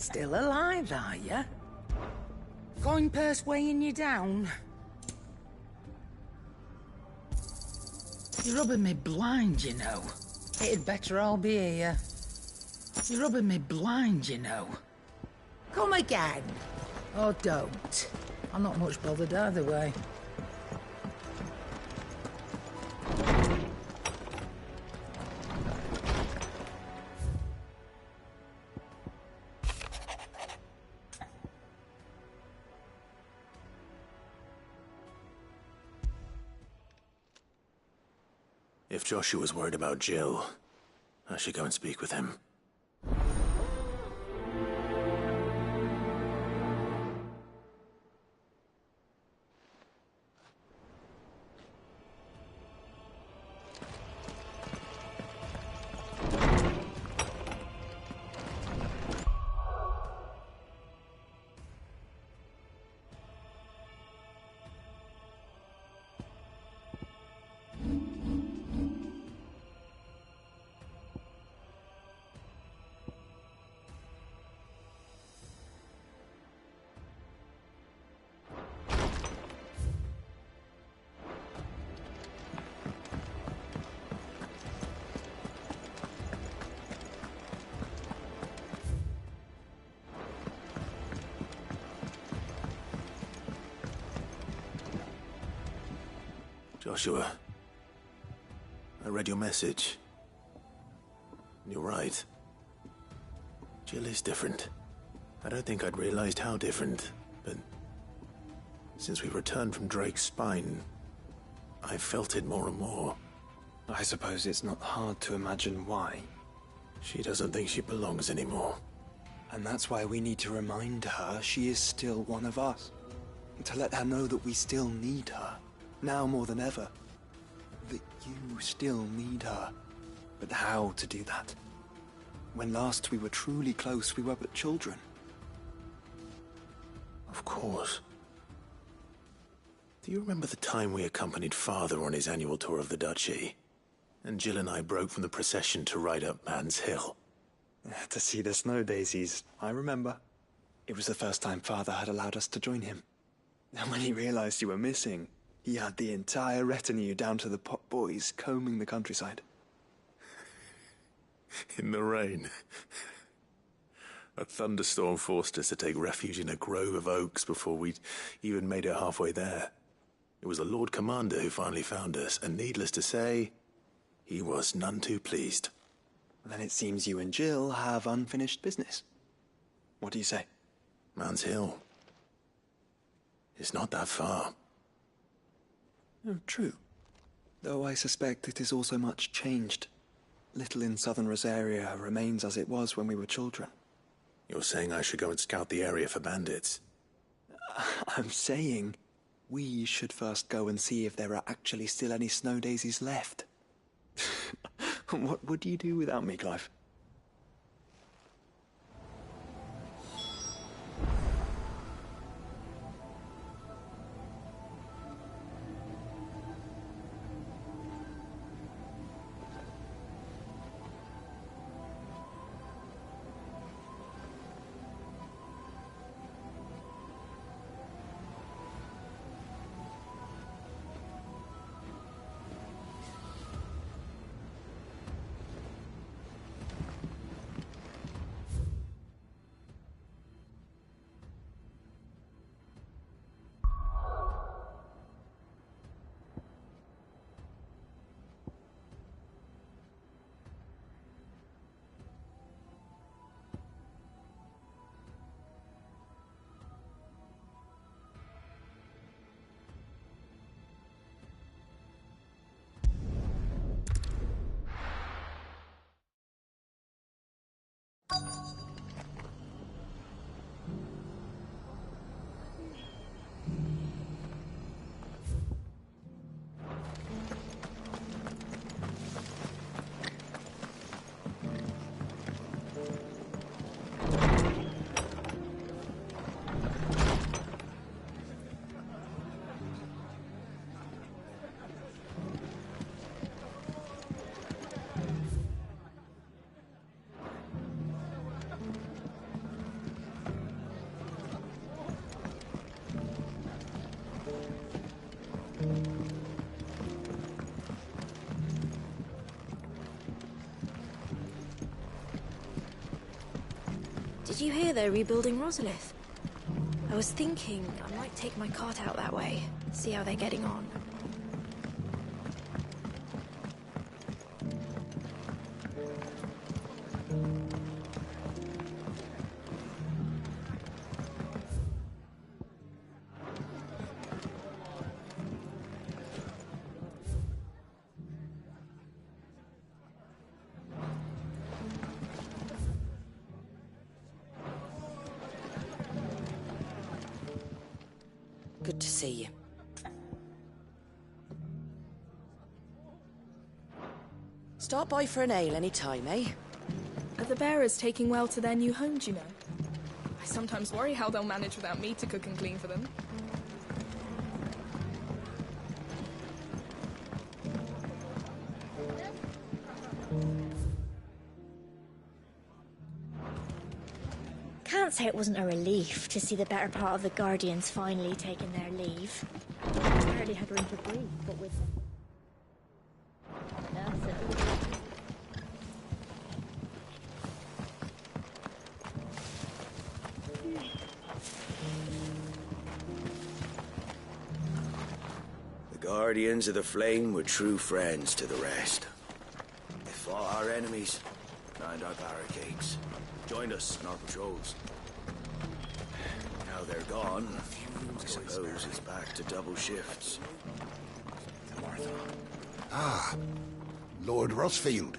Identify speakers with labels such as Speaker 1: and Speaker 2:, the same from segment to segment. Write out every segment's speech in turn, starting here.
Speaker 1: Still alive, are you? Coin purse weighing you down? You're rubbing me blind, you know. It'd better all be here. You're rubbing me blind, you know. Come again. Or don't. I'm not much bothered either way.
Speaker 2: If Joshua's worried about Jill, I should go and speak with him. Joshua, I read your message. You're right. Jill is different. I don't think I'd realized how different, but since we returned from Drake's spine, I felt it more and more.
Speaker 3: I suppose it's not hard to imagine why.
Speaker 2: She doesn't think she belongs anymore.
Speaker 3: And that's why we need to remind her she is still one of us. To let her know that we still need her. Now more than ever. That you still need her. But how to do that? When last we were truly close, we were but children.
Speaker 2: Of course. Do you remember the time we accompanied Father on his annual tour of the Duchy? And Jill and I broke from the procession to ride up Man's Hill.
Speaker 3: To see the snow daisies, I remember. It was the first time Father had allowed us to join him. And when he realized you were missing, he had the entire retinue down to the pot boys combing the countryside.
Speaker 2: In the rain. A thunderstorm forced us to take refuge in a grove of oaks before we'd even made it halfway there. It was the Lord Commander who finally found us, and needless to say, he was none too pleased.
Speaker 3: Then it seems you and Jill have unfinished business. What do you say?
Speaker 2: Man's Hill. It's not that far.
Speaker 3: Oh, true. Though I suspect it is also much changed. Little in southern Rosaria remains as it was when we were children.
Speaker 2: You're saying I should go and scout the area for bandits?
Speaker 3: I'm saying we should first go and see if there are actually still any snow daisies left. What would you do without me, Clive?
Speaker 4: Did you hear they're rebuilding Rosalith? I was thinking I might take my cart out that way, see how they're getting on.
Speaker 5: Good to see you. Stop by for an ale any time, eh?
Speaker 6: Are the bearers taking well to their new homes, you know? I sometimes worry how they'll manage without me to cook and clean for them.
Speaker 7: Can't say it wasn't a relief to see the better part of the Guardians finally taking their leave. I hardly had room to breathe, but with... That's it.
Speaker 8: The Guardians of the Flame were true friends to the rest. They fought our enemies, climbed our barricades, joined us in our patrols. Now they're gone. I suppose it's back to double shifts.
Speaker 9: Ah, Lord Rossfield.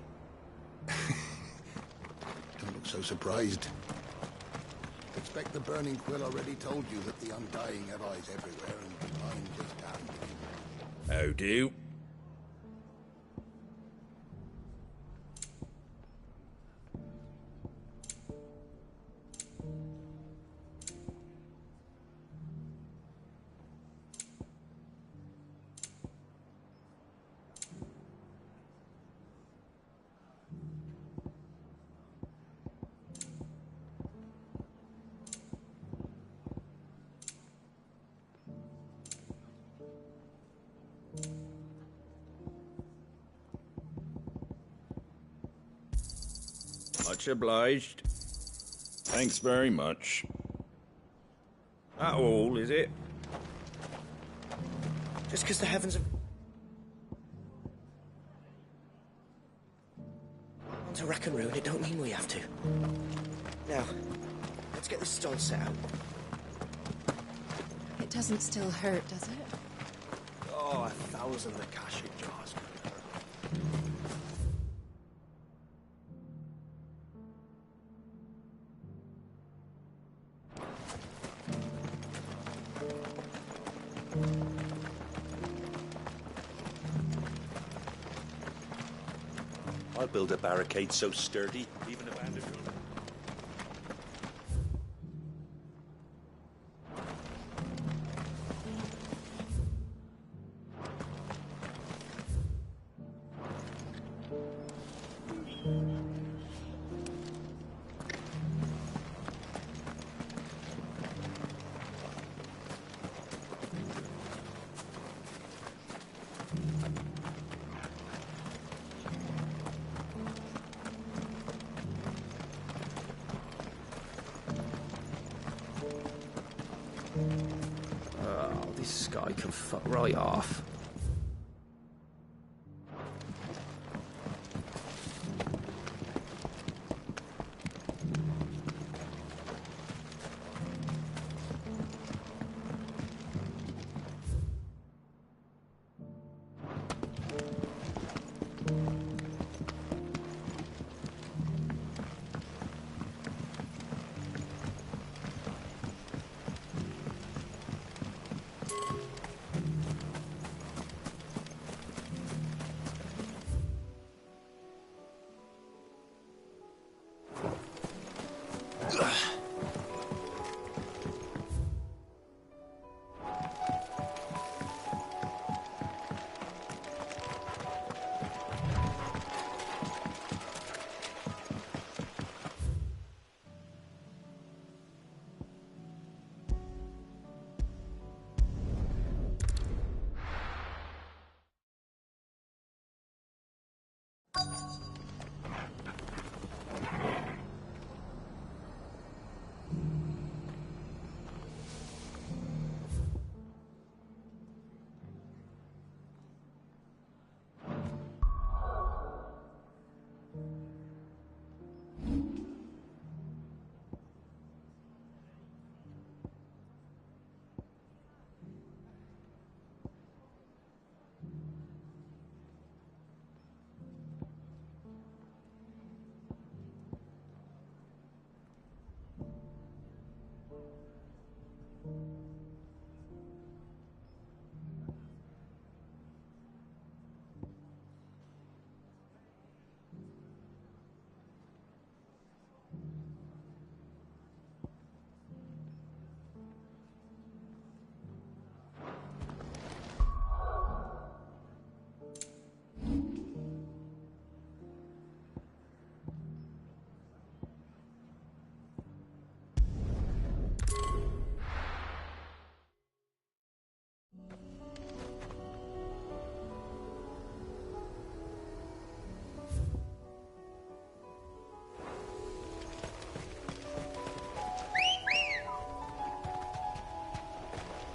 Speaker 9: Don't look so surprised. Expect the Burning Quill already told you that the Undying have eyes everywhere and mine just happened to be.
Speaker 8: How do? Much obliged. Thanks very much. That all, is it? Just because the heavens have... Want to rack and ruin it don't mean we have to. Now, let's get this stall set out.
Speaker 10: It doesn't still hurt, does it?
Speaker 8: Oh, 1,000 Akashic jars.
Speaker 11: I'll build a barricade so sturdy, even a bandit will.
Speaker 8: This guy can fuck right off.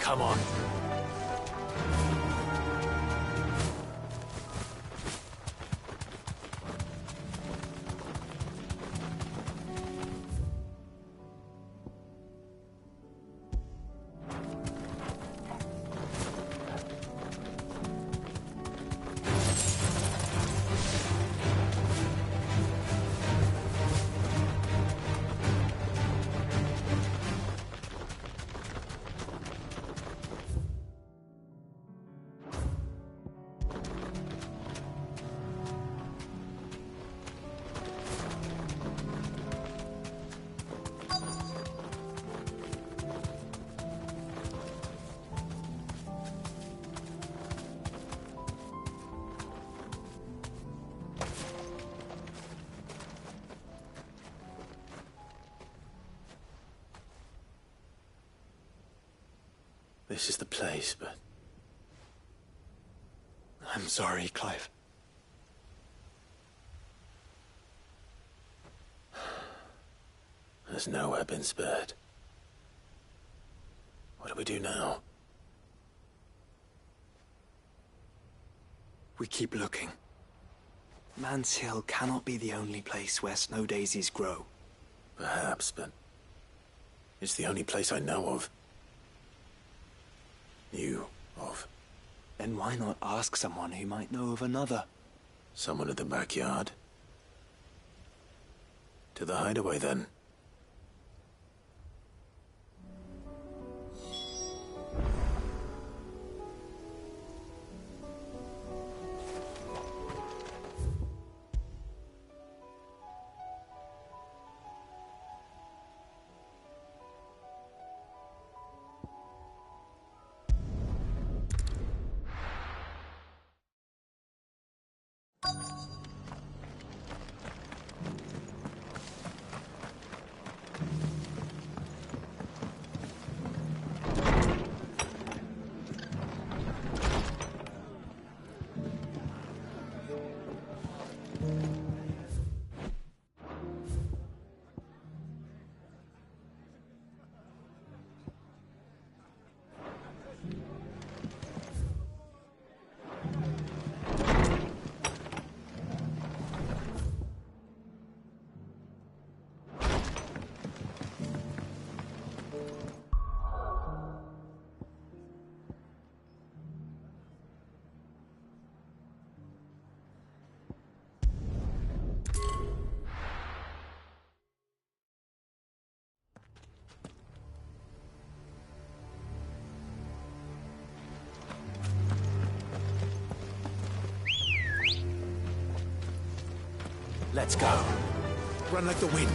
Speaker 2: Come on. This is the place, but...
Speaker 3: I'm sorry, Clive.
Speaker 2: There's nowhere been spared. What do we do now?
Speaker 3: We keep looking. Man's Hill cannot be the only place where snow daisies grow.
Speaker 2: Perhaps, but... it's the only place I know of. Knew of.
Speaker 3: Then why not ask someone who might know of another?
Speaker 2: Someone at the backyard? To the hideaway, then. Let's go. Run like the wind.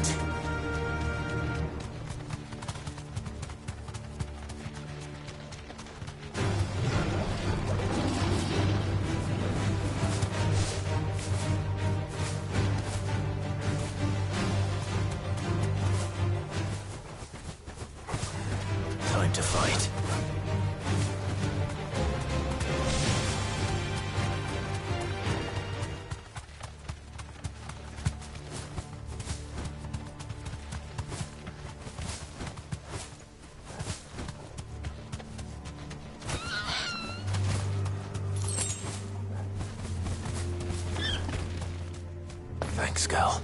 Speaker 2: Time to fight. Thanks, girl.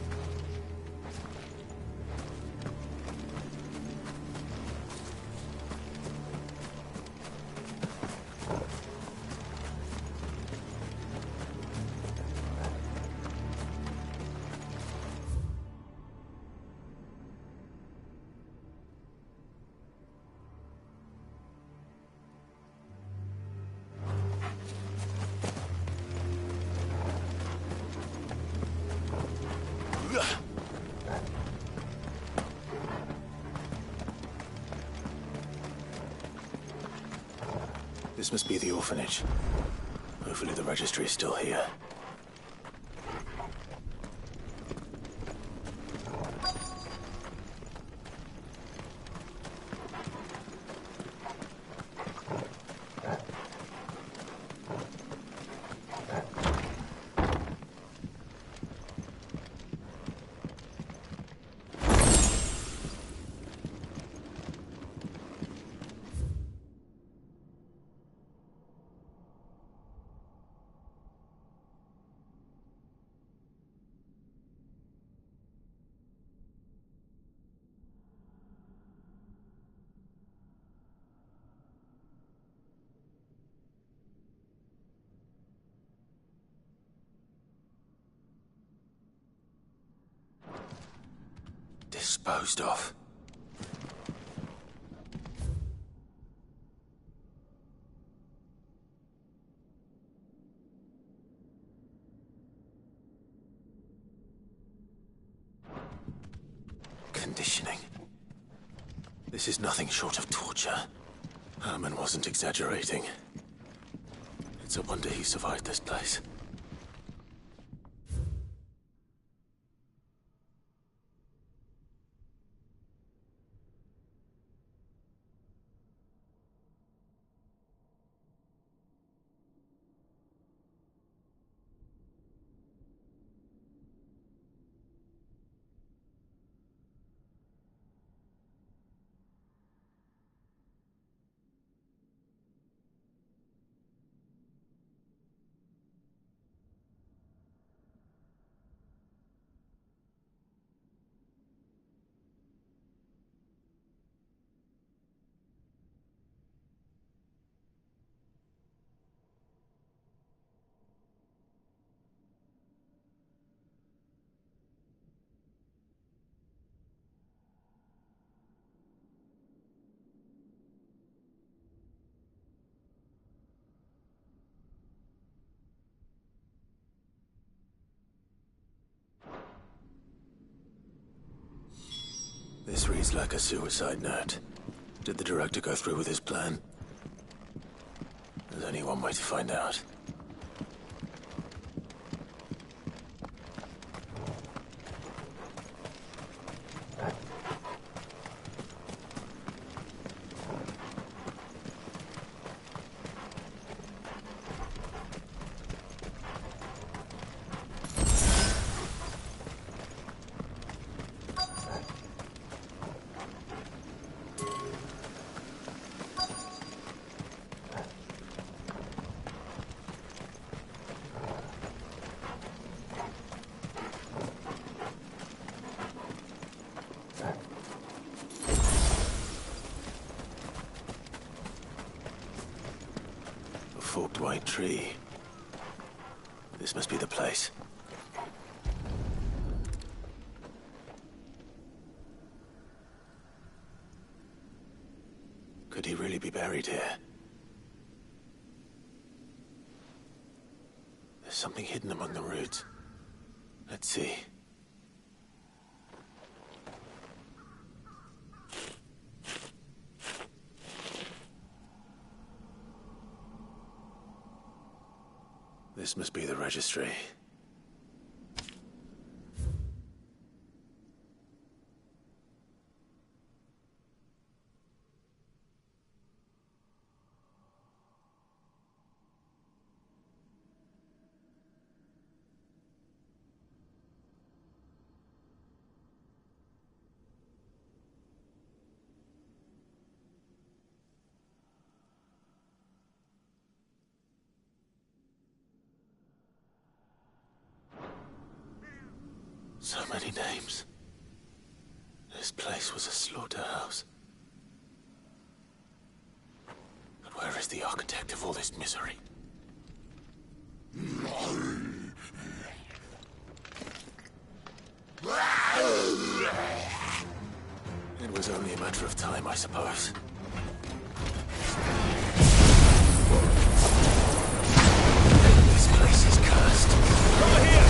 Speaker 2: This must be the orphanage. Hopefully the registry is still here. Disposed of. Conditioning. This is nothing short of torture. Herman wasn't exaggerating. It's a wonder he survived this place. This reads like a suicide note. Did the director go through with his plan? There's only one way to find out. Forked white tree. This must be the place. Could he really be buried here? There's something hidden among the roots. Let's see. This must be the registry. So many names. This place was a slaughterhouse. But where is the architect of all this misery? It was only a matter of time, I suppose. This place is cursed. Over here!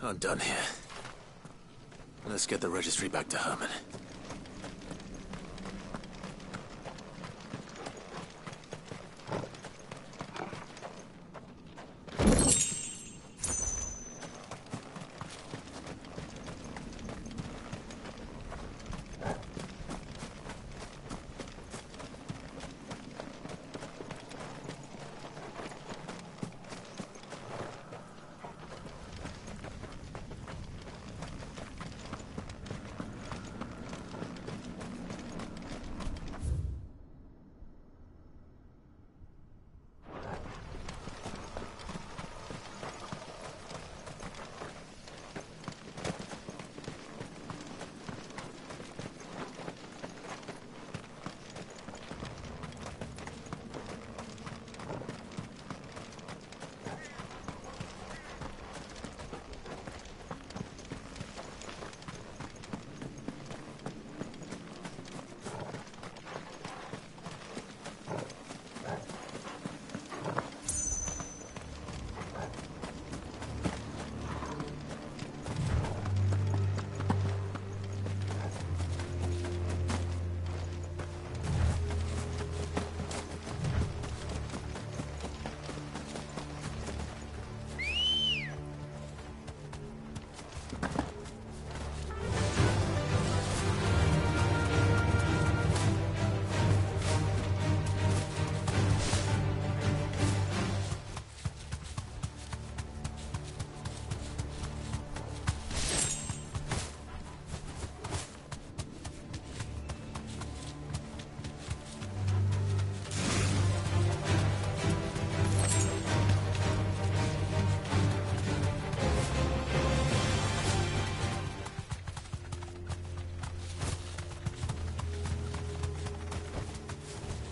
Speaker 2: I'm done here. Let's get the registry back to Herman.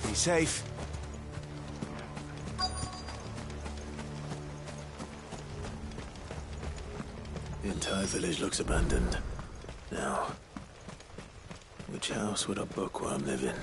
Speaker 2: Be safe. The entire village looks abandoned. Now, which house would a bookworm live in?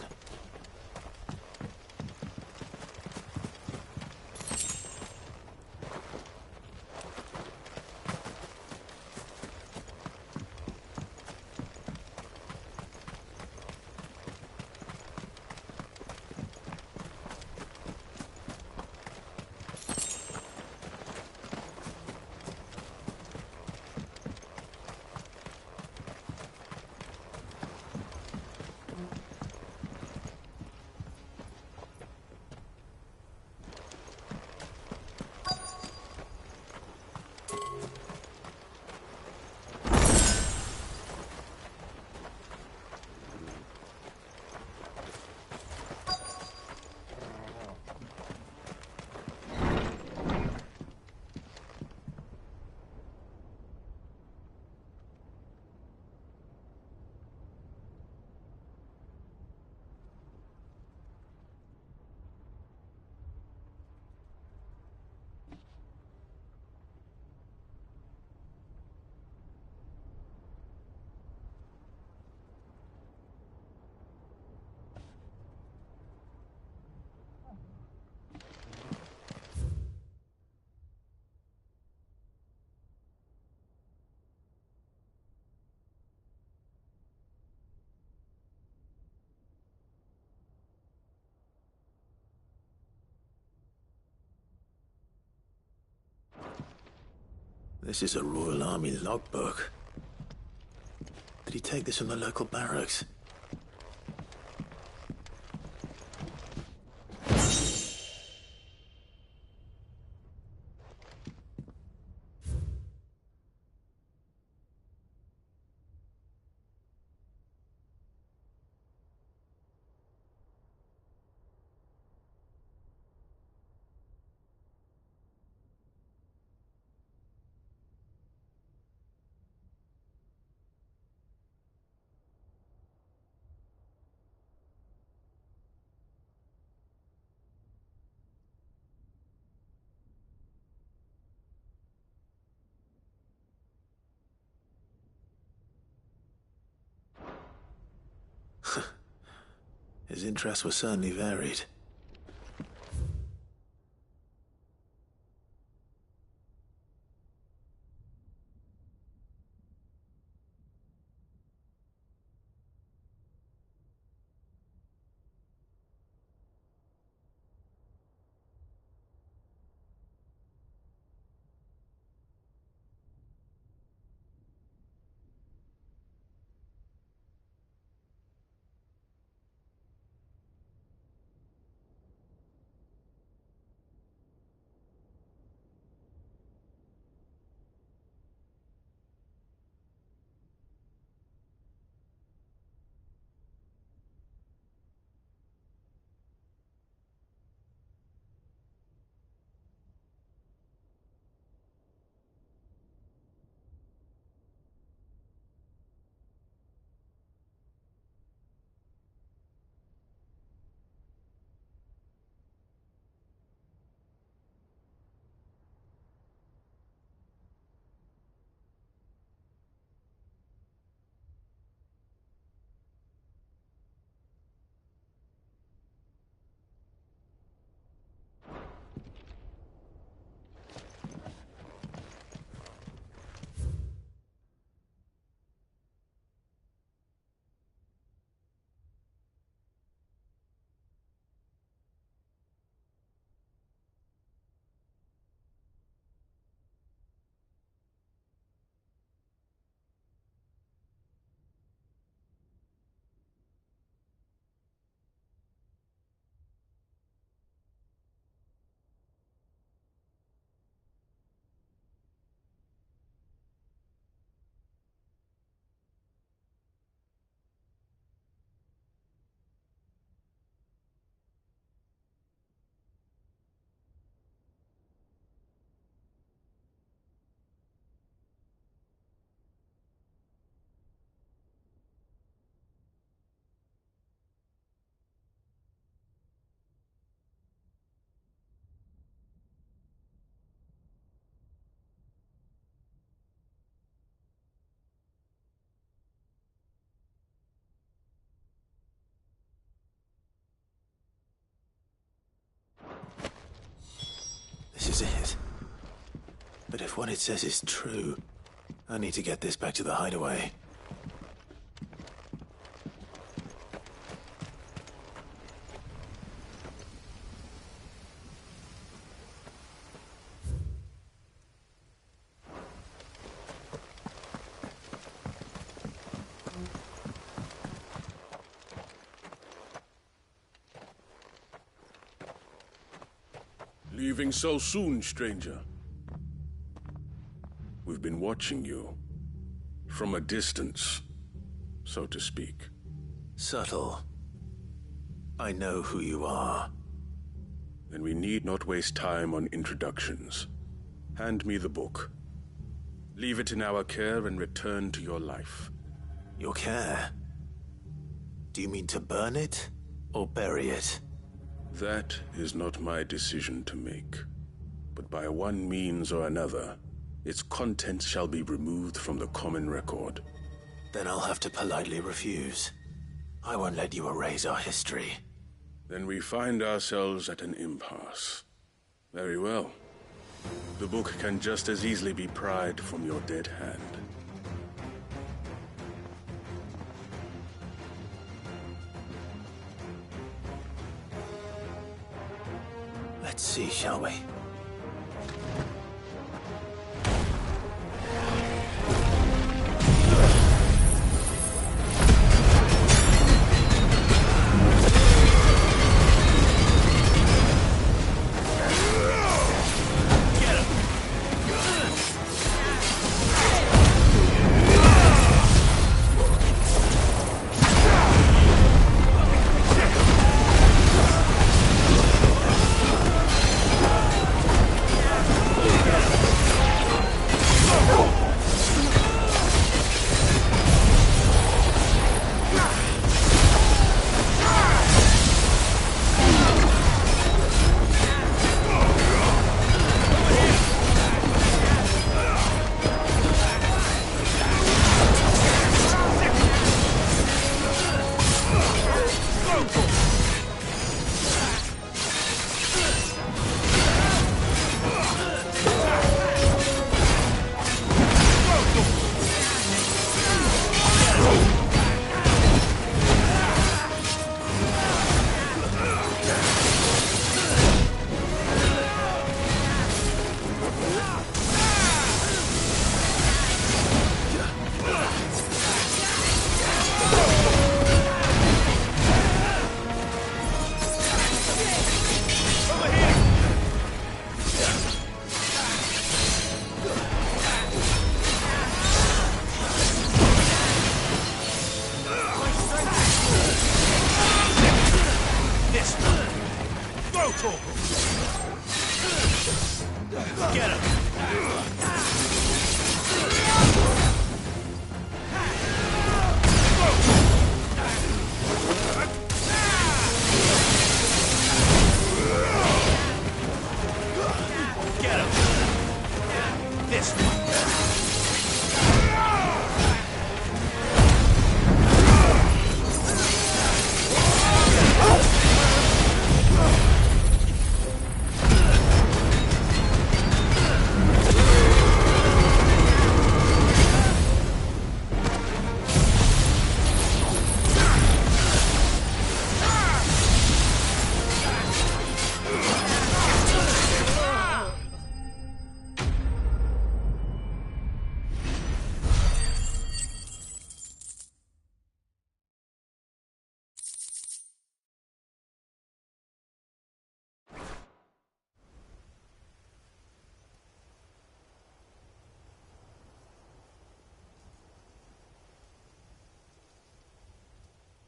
Speaker 2: This is a Royal Army logbook. Did he take this from the local barracks? His interests were certainly varied. But if what it says is true, I need to get this back to the hideaway.
Speaker 12: Leaving so soon, stranger? We've been watching you. From a distance, so to speak.
Speaker 2: Subtle. I know who you are.
Speaker 12: Then we need not waste time on introductions. Hand me the book. Leave it in our care and return to your life.
Speaker 2: Your care? Do you mean to burn it, or bury it?
Speaker 12: That is not my decision to make. But by one means or another, its contents shall be removed from the common record.
Speaker 2: Then I'll have to politely refuse. I won't let you erase our history.
Speaker 12: Then we find ourselves at an impasse. Very well. The book can just as easily be pried from your dead hand.
Speaker 2: Let's see, shall we?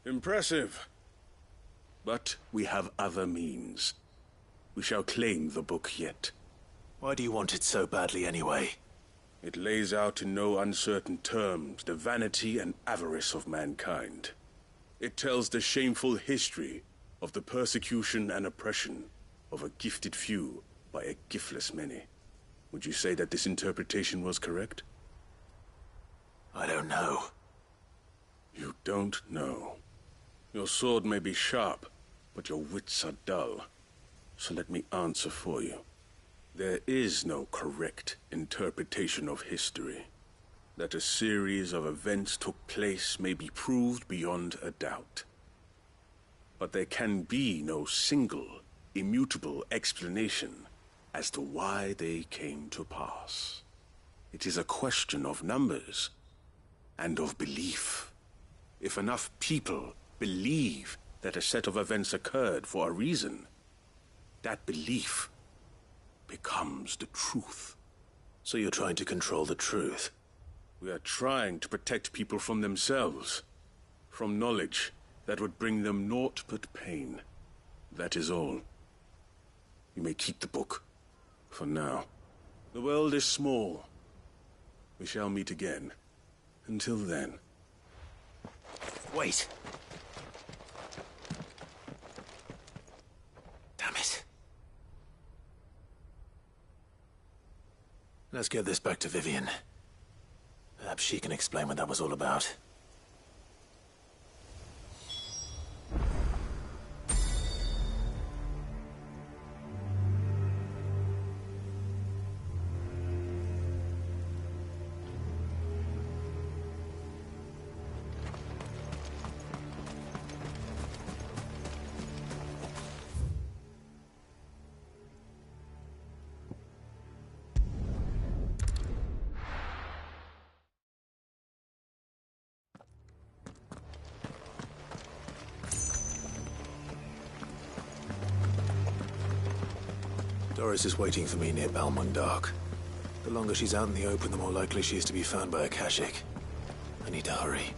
Speaker 12: Impressive. But we have other means. We shall claim the book yet.
Speaker 2: Why do you want it so badly anyway?
Speaker 12: It lays out in no uncertain terms the vanity and avarice of mankind. It tells the shameful history of the persecution and oppression of a gifted few by a giftless many. Would you say that this interpretation was correct?
Speaker 2: I don't know.
Speaker 12: You don't know. Your sword may be sharp, but your wits are dull. So let me answer for you. There is no correct interpretation of history. That a series of events took place may be proved beyond a doubt. But there can be no single, immutable explanation as to why they came to pass. It is a question of numbers and of belief. If enough people believe that a set of events occurred for a reason, that belief becomes the truth.
Speaker 2: So you're trying to control the truth?
Speaker 12: We are trying to protect people from themselves, from knowledge that would bring them naught but pain. That is all. You may keep the book, for now. The world is small. We shall meet again. Until then.
Speaker 2: Wait! Damn it. Let's get this back to Vivian. Perhaps she can explain what that was all about. Doris is waiting for me near Balmung Dock. The longer she's out in the open, the more likely she is to be found by a Kashik. I need to hurry.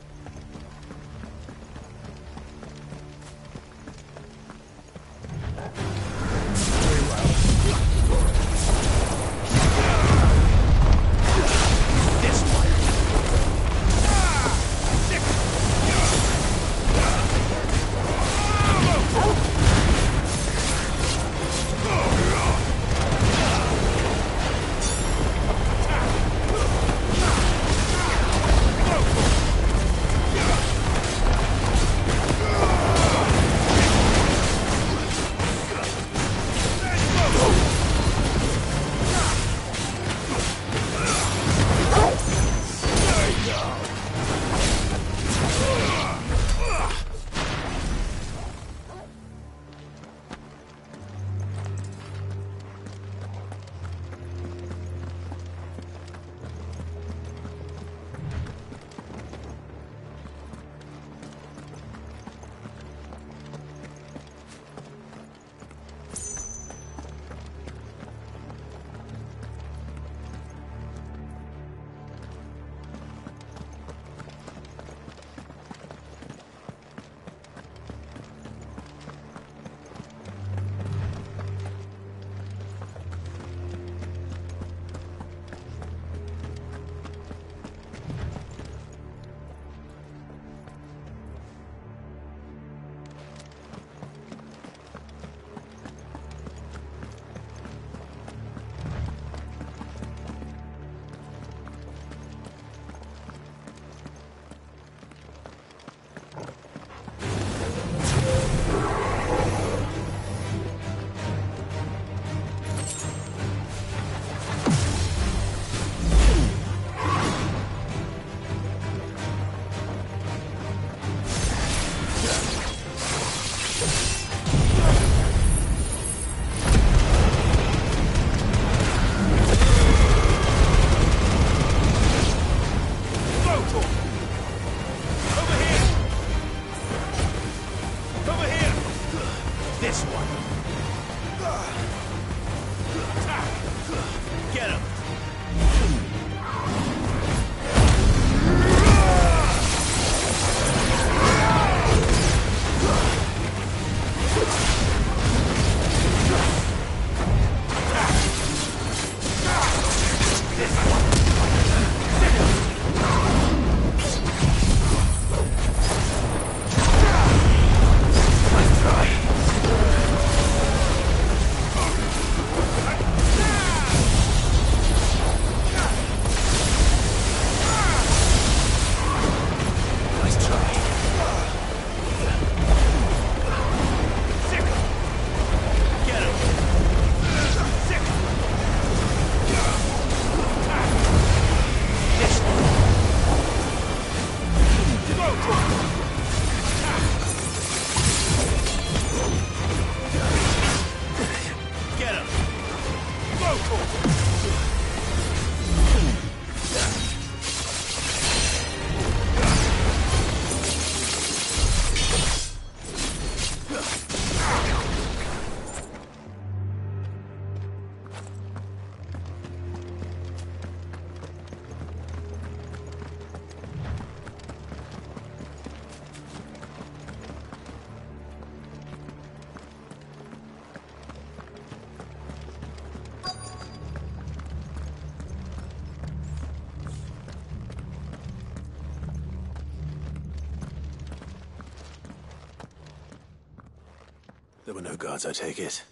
Speaker 2: were no guards, I take it.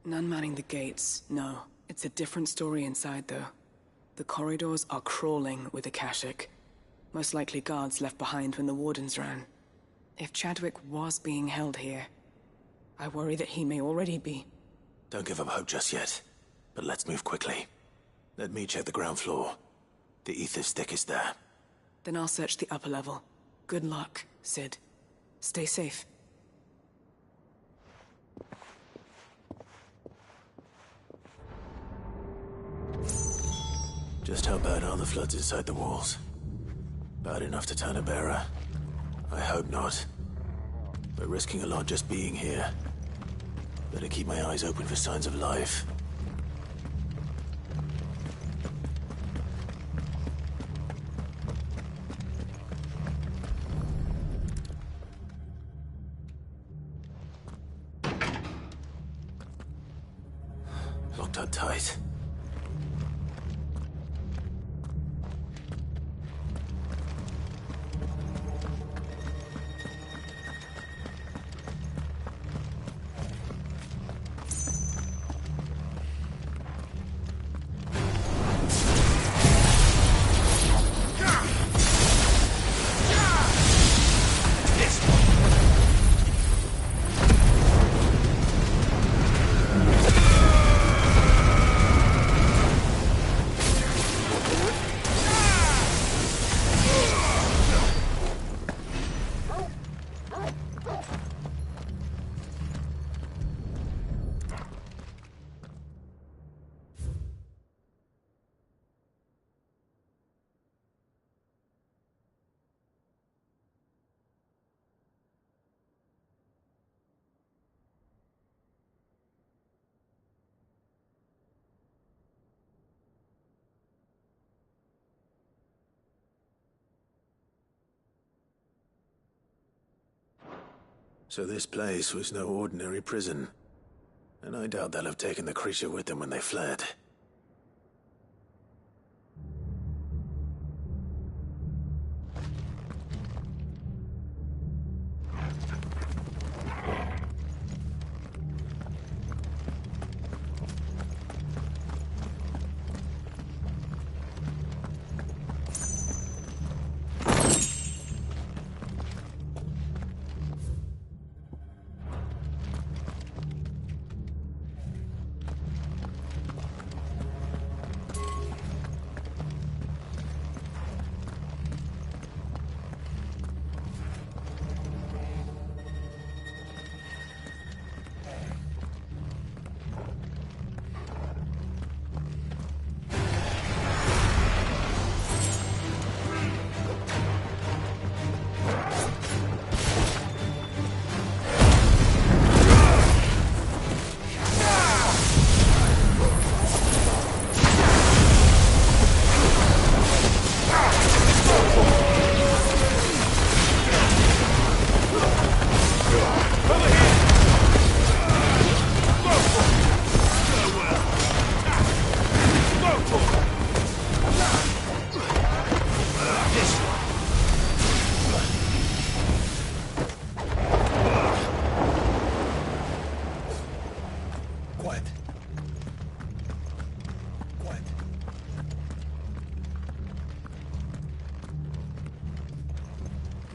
Speaker 13: None manning the gates, no. It's a different story inside, though. The corridors are crawling with Akashic. Most likely guards left behind when the Wardens ran. If Chadwick was being held here, I worry that he may already be.
Speaker 2: Don't give up hope just yet, but let's move quickly. Let me check the ground floor. The ether stick is there.
Speaker 13: Then I'll search the upper level. Good luck, Sid. Stay safe.
Speaker 2: Just how bad are the floods inside the walls? Bad enough to turn a bearer? I hope not. We're risking a lot just being here. Better keep my eyes open for signs of life. Locked up tight. So this place was no ordinary prison. And I doubt they'll have taken the creature with them when they fled.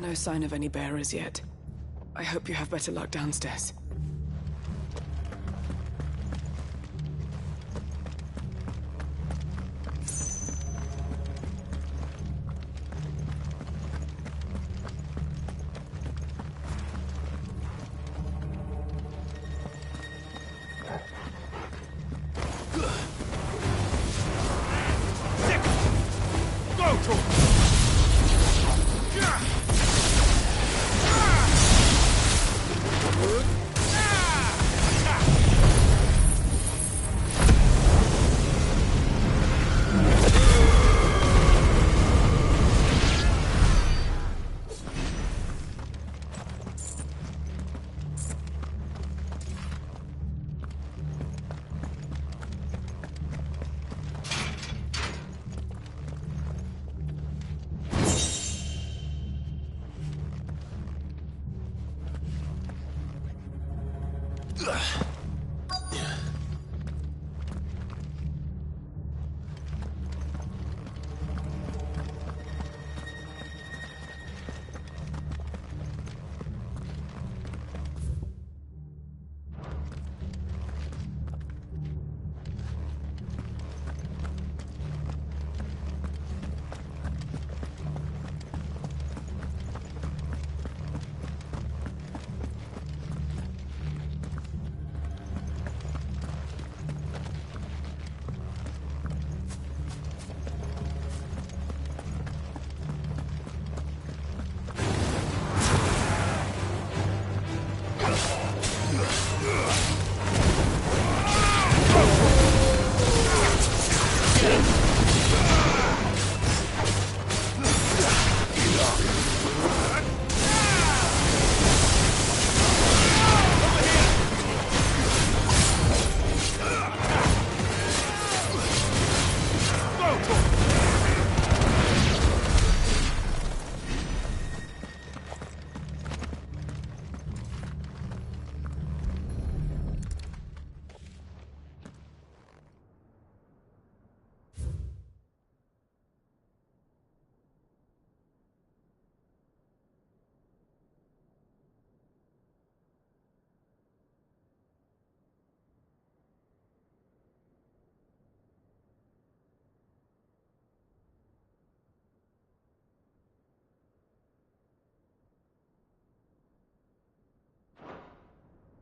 Speaker 13: No sign of any bearers yet. I hope you have better luck downstairs.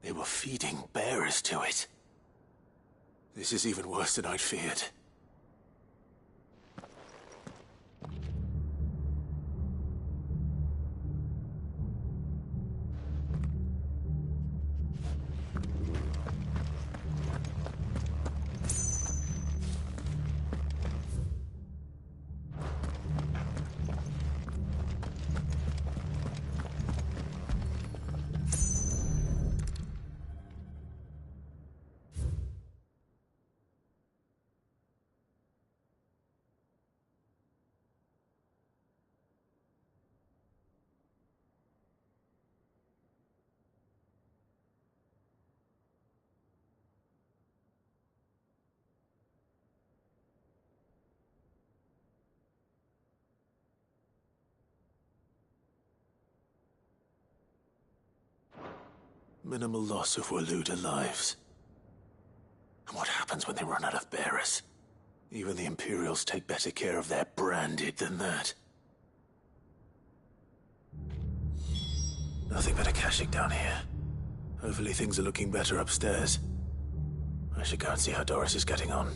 Speaker 2: They were feeding bearers to it. This is even worse than I'd feared. Minimal loss of Waluda lives. And what happens when they run out of bearers? Even the Imperials take better care of their branded than that. Nothing but a Kashyyyk down here. Hopefully things are looking better upstairs. I should go and see how Doris is getting on.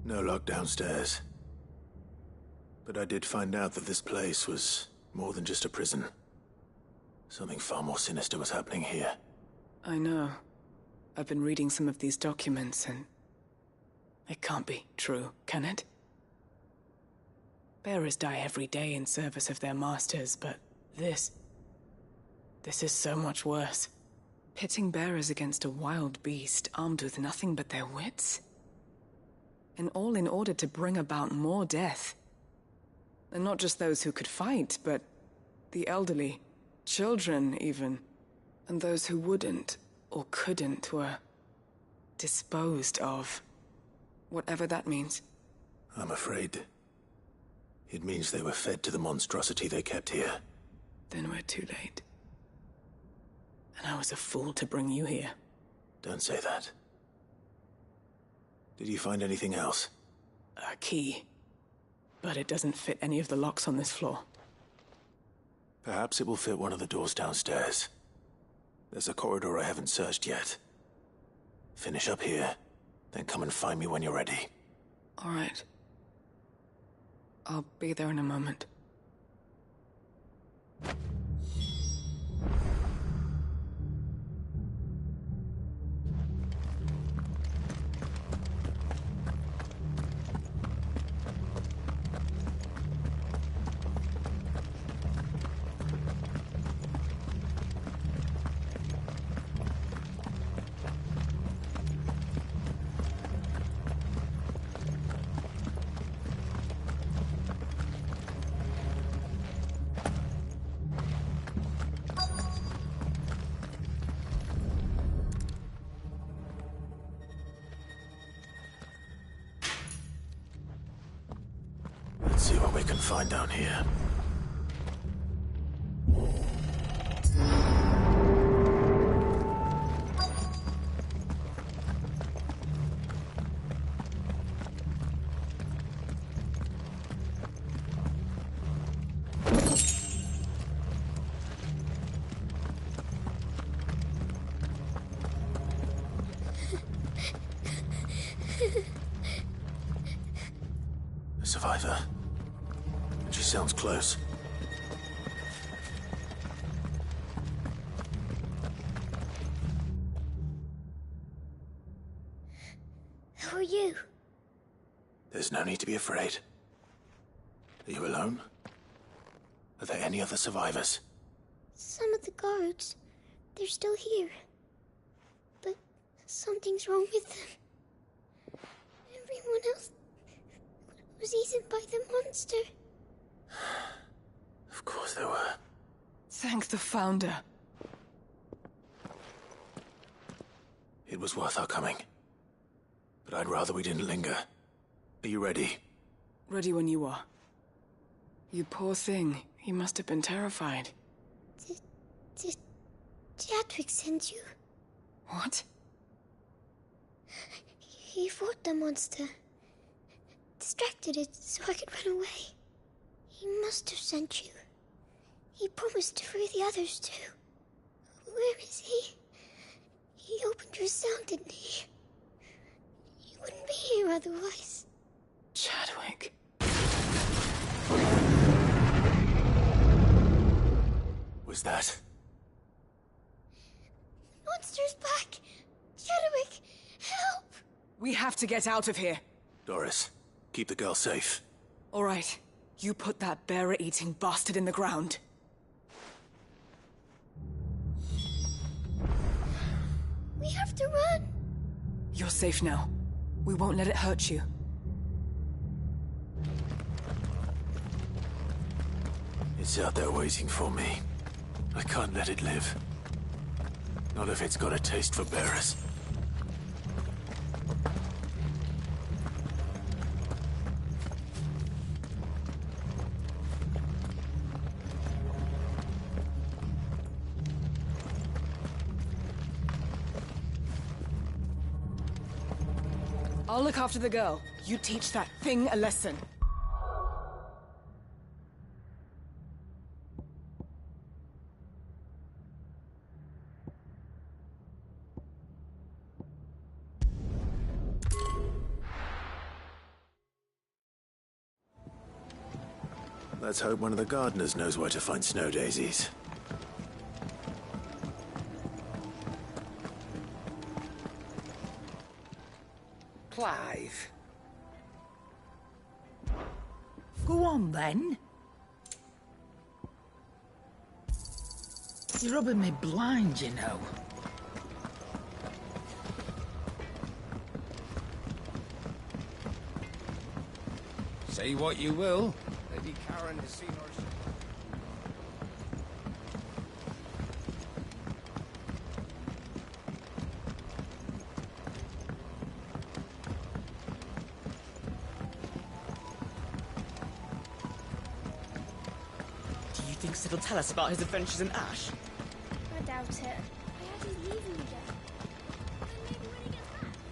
Speaker 2: No lock downstairs. But I did find out that this place was more than just a prison. Something far more sinister was happening here.
Speaker 13: I know. I've been reading some of these documents and... it can't be true, can it? Bearers die every day in service of their masters, but this is so much worse. Pitting bearers against a wild beast armed with nothing but their wits? And all in order to bring about more death. And not just those who could fight, but the elderly, children even. And those who wouldn't or couldn't were disposed of. Whatever that means.
Speaker 2: I'm afraid it means they were fed to the monstrosity they kept here.
Speaker 13: Then we're too late. And I was a fool to bring you here.
Speaker 2: Don't say that. Did you find anything else?
Speaker 13: A key. But it doesn't fit any of the locks on this floor.
Speaker 2: Perhaps it will fit one of the doors downstairs. There's a corridor I haven't searched yet. Finish up here, then come and find me when you're ready.
Speaker 13: All right. I'll be there in a moment.
Speaker 2: see what we can find down here. A survivor. And she sounds close.
Speaker 7: Who are you?
Speaker 2: There's no need to be afraid. Are you alone? Are there any other survivors?
Speaker 7: Some of the guards. They're still here. But something's wrong with them. Everyone else was eaten by the monster.
Speaker 2: Of course there were.
Speaker 13: Thank the Founder.
Speaker 2: It was worth our coming. But I'd rather we didn't linger. Are you ready?
Speaker 13: Ready when you are. You poor thing. He must have been terrified.
Speaker 7: Did Chadwick send you?
Speaker 13: What?
Speaker 7: He fought the monster. Distracted it so I could run away. He must have sent you. He promised to free the others too. Where is he? He opened your cell, didn't he? He wouldn't be here otherwise.
Speaker 13: Chadwick.
Speaker 2: Was that?
Speaker 7: Monster's back! Chadwick, help!
Speaker 13: We have to get out of here.
Speaker 2: Doris, keep the girl safe.
Speaker 13: All right. You put that bearer-eating bastard in the ground.
Speaker 7: We have to run!
Speaker 13: You're safe now. We won't let it hurt you.
Speaker 2: It's out there waiting for me. I can't let it live. Not if it's got a taste for bearers.
Speaker 13: I'll look after the girl. You teach that thing a lesson.
Speaker 2: Let's hope one of the gardeners knows where to find snow daisies.
Speaker 1: Clive. Go on, then. You're rubbing me blind, you know.
Speaker 14: Say what you will. Lady Karen has seen her...
Speaker 15: Do you think Sid will tell us about his adventures in Ash?
Speaker 7: I doubt it. I hadn't leaving yet. Maybe when he gets back.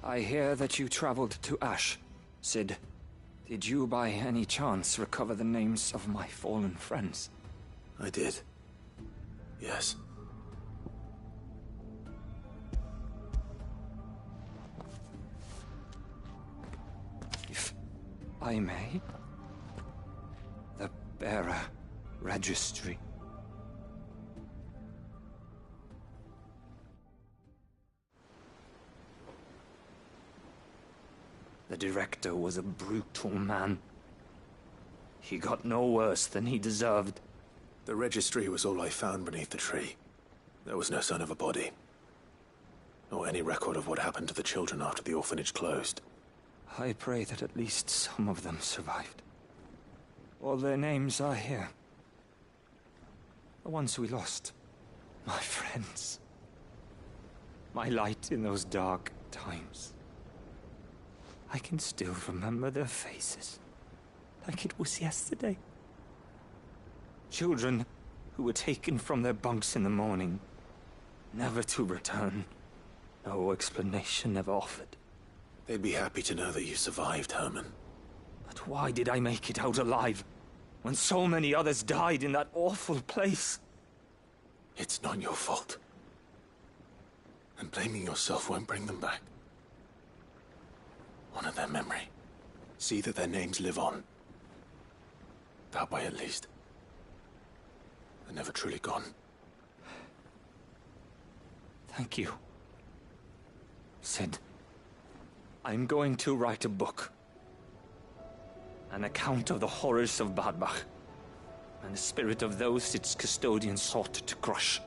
Speaker 16: I hear that you traveled to Ash, Sid. Did you by any chance recover the names of my fallen friends?
Speaker 2: I did. Yes.
Speaker 16: If I may? The bearer registry. The director was a brutal man. He got no worse than he deserved.
Speaker 2: The registry was all I found beneath the tree. There was no sign of a body. Or any record of what happened to the children after the orphanage closed.
Speaker 16: I pray that at least some of them survived. All their names are here. The ones we lost. My friends. My light in those dark times. I can still remember their faces, like it was yesterday. Children who were taken from their bunks in the morning, never to return. No explanation ever offered.
Speaker 2: They'd be happy to know that you survived, Herman.
Speaker 16: But why did I make it out alive, when so many others died in that awful place?
Speaker 2: It's not your fault. And blaming yourself won't bring them back. Honor their memory. See that their names live on. That way, at least. They're never truly gone.
Speaker 16: Thank you. Sid, I'm going to write a book. An account of the horrors of Badbach, and the spirit of those its custodians sought to crush.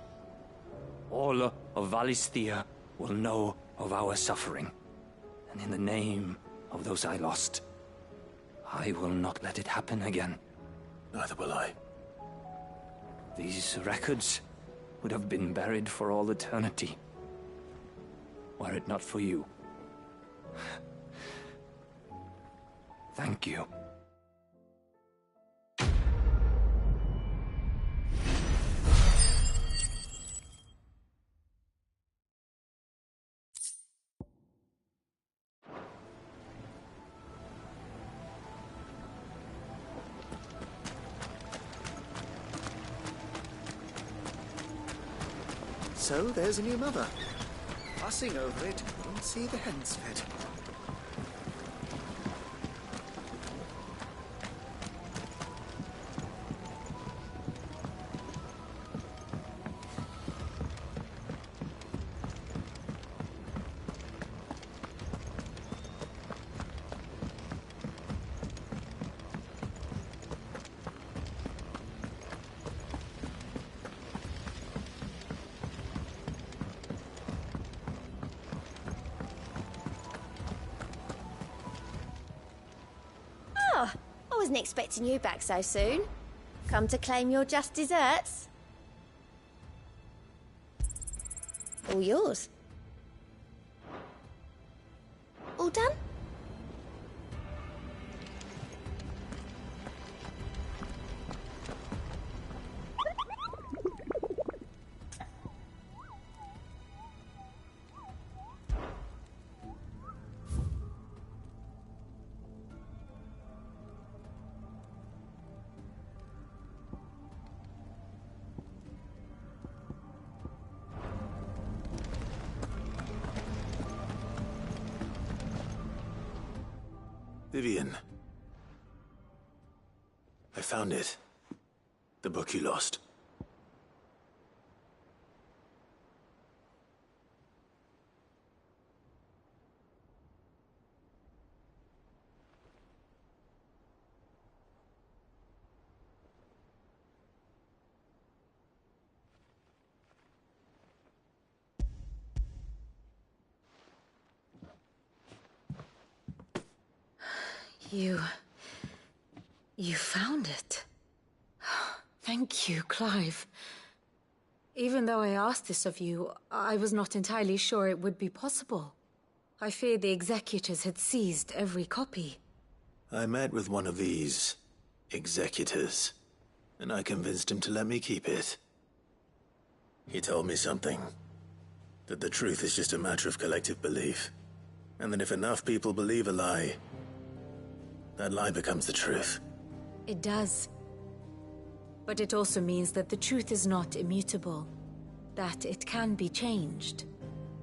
Speaker 16: All of Valisthea will know of our suffering, and in the name of those I lost, I will not let it happen again.
Speaker 2: Neither will I.
Speaker 16: These records would have been buried for all eternity, were it not for you. Thank you.
Speaker 17: So, there's a new mother. Passing over it, don't see the hens fed.
Speaker 7: I wasn't expecting you back so soon. Come to claim your just desserts? All yours. All done?
Speaker 2: Vivian. I found it. The book you lost.
Speaker 18: You found it. Thank you, Clive. Even though I asked this of you, I was not entirely sure it would be possible. I feared the executors had seized every copy.
Speaker 2: I met with one of these executors, and I convinced him to let me keep it. He told me something. That the truth is just a matter of collective belief. And that if enough people believe a lie, that lie becomes the truth.
Speaker 18: It does. But it also means that the truth is not immutable. That it can be changed.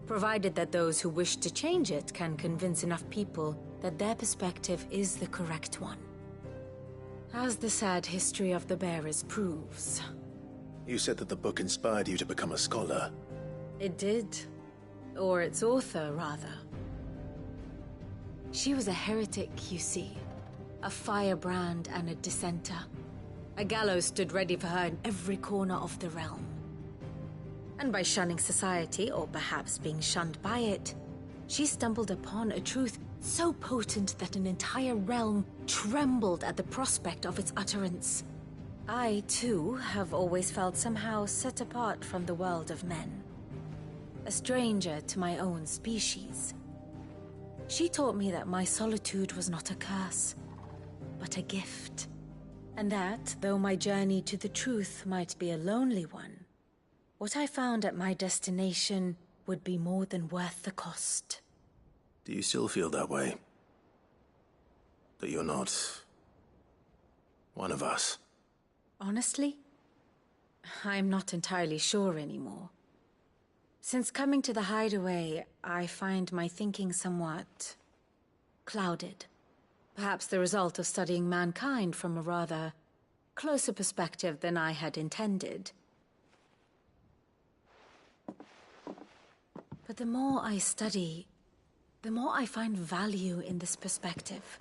Speaker 18: Provided that those who wish to change it can convince enough people that their perspective is the correct one. As the sad history of the Bearers proves.
Speaker 2: You said that the book inspired you to become a scholar.
Speaker 18: It did. Or its author, rather. She was a heretic, you see. A firebrand and a dissenter. A gallows stood ready for her in every corner of the realm. And by shunning society, or perhaps being shunned by it, she stumbled upon a truth so potent that an entire realm trembled at the prospect of its utterance. I, too, have always felt somehow set apart from the world of men. A stranger to my own species. She taught me that my solitude was not a curse, but a gift. And that, though my journey to the truth might be a lonely one, what I found at my destination would be more than worth the cost.
Speaker 2: Do you still feel that way? That you're not one of us?
Speaker 18: Honestly, I'm not entirely sure anymore. Since coming to the hideaway, I find my thinking somewhat clouded. Perhaps the result of studying mankind from a rather closer perspective than I had intended. But the more I study, the more I find value in this perspective.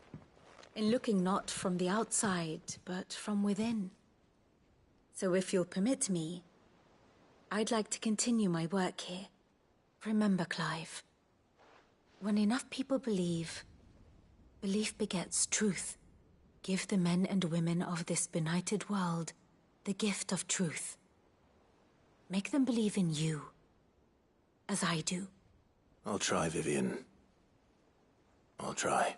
Speaker 18: In looking not from the outside, but from within. So if you'll permit me, I'd like to continue my work here. Remember, Clive, when enough people believe, belief begets truth. Give the men and women of this benighted world the gift of truth. Make them believe in you, as I do.
Speaker 2: I'll try, Vivian. I'll try.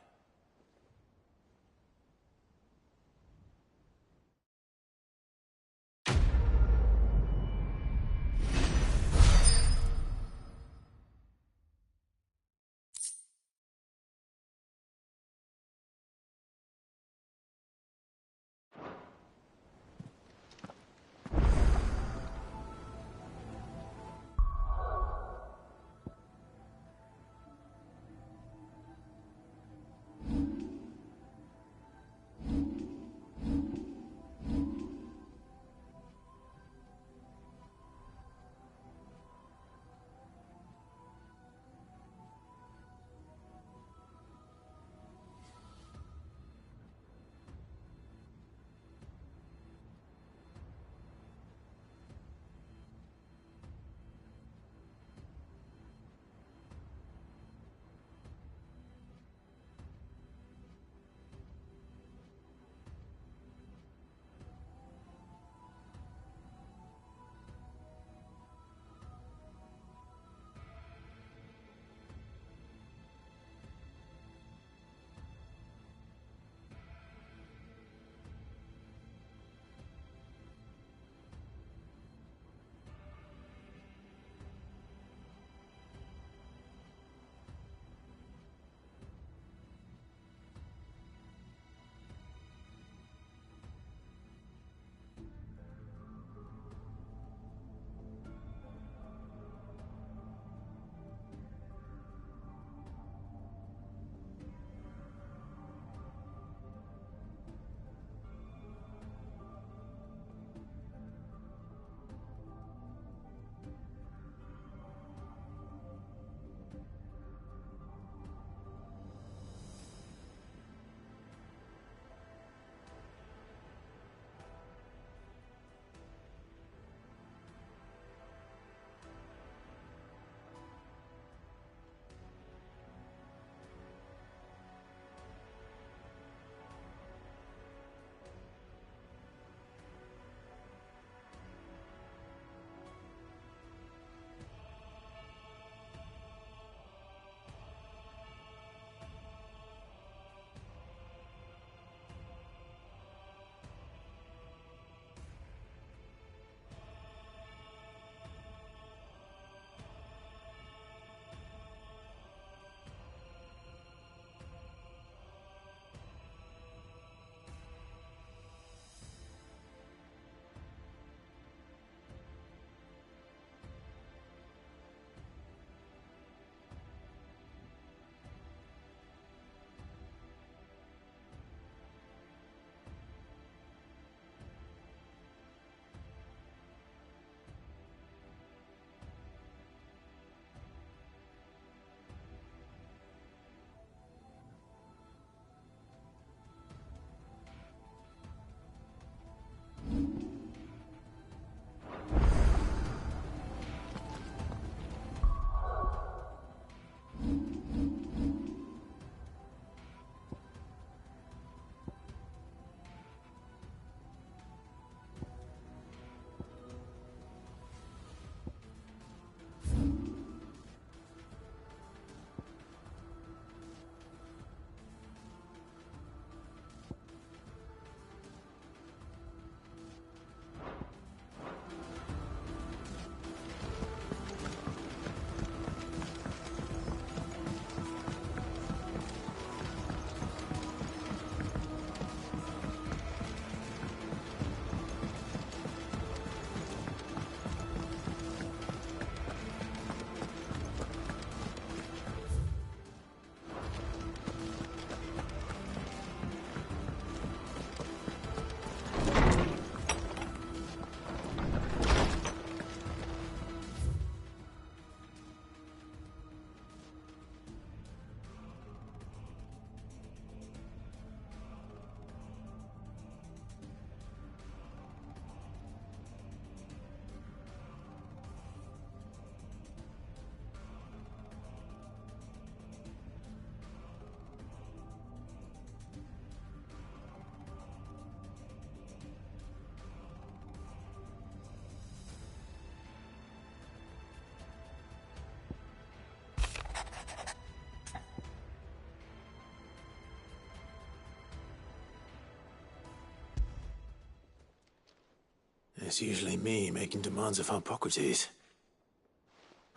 Speaker 2: It's usually me making demands of Hippocrates.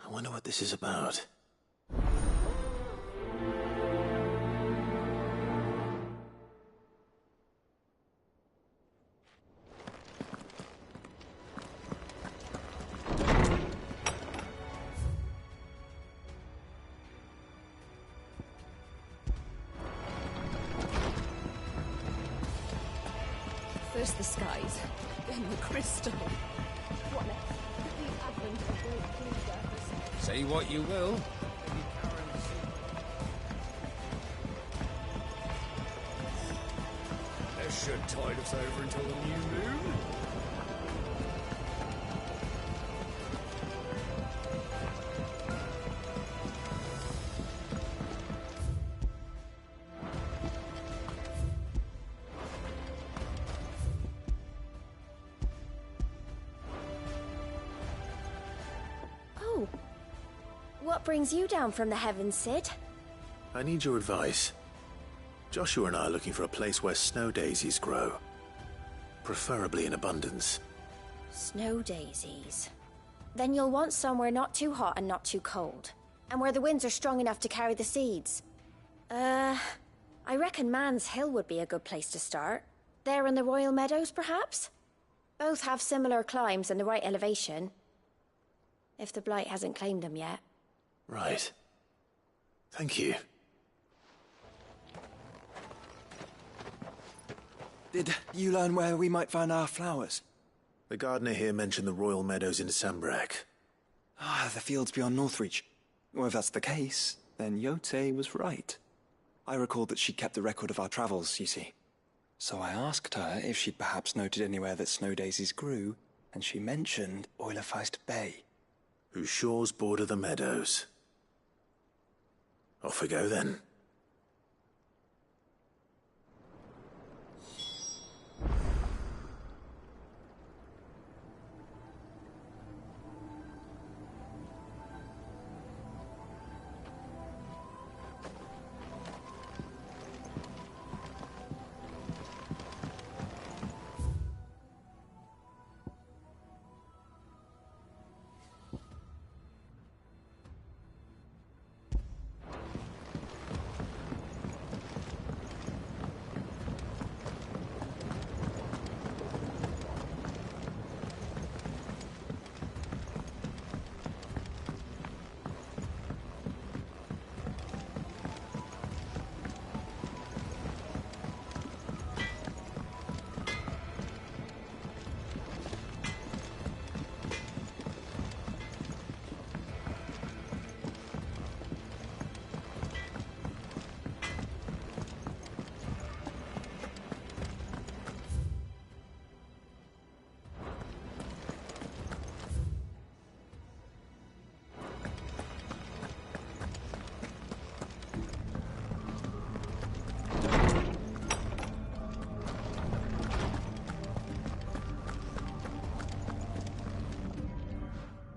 Speaker 2: I wonder what this is about.
Speaker 10: First the skies, then the crystal. What next? The advent of great pleasure.
Speaker 14: Say what you will. Lady Karen's... This should tide us over until the new moon.
Speaker 19: What brings you down from the heavens, Sid?
Speaker 2: I need your advice. Joshua and I are looking for a place where snow daisies grow. Preferably in abundance.
Speaker 19: Snow daisies. Then you'll want somewhere not too hot and not too cold. And where the winds are strong enough to carry the seeds. I reckon Man's Hill would be a good place to start. There in the Royal Meadows, perhaps? Both have similar climbs and the right elevation. If the Blight hasn't claimed them yet.
Speaker 2: Right. Thank you.
Speaker 3: Did you learn where we might find our flowers?
Speaker 2: The gardener here mentioned the Royal Meadows in Sambrak.
Speaker 3: Ah, the fields beyond Northreach. Well, if that's the case, then Yote was right. I recalled that she kept the record of our travels, you see. So I asked her if she'd perhaps noted anywhere that snow daisies grew, and she mentioned Oilefeist Bay.
Speaker 2: Whose shores border the meadows. Off we go then.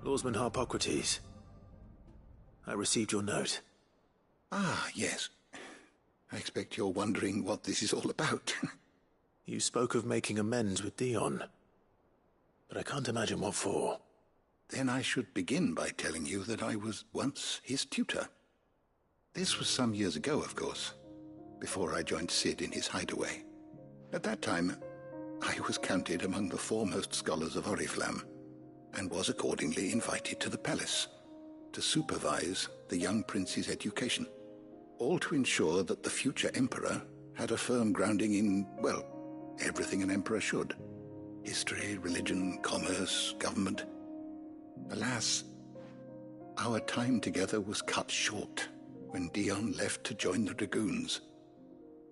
Speaker 2: Lawsman Hippocrates. I received your note.
Speaker 9: Ah, yes. I expect you're wondering what this is all about.
Speaker 2: You spoke of making amends with Dion, but I can't imagine what for.
Speaker 9: Then I should begin by telling you that I was once his tutor. This was some years ago, of course, before I joined Sid in his hideaway. At that time, I was counted among the foremost scholars of Oriflamme, and was accordingly invited to the palace to supervise the young prince's education, all to ensure that the future emperor had a firm grounding in, well, everything an emperor should. History, religion, commerce, government. Alas, our time together was cut short when Dion left to join the Dragoons,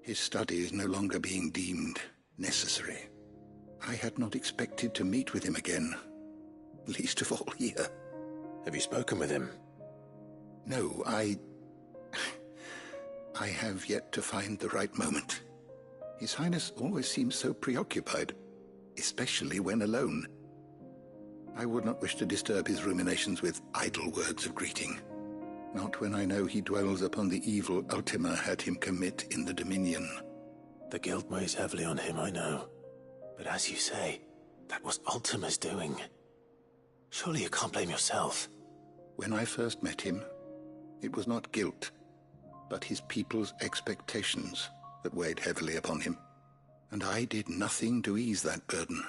Speaker 9: his studies no longer being deemed necessary. I had not expected to meet with him again, least of all here.
Speaker 2: Have you spoken with him?
Speaker 9: No, I have yet to find the right moment. His Highness always seems so preoccupied, especially when alone. I would not wish to disturb his ruminations with idle words of greeting. Not when I know he dwells upon the evil Ultima had him commit in the Dominion.
Speaker 2: The guilt weighs heavily on him, I know. But as you say, That was Ultima's doing. Surely you can't blame yourself.
Speaker 9: When I first met him, it was not guilt, but his people's expectations that weighed heavily upon him. And I did nothing to ease that burden.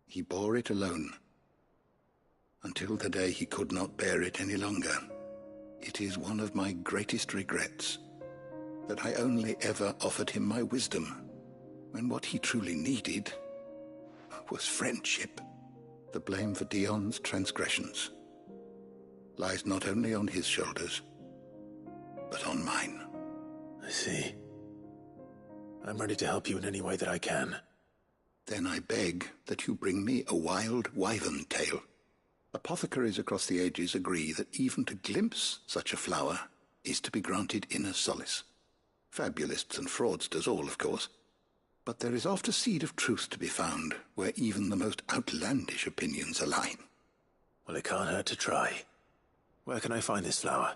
Speaker 9: He bore it alone, until the day he could not bear it any longer. It is one of my greatest regrets that I only ever offered him my wisdom, when what he truly needed was friendship. The blame for Dion's transgressions lies not only on his shoulders, but on mine.
Speaker 2: I see. I'm ready to help you in any way that I can.
Speaker 9: Then I beg that you bring me a wild wyvern tail. Apothecaries across the ages agree that even to glimpse such a flower is to be granted inner solace. Fabulists and fraudsters all, of course. But there is oft a seed of truth to be found where even the most outlandish opinions align.
Speaker 2: Well, it can't hurt to try. Where can I find this flower?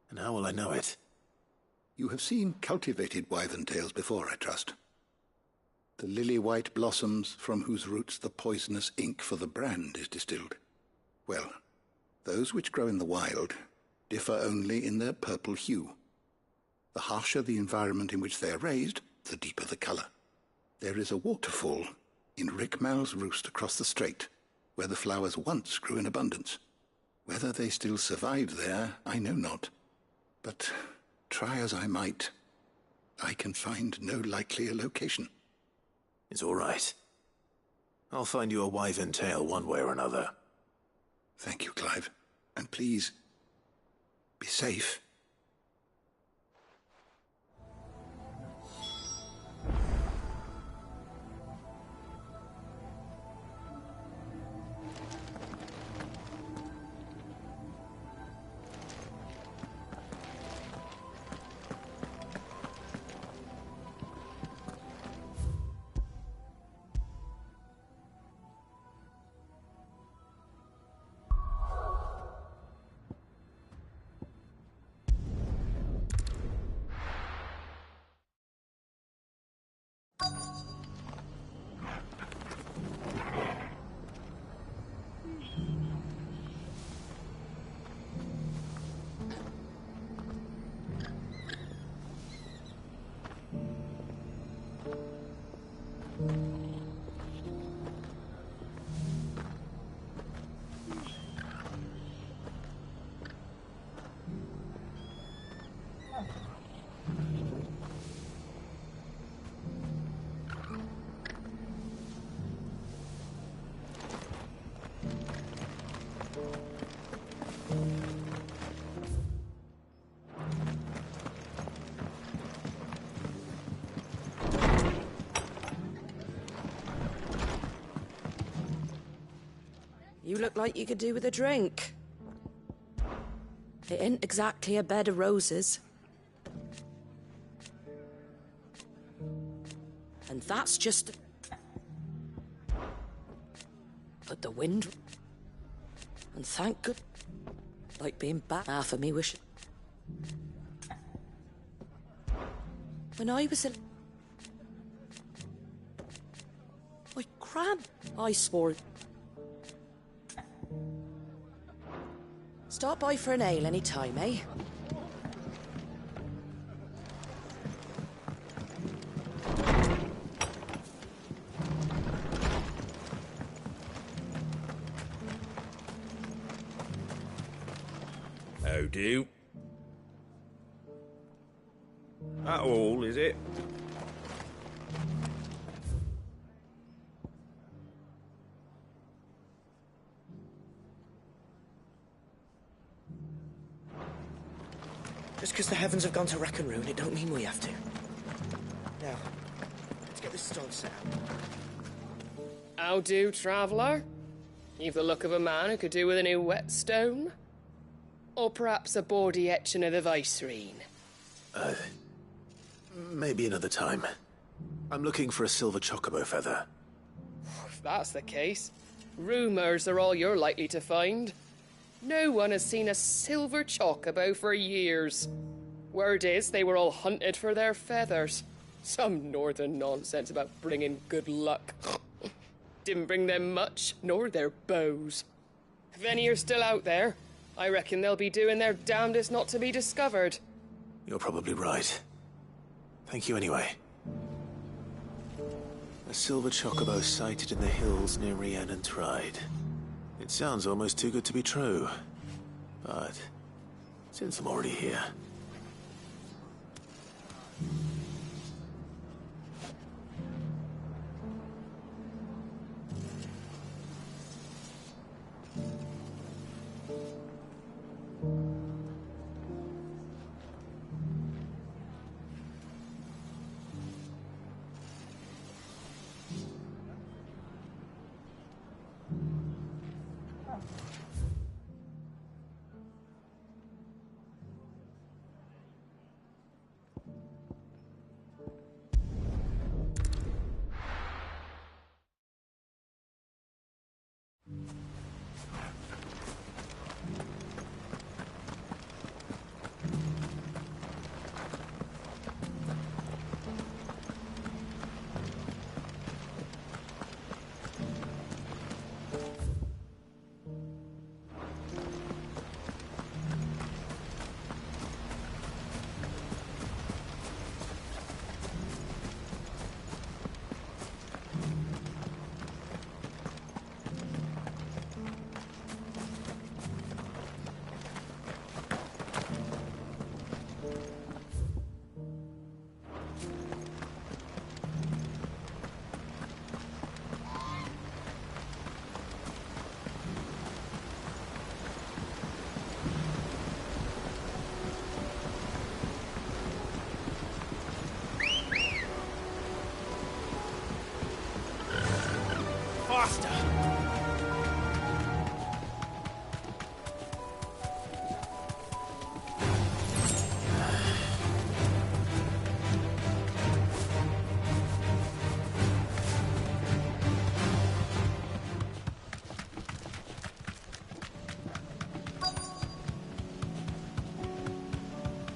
Speaker 2: And how will I know it?
Speaker 9: You have seen cultivated wyvern tails before, I trust. The lily-white blossoms from whose roots the poisonous ink for the brand is distilled. Well, those which grow in the wild differ only in their purple hue. The harsher the environment in which they are raised, the deeper the colour. There is a waterfall in Rickmal's roost across the strait, where the flowers once grew in abundance. Whether they still survive there, I know not. But try as I might, I can find no likelier location.
Speaker 2: It's all right. I'll find you a wyvern tail one way or another.
Speaker 9: Thank you, Clive. And please, be safe.
Speaker 5: You look like you could do with a drink. It ain't exactly a bed of roses. And that's just... But the wind... And thank good... Like being back half of me wishing... When I was in... Why, cram! I swore... Stop by for an ale any time, eh?
Speaker 8: How do? That all, is it?
Speaker 15: Just because the heavens have gone to wreck and ruin, it don't mean we have to. Now, let's get this stone set out.
Speaker 20: How do, traveller? You've the look of a man who could do with a new whetstone. Or perhaps a bawdy etching of the Vicerine.
Speaker 2: Maybe another time. I'm looking for a silver chocobo feather.
Speaker 20: If that's the case, rumours are all you're likely to find. No one has seen a silver chocobo for years. Word is they were all hunted for their feathers. Some northern nonsense about bringing good luck. Didn't bring them much, nor their bows. If any are still out there, I reckon they'll be doing their damnedest not to be discovered.
Speaker 2: You're probably right. Thank you anyway. A silver chocobo sighted in the hills near Rhiannon Tride. It sounds almost too good to be true. But since I'm already here...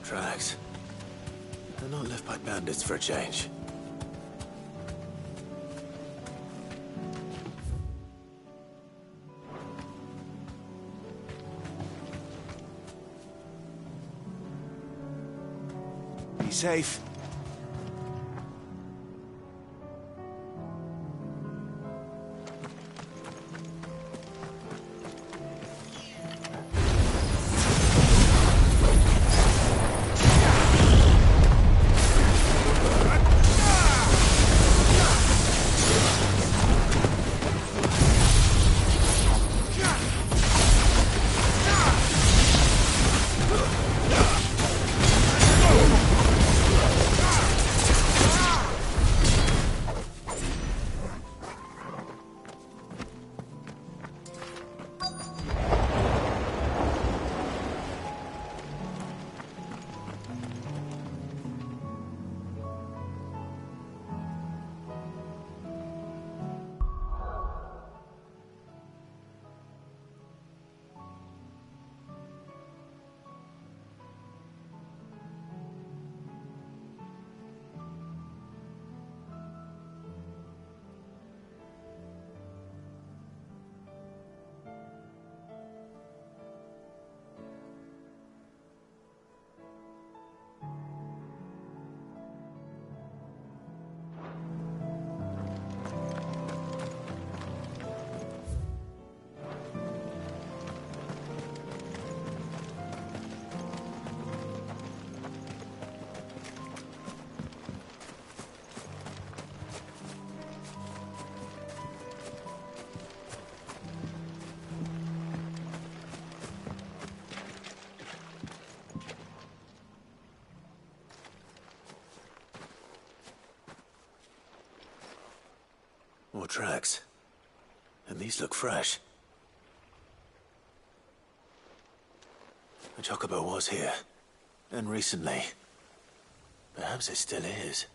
Speaker 2: Tracks. They're not left by bandits for a change. Be safe. More tracks. And these look fresh. The chocobo was here. And recently. Perhaps it still is.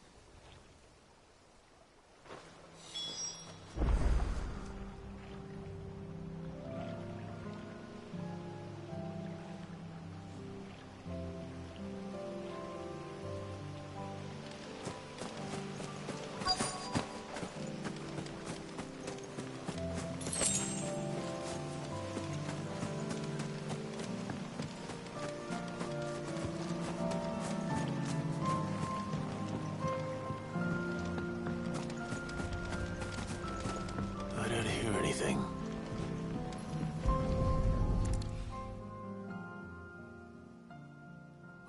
Speaker 2: hear anything.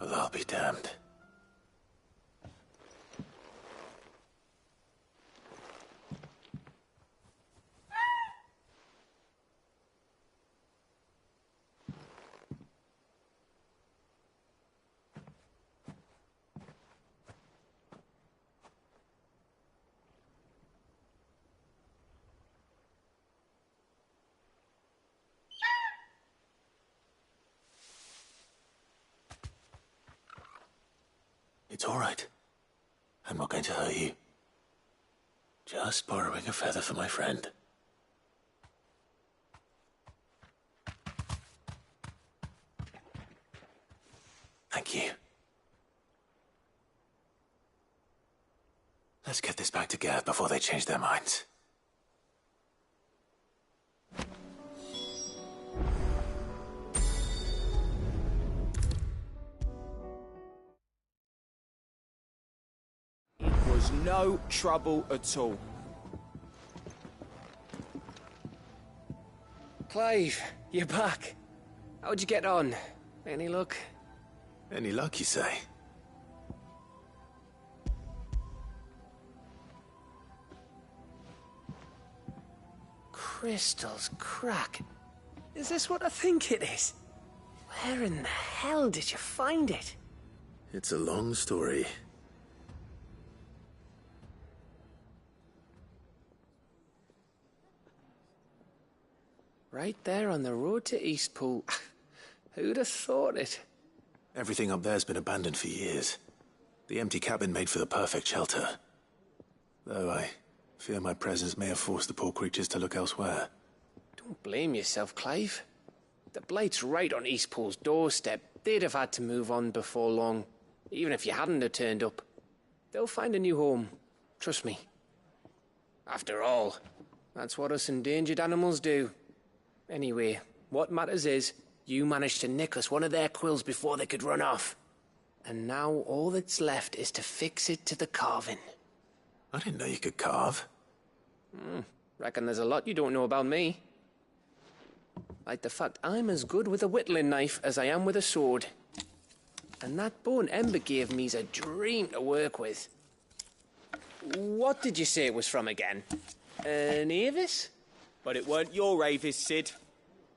Speaker 2: Well, I'll be damned. It's all right. I'm not going to hurt you. Just borrowing a feather for my friend. Thank you. Let's get this back to Gav before they change their minds.
Speaker 21: Was no trouble at all.
Speaker 15: Clive, you're back. How'd you get on? Any luck?
Speaker 2: Any luck, you say?
Speaker 15: Crystal's crack. Is this what I think it is? Where in the hell did you find it?
Speaker 2: It's a long story.
Speaker 15: Right there on the road to Eastpool. Who'd have thought it?
Speaker 2: Everything up there's been abandoned for years. The empty cabin made for the perfect shelter. Though I fear my presence may have forced the poor creatures to look elsewhere.
Speaker 15: Don't blame yourself, Clive. The Blight's right on Eastpool's doorstep. They'd have had to move on before long, even if you hadn't have turned up. They'll find a new home. Trust me. After all, that's what us endangered animals do. Anyway, what matters is, you managed to nick us one of their quills before they could run off. And now all that's left is to fix it to the carving.
Speaker 2: I didn't know you could carve.
Speaker 15: Reckon there's a lot you don't know about me. Like the fact I'm as good with a whittling knife as I am with a sword. And that bone Ember gave me's a dream to work with. What did you say it was from again? An Avis?
Speaker 21: But it weren't your Avis, Sid.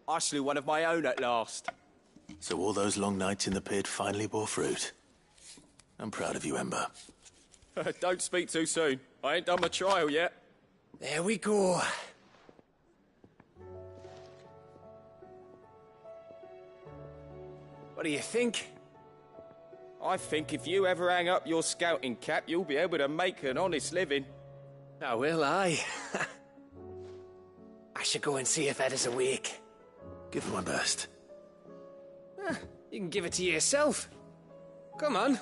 Speaker 21: I slew one of my own at last.
Speaker 2: So all those long nights in the pit finally bore fruit. I'm proud of you, Ember.
Speaker 21: Don't speak too soon. I ain't done my trial yet.
Speaker 15: There we go. What do you think?
Speaker 21: I think if you ever hang up your scouting cap, you'll be able to make an honest living.
Speaker 15: Oh, will I? I should go and see if Ed is awake.
Speaker 2: Give it my best.
Speaker 15: You can give it to yourself. Come on.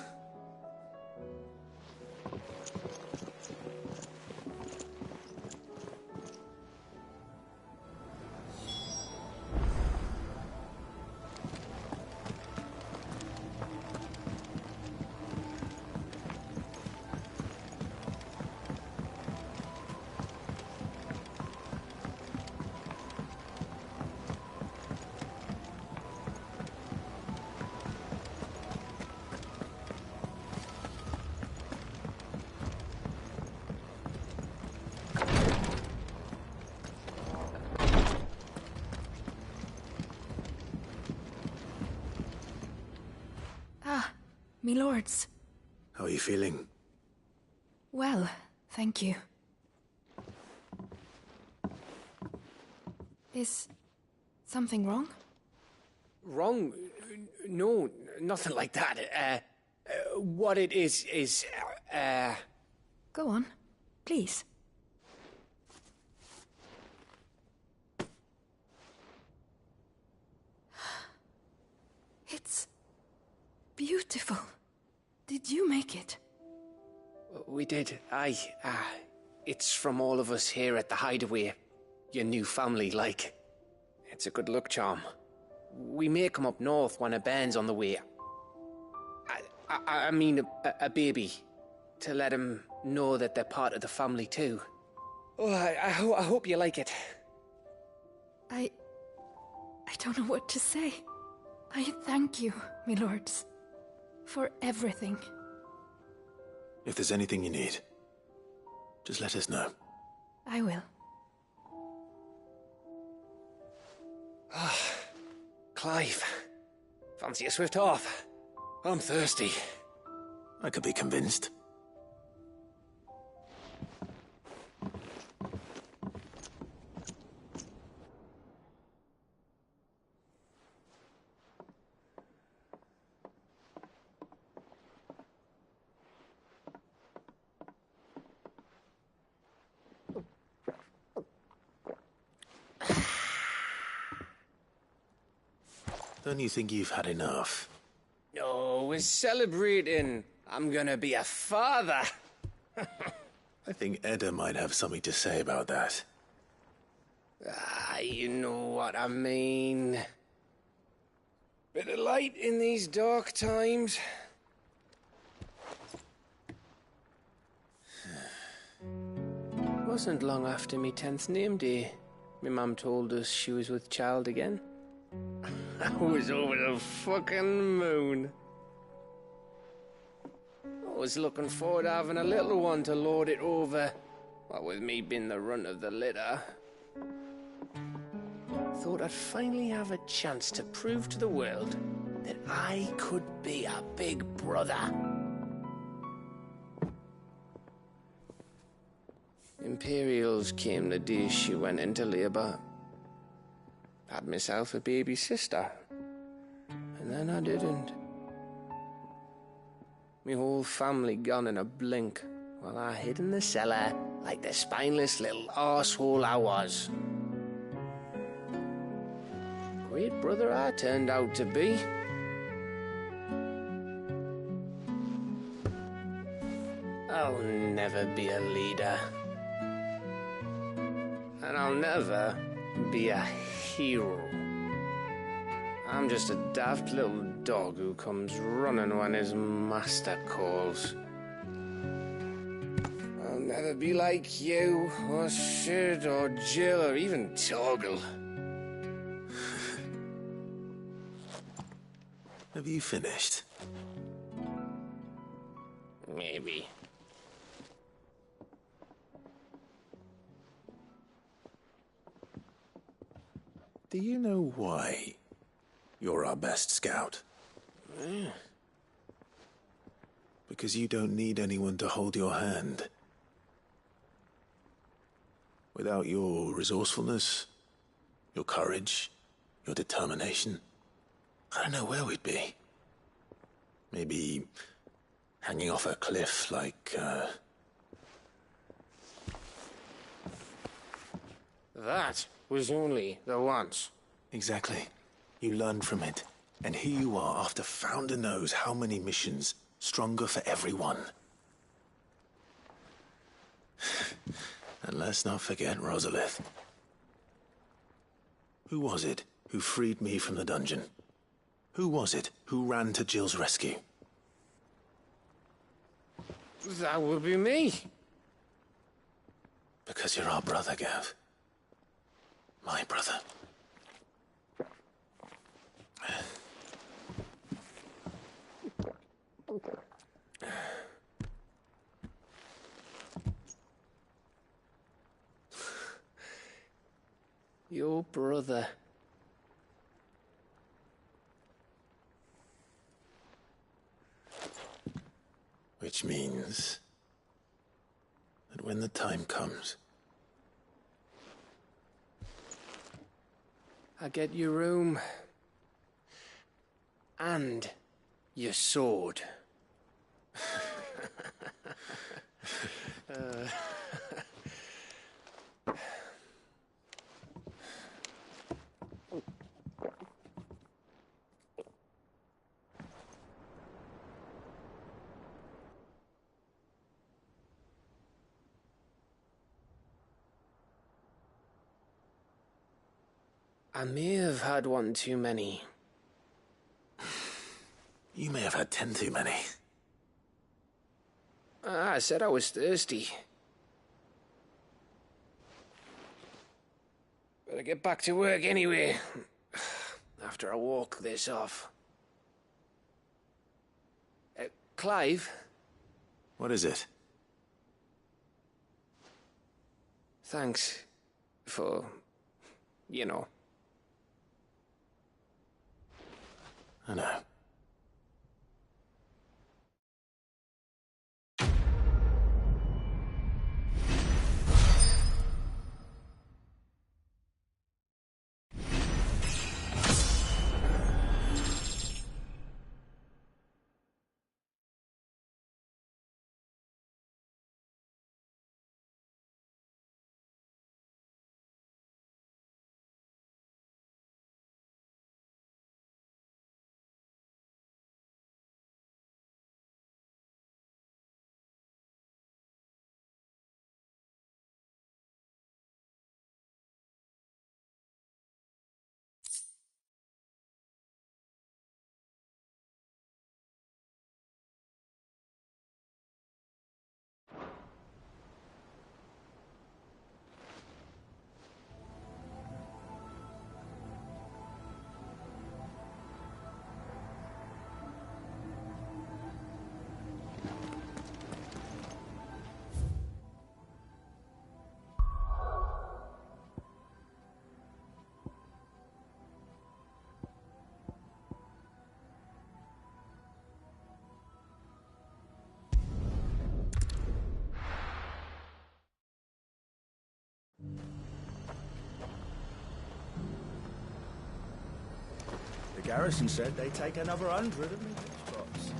Speaker 6: Me lords.
Speaker 2: How are you feeling?
Speaker 6: Well, thank you. Is something wrong?
Speaker 15: Wrong? No, nothing like that. What it is,
Speaker 6: Go on, please. It's beautiful. Did you make it?
Speaker 15: We did. It's from all of us here at the Hideaway. Your new family, like. It's a good luck charm. We may come up north when a band's on the way. I mean a baby. To let him know that they're part of the family too. Oh, I hope you like it.
Speaker 6: I don't know what to say. I thank you, my lords, for everything.
Speaker 2: If there's anything you need, just let us know.
Speaker 6: I will.
Speaker 15: Clive, fancy a swift off? I'm thirsty.
Speaker 2: I could be convinced. Don't you think you've had enough?
Speaker 15: Oh, we're celebrating. I'm gonna be a father.
Speaker 2: I think Edda might have something to say about that.
Speaker 15: You know what I mean. Bit of light in these dark times. Wasn't long after me 10th name day, my mum told us she was with child again. I was over the fucking moon. I was looking forward to having a little one to lord it over, what with me being the runt of the litter. Thought I'd finally have a chance to prove to the world that I could be a big brother. Imperials came the day she went into labour. Had myself a baby sister, and then I didn't. Me whole family gone in a blink, while I hid in the cellar like the spineless little arsehole I was. Great brother I turned out to be. I'll never be a leader. And I'll never be a hero. I'm just a daft little dog who comes running when his master calls. I'll never be like you, or Sid, or Jill, or even Torgal.
Speaker 2: Have you finished?
Speaker 15: Maybe.
Speaker 2: Do you know why you're our best scout? Because you don't need anyone to hold your hand. Without your resourcefulness, your courage, your determination, I don't know where we'd be. Maybe hanging off a cliff like,
Speaker 15: That was only the once.
Speaker 2: Exactly. You learned from it. And here you are after Founder knows how many missions, stronger for everyone. And let's not forget Rosalith. Who was it who freed me from the dungeon? Who was it who ran to Jill's rescue?
Speaker 15: That would be me.
Speaker 2: Because you're our brother, Gav. My brother.
Speaker 15: Your brother.
Speaker 2: Which means that when the time comes,
Speaker 15: I get your room. And your sword. I may have had one too many.
Speaker 2: You may have had 10 too many.
Speaker 15: I said I was thirsty. Better get back to work anyway. After I walk this off. Clive?
Speaker 2: What is it?
Speaker 15: Thanks for, you know.
Speaker 2: I know.
Speaker 14: The garrison said they'd take another 100 of me spots.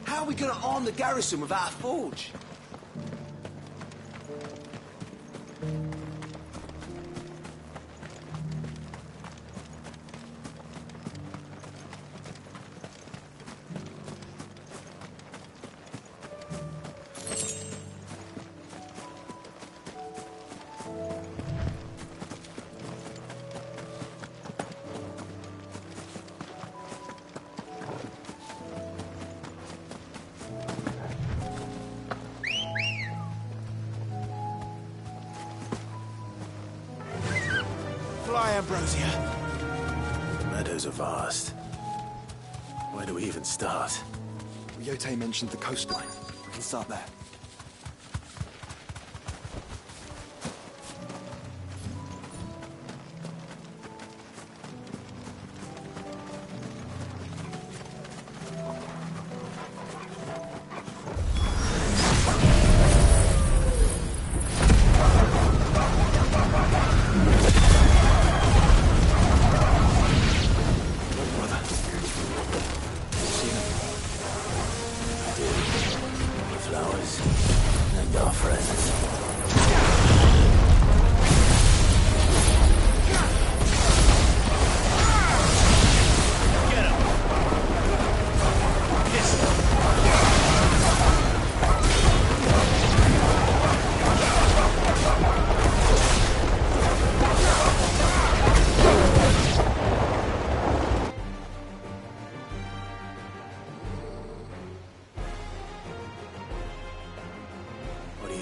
Speaker 17: How are we going to arm the garrison without a forge?
Speaker 2: Ambrosia. The meadows are vast. Where do we even start?
Speaker 3: Ryote mentioned the coastline. We can start there.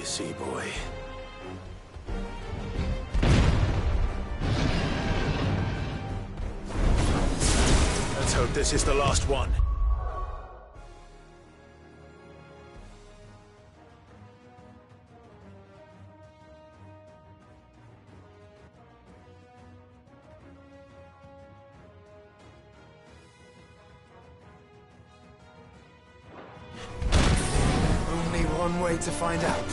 Speaker 2: See, boy. Let's hope this is the last one.
Speaker 3: Only one way to find out.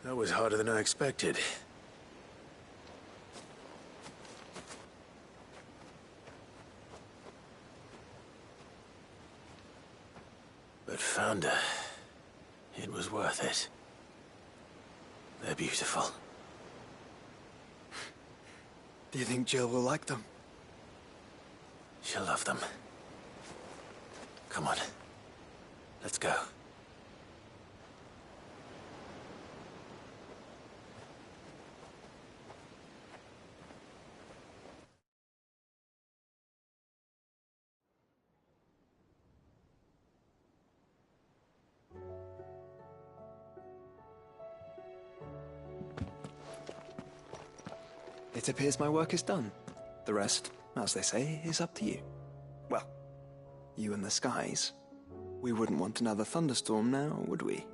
Speaker 2: That was harder than I expected. But found her. It was worth it. They're beautiful.
Speaker 3: Do you think Jill will like them?
Speaker 2: She'll love them. Come on. Let's go.
Speaker 3: It appears my work is done. The rest, as they say, is up to you. Well, you and the skies. We wouldn't want another thunderstorm now, would we?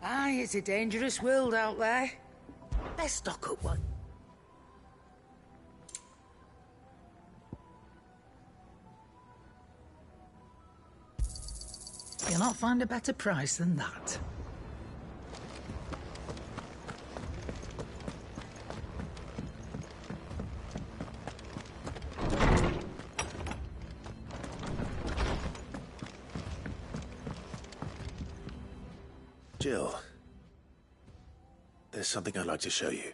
Speaker 1: Aye, it's a dangerous world out there. Let's stock up one. You'll not find a better price than that.
Speaker 2: Jill, there's something I'd like to show you.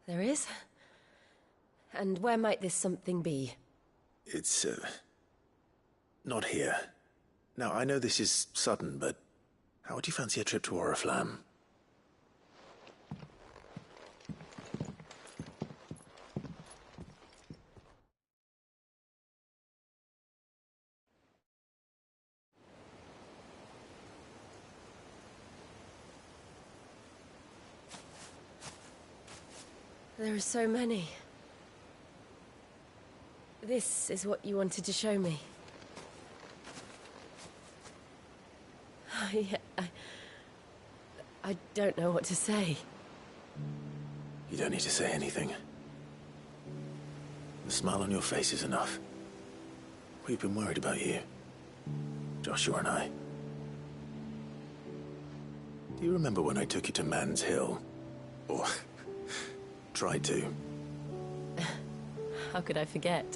Speaker 10: There is? And where might this something be?
Speaker 2: It's, not here. Now, I know this is sudden, but how would you fancy a trip to Oriflamme?
Speaker 10: There are so many. This is what you wanted to show me. I don't know what to say.
Speaker 2: You don't need to say anything. The smile on your face is enough. We've been worried about you, Joshua and I. Do you remember when I took you to Man's Hill? Or tried to?
Speaker 10: How could I forget?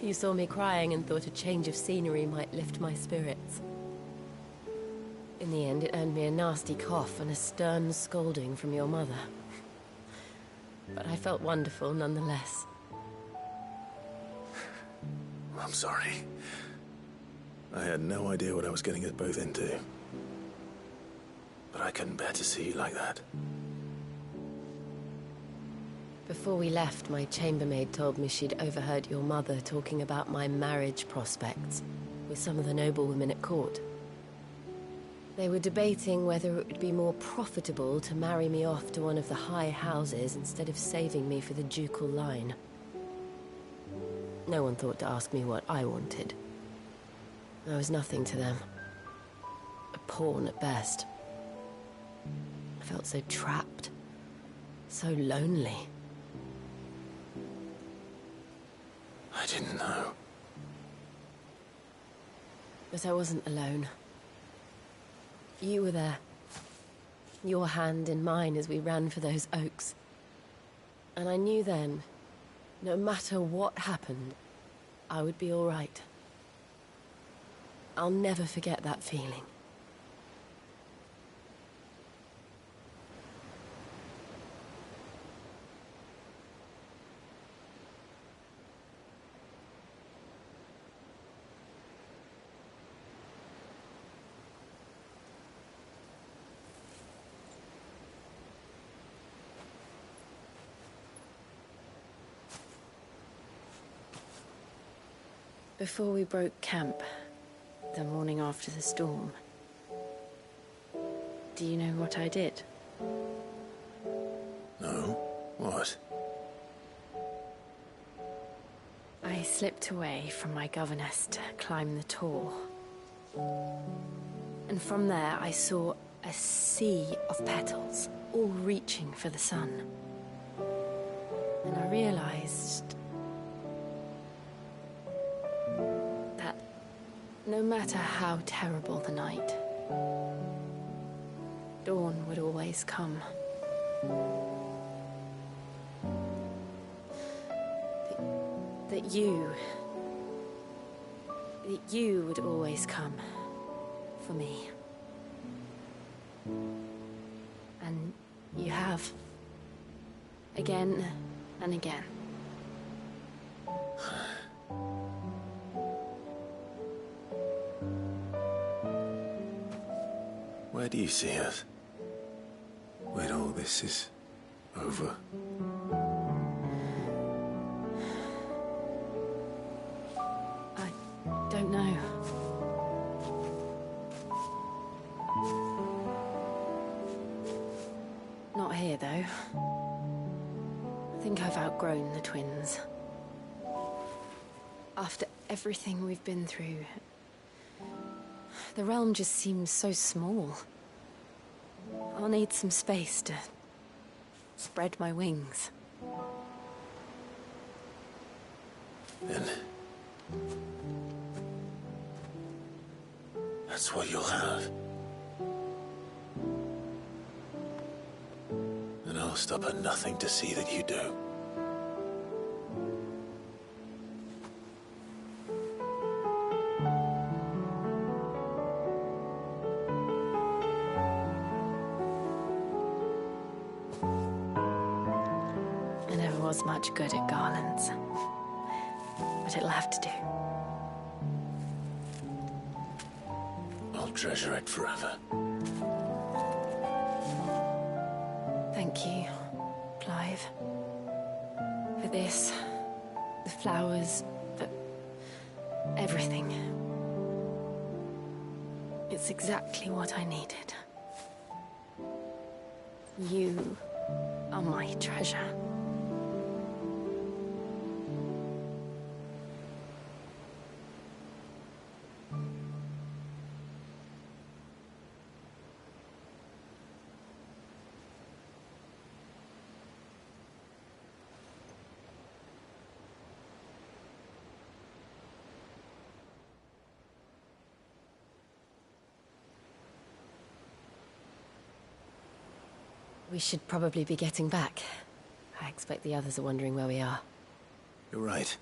Speaker 10: You saw me crying and thought a change of scenery might lift my spirits. In the end, it earned me a nasty cough and a stern scolding from your mother. But I felt wonderful nonetheless.
Speaker 2: I'm sorry. I had no idea what I was getting us both into. But I couldn't bear to see you like that.
Speaker 10: Before we left, my chambermaid told me she'd overheard your mother talking about my marriage prospects with some of the noblewomen at court. They were debating whether it would be more profitable to marry me off to one of the high houses instead of saving me for the ducal line. No one thought to ask me what I wanted. I was nothing to them. A pawn at best. I felt so trapped. So lonely.
Speaker 2: I didn't know.
Speaker 10: But I wasn't alone. You were there. Your hand in mine as we ran for those oaks. And I knew then, no matter what happened, I would be all right. I'll never forget that feeling. Before we broke camp, the morning after the storm, do you know what I did?
Speaker 2: No? What?
Speaker 10: I slipped away from my governess to climb the tor. And from there I saw a sea of petals, all reaching for the sun. And I realized that no matter how terrible the night, dawn would always come. That you would always come for me. And you have. Again and again.
Speaker 2: Where do you see us? When all this is over?
Speaker 10: I don't know. Not here, though. I think I've outgrown the twins. After everything we've been through, the realm just seems so small. I'll need some space to spread my wings.
Speaker 2: Then that's what you'll have. And I'll stop at nothing to see that you do.
Speaker 18: was much good at garlands. But it'll have to do.
Speaker 2: I'll treasure it forever.
Speaker 10: Thank you, Clive. For this, the flowers, for everything. It's exactly what I needed. You are my treasure. We should probably be getting back. I expect the others are wondering where we are.
Speaker 2: You're right.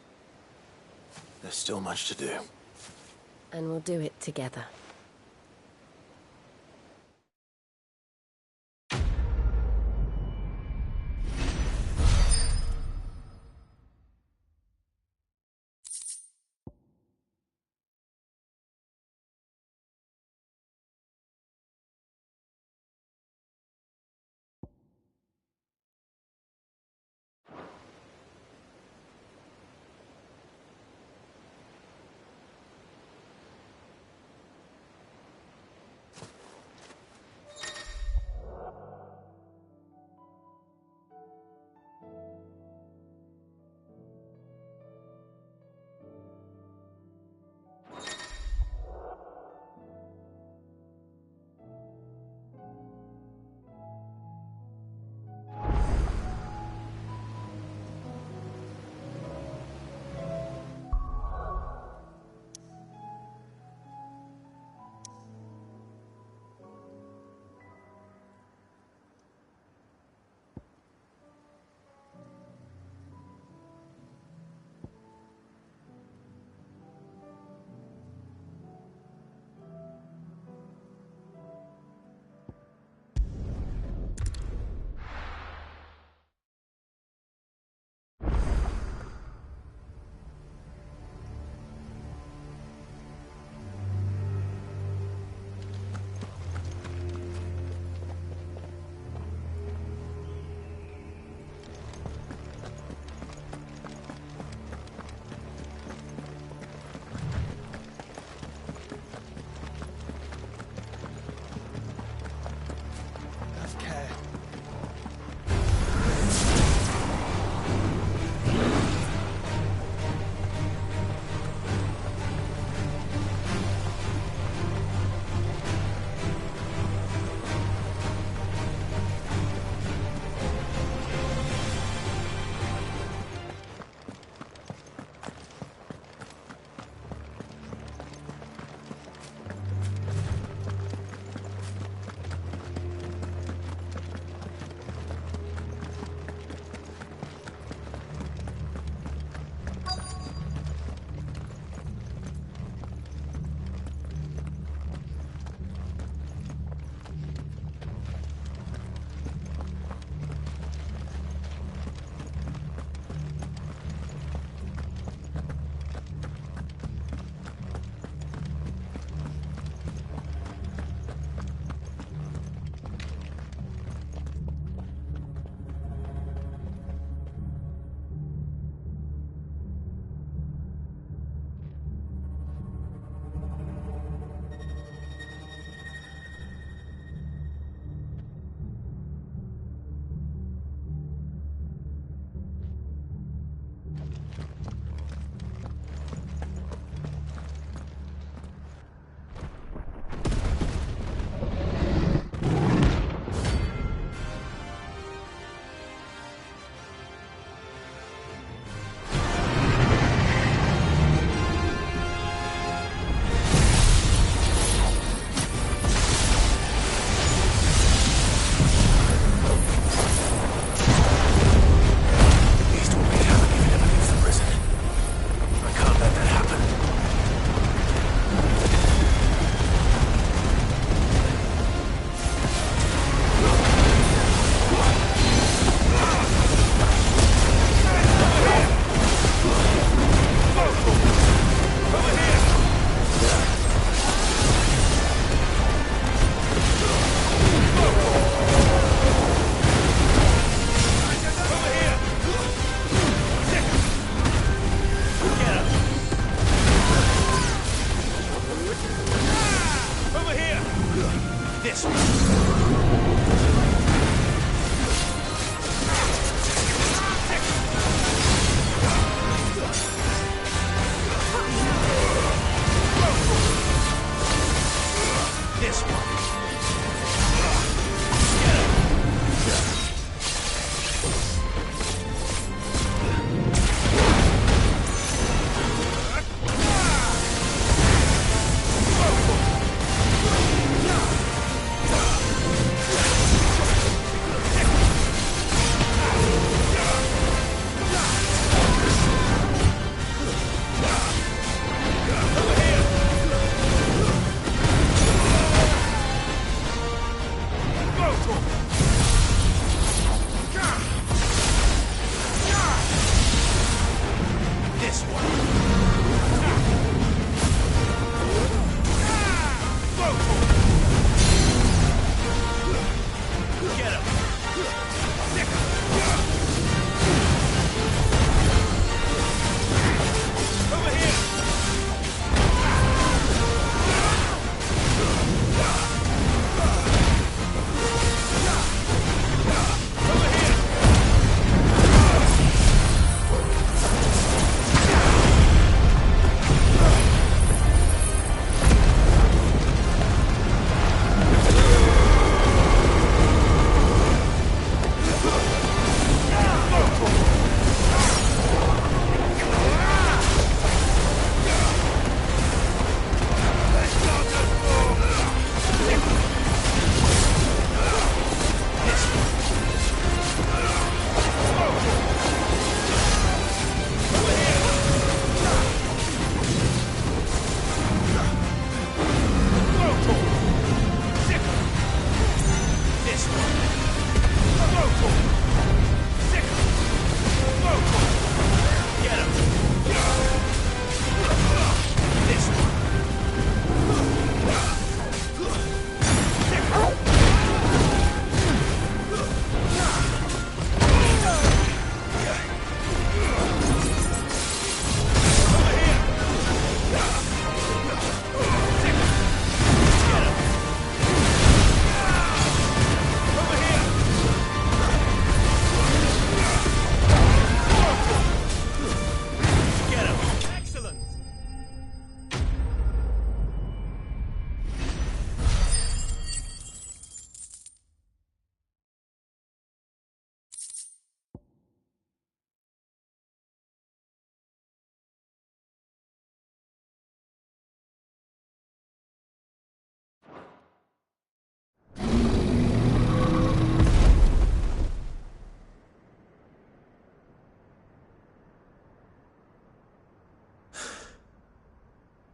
Speaker 2: There's still much to do.
Speaker 10: And we'll do it together.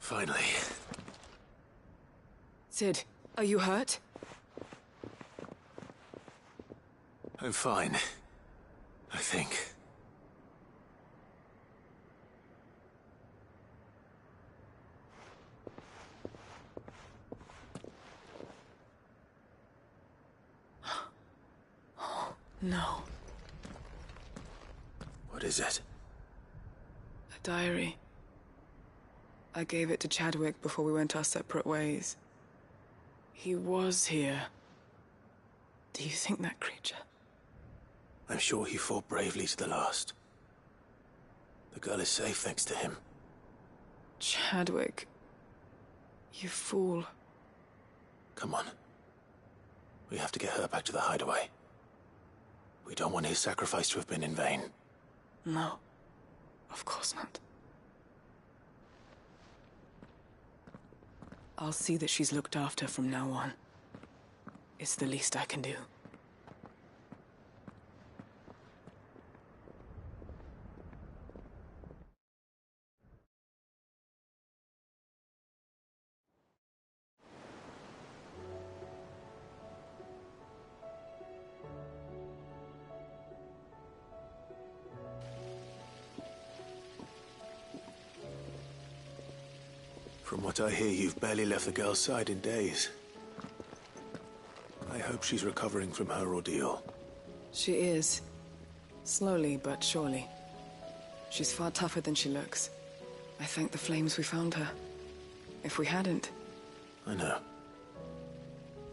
Speaker 2: Finally.
Speaker 13: Sid, are you hurt?
Speaker 2: I'm fine. I think.
Speaker 13: No.
Speaker 2: What is it?
Speaker 13: A diary. I gave it to Chadwick before we went our separate ways. He was here. Do you think that creature?
Speaker 2: I'm sure he fought bravely to the last. The girl is safe thanks to him.
Speaker 13: Chadwick. You fool.
Speaker 2: Come on. We have to get her back to the hideaway. We don't want his sacrifice to have been in vain.
Speaker 13: No. Of course not. I'll see that she's looked after from now on. It's the least I can do.
Speaker 2: From what I hear, you've barely left the girl's side in days. I hope she's recovering from her ordeal.
Speaker 13: She is. Slowly but surely. She's far tougher than she looks. I thank the flames we found her. If we hadn't...
Speaker 2: I know.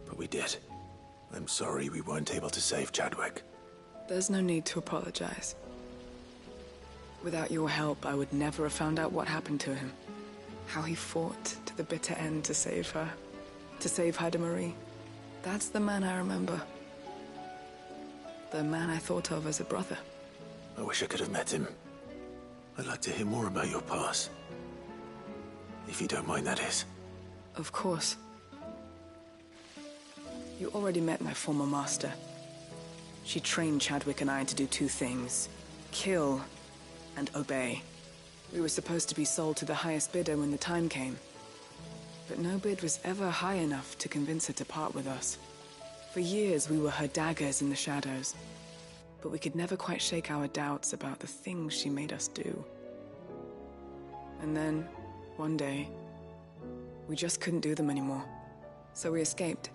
Speaker 2: But we did. I'm sorry we weren't able to save Chadwick.
Speaker 13: There's no need to apologize. Without your help, I would never have found out what happened to him. How he fought to the bitter end to save her. To save Haida Marie. That's the man I remember. The man I thought of as a brother.
Speaker 2: I wish I could have met him. I'd like to hear more about your past. If you don't mind, that is.
Speaker 13: Of course. You already met my former master. She trained Chadwick and I to do two things. Kill and obey. We were supposed to be sold to the highest bidder when the time came. But no bid was ever high enough to convince her to part with us. For years we were her daggers in the shadows. But we could never quite shake our doubts about the things she made us do. And then, one day, we just couldn't do them anymore. So we escaped.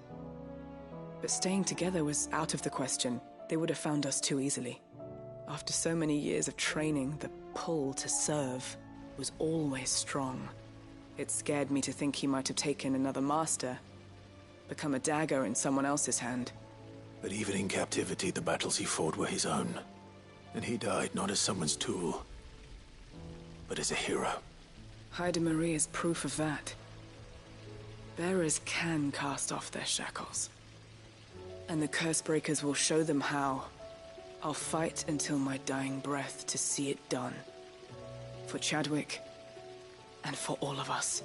Speaker 13: But staying together was out of the question. They would have found us too easily. After so many years of training, the pull to serve was always strong. It scared me to think he might have taken another master, become a dagger in someone else's hand.
Speaker 2: But even in captivity, the battles he fought were his own. And he died not as someone's tool, but as a hero.
Speaker 13: Haida Marie is proof of that. Bearers can cast off their shackles. And the Cursebreakers will show them how. I'll fight until my dying breath to see it done. For Chadwick, and for all of us.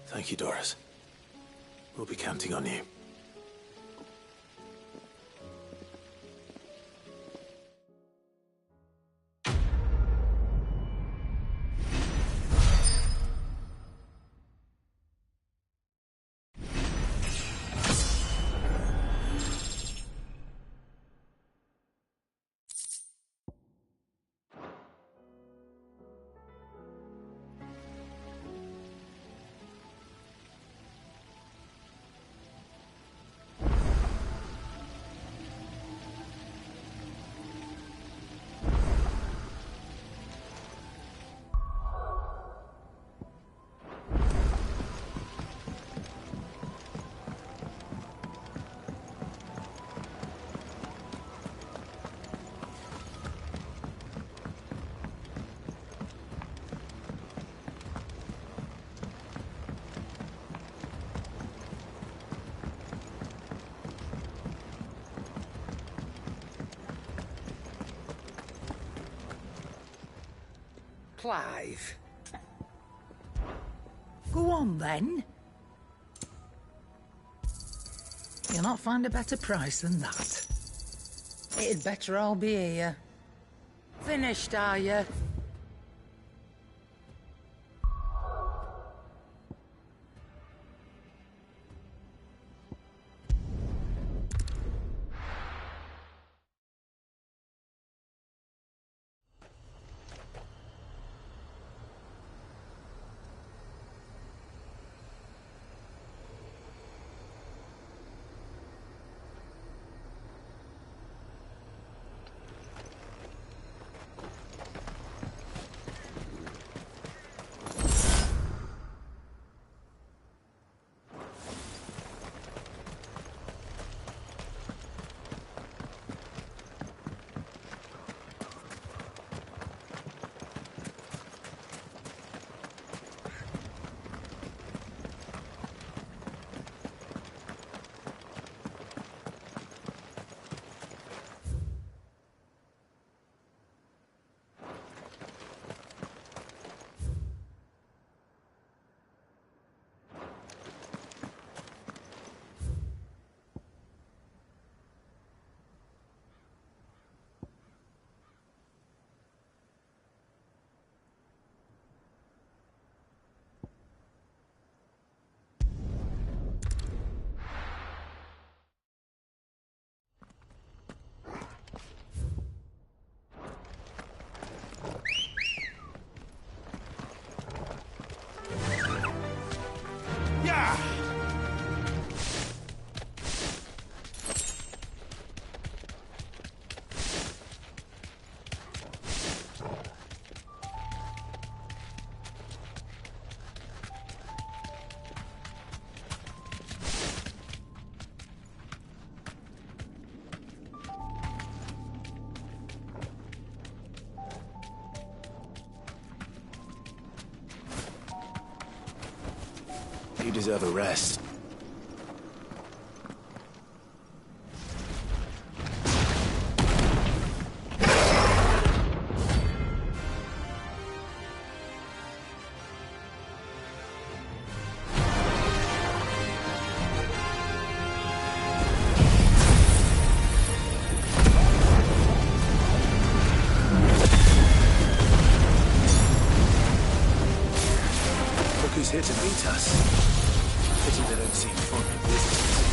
Speaker 2: Thank you, Doris. We'll be counting on you.
Speaker 1: Clive. Go on, then. You'll not find a better price than that. It'd better all be here. Finished, are you?
Speaker 2: You deserve a rest. Who's here to meet us? Pity they don't seem fond of visitors.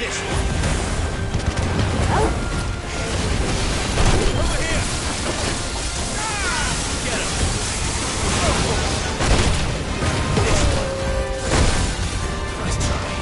Speaker 2: Get him! Nice try.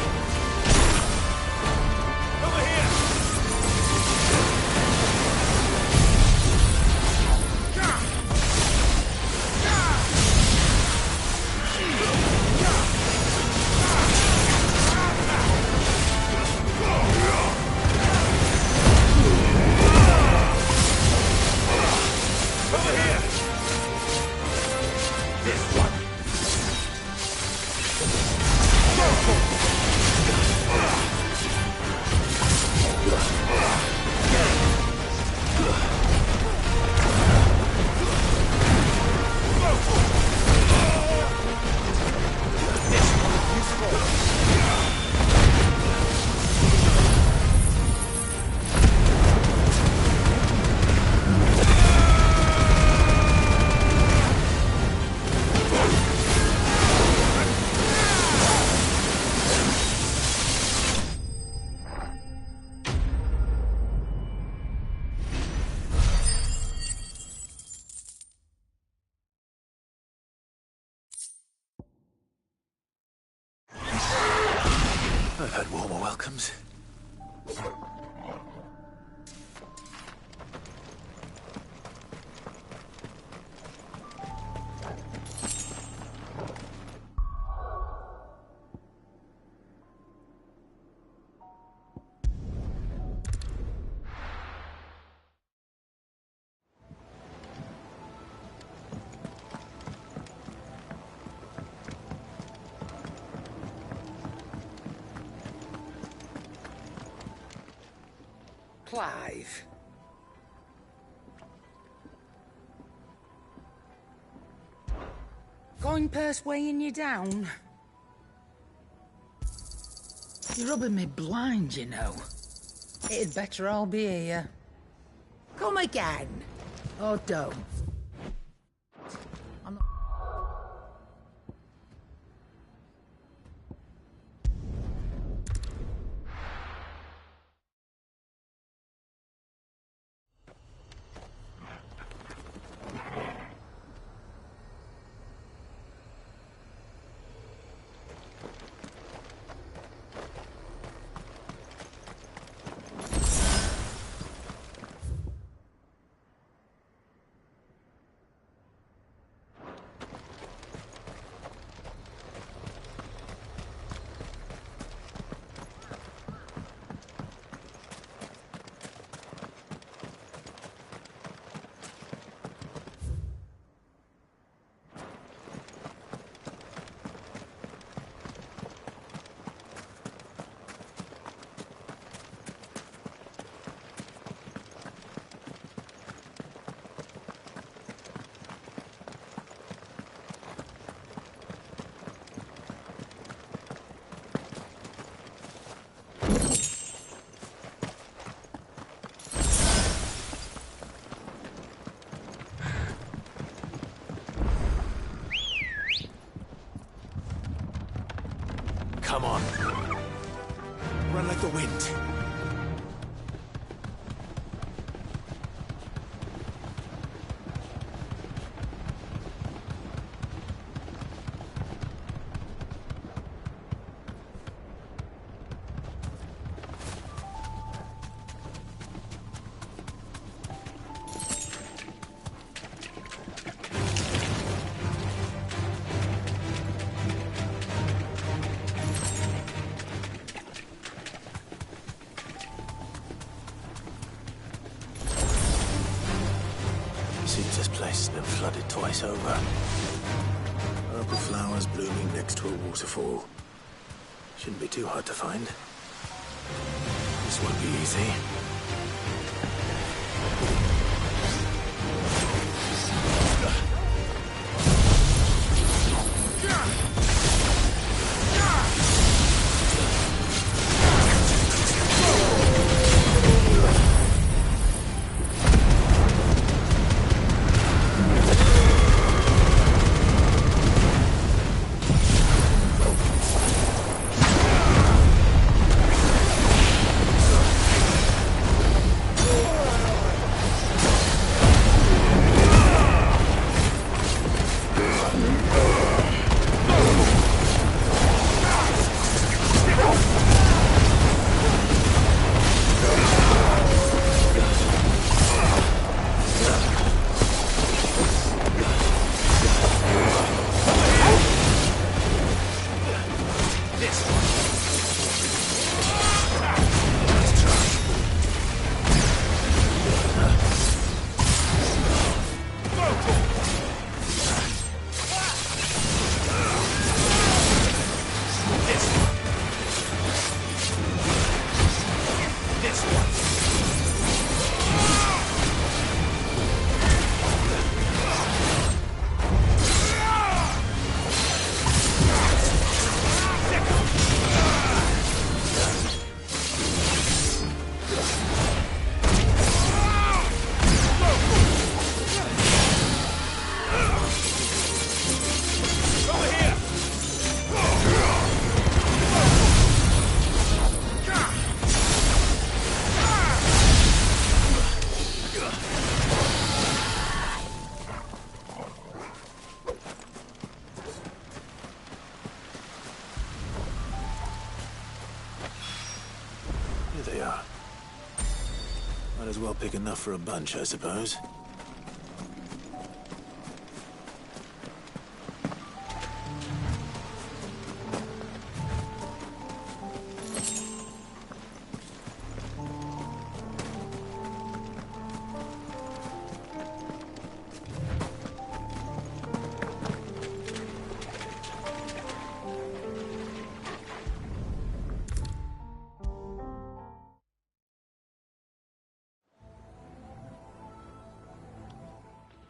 Speaker 1: Clive. Coin purse weighing you down? You're rubbing me blind, you know. It'd better all be here. Come again. Or don't. I'm not...
Speaker 2: Come on. Run like the wind. Seems this place has been flooded twice over. Purple flowers blooming next to a waterfall. Shouldn't be too hard to find. This won't be easy. Here they are. Might as well pick enough for a bunch, I suppose.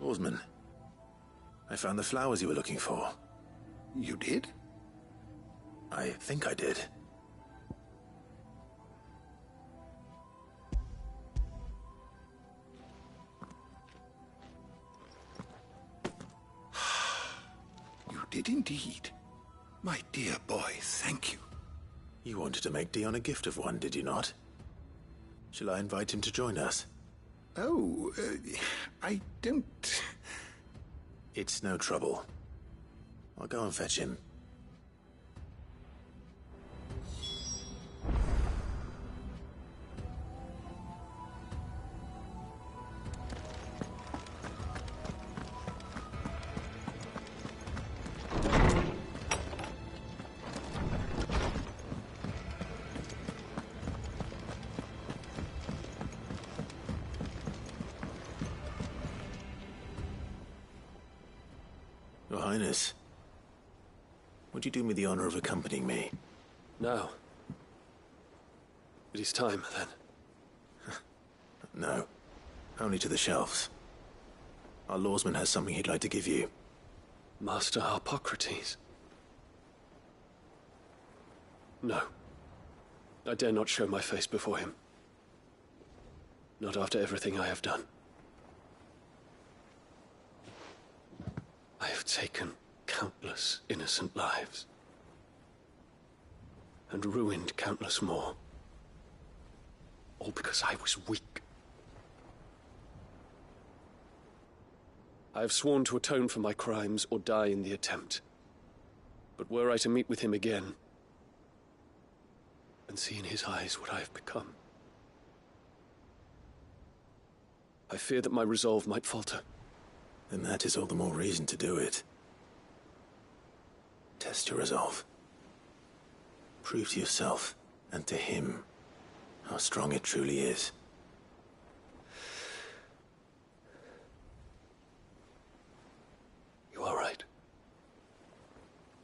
Speaker 2: Lawsman, I found the flowers you were looking for.
Speaker 9: You did?
Speaker 2: I think I did.
Speaker 9: You did indeed. My dear boy, thank you.
Speaker 2: You wanted to make Dion a gift of one, did you not? Shall I invite him to join us?
Speaker 9: Oh, I don't...
Speaker 2: It's no trouble. I'll go and fetch him. Your Highness, would you do me the honor of accompanying me?
Speaker 4: No. It is time, then.
Speaker 2: No, only to the shelves. Our lawsman has something he'd like to give you.
Speaker 4: Master Harpocrates? No. I dare not show my face before him. Not after everything I have done. I have taken countless innocent lives. And ruined countless more. All because I was weak. I have sworn to atone for my crimes or die in the attempt. But were I to meet with him again, and see in his eyes what I have become, I fear that my resolve might falter.
Speaker 2: Then that is all the more reason to do it. Test your resolve. Prove to yourself and to him how strong it truly is.
Speaker 4: You are right.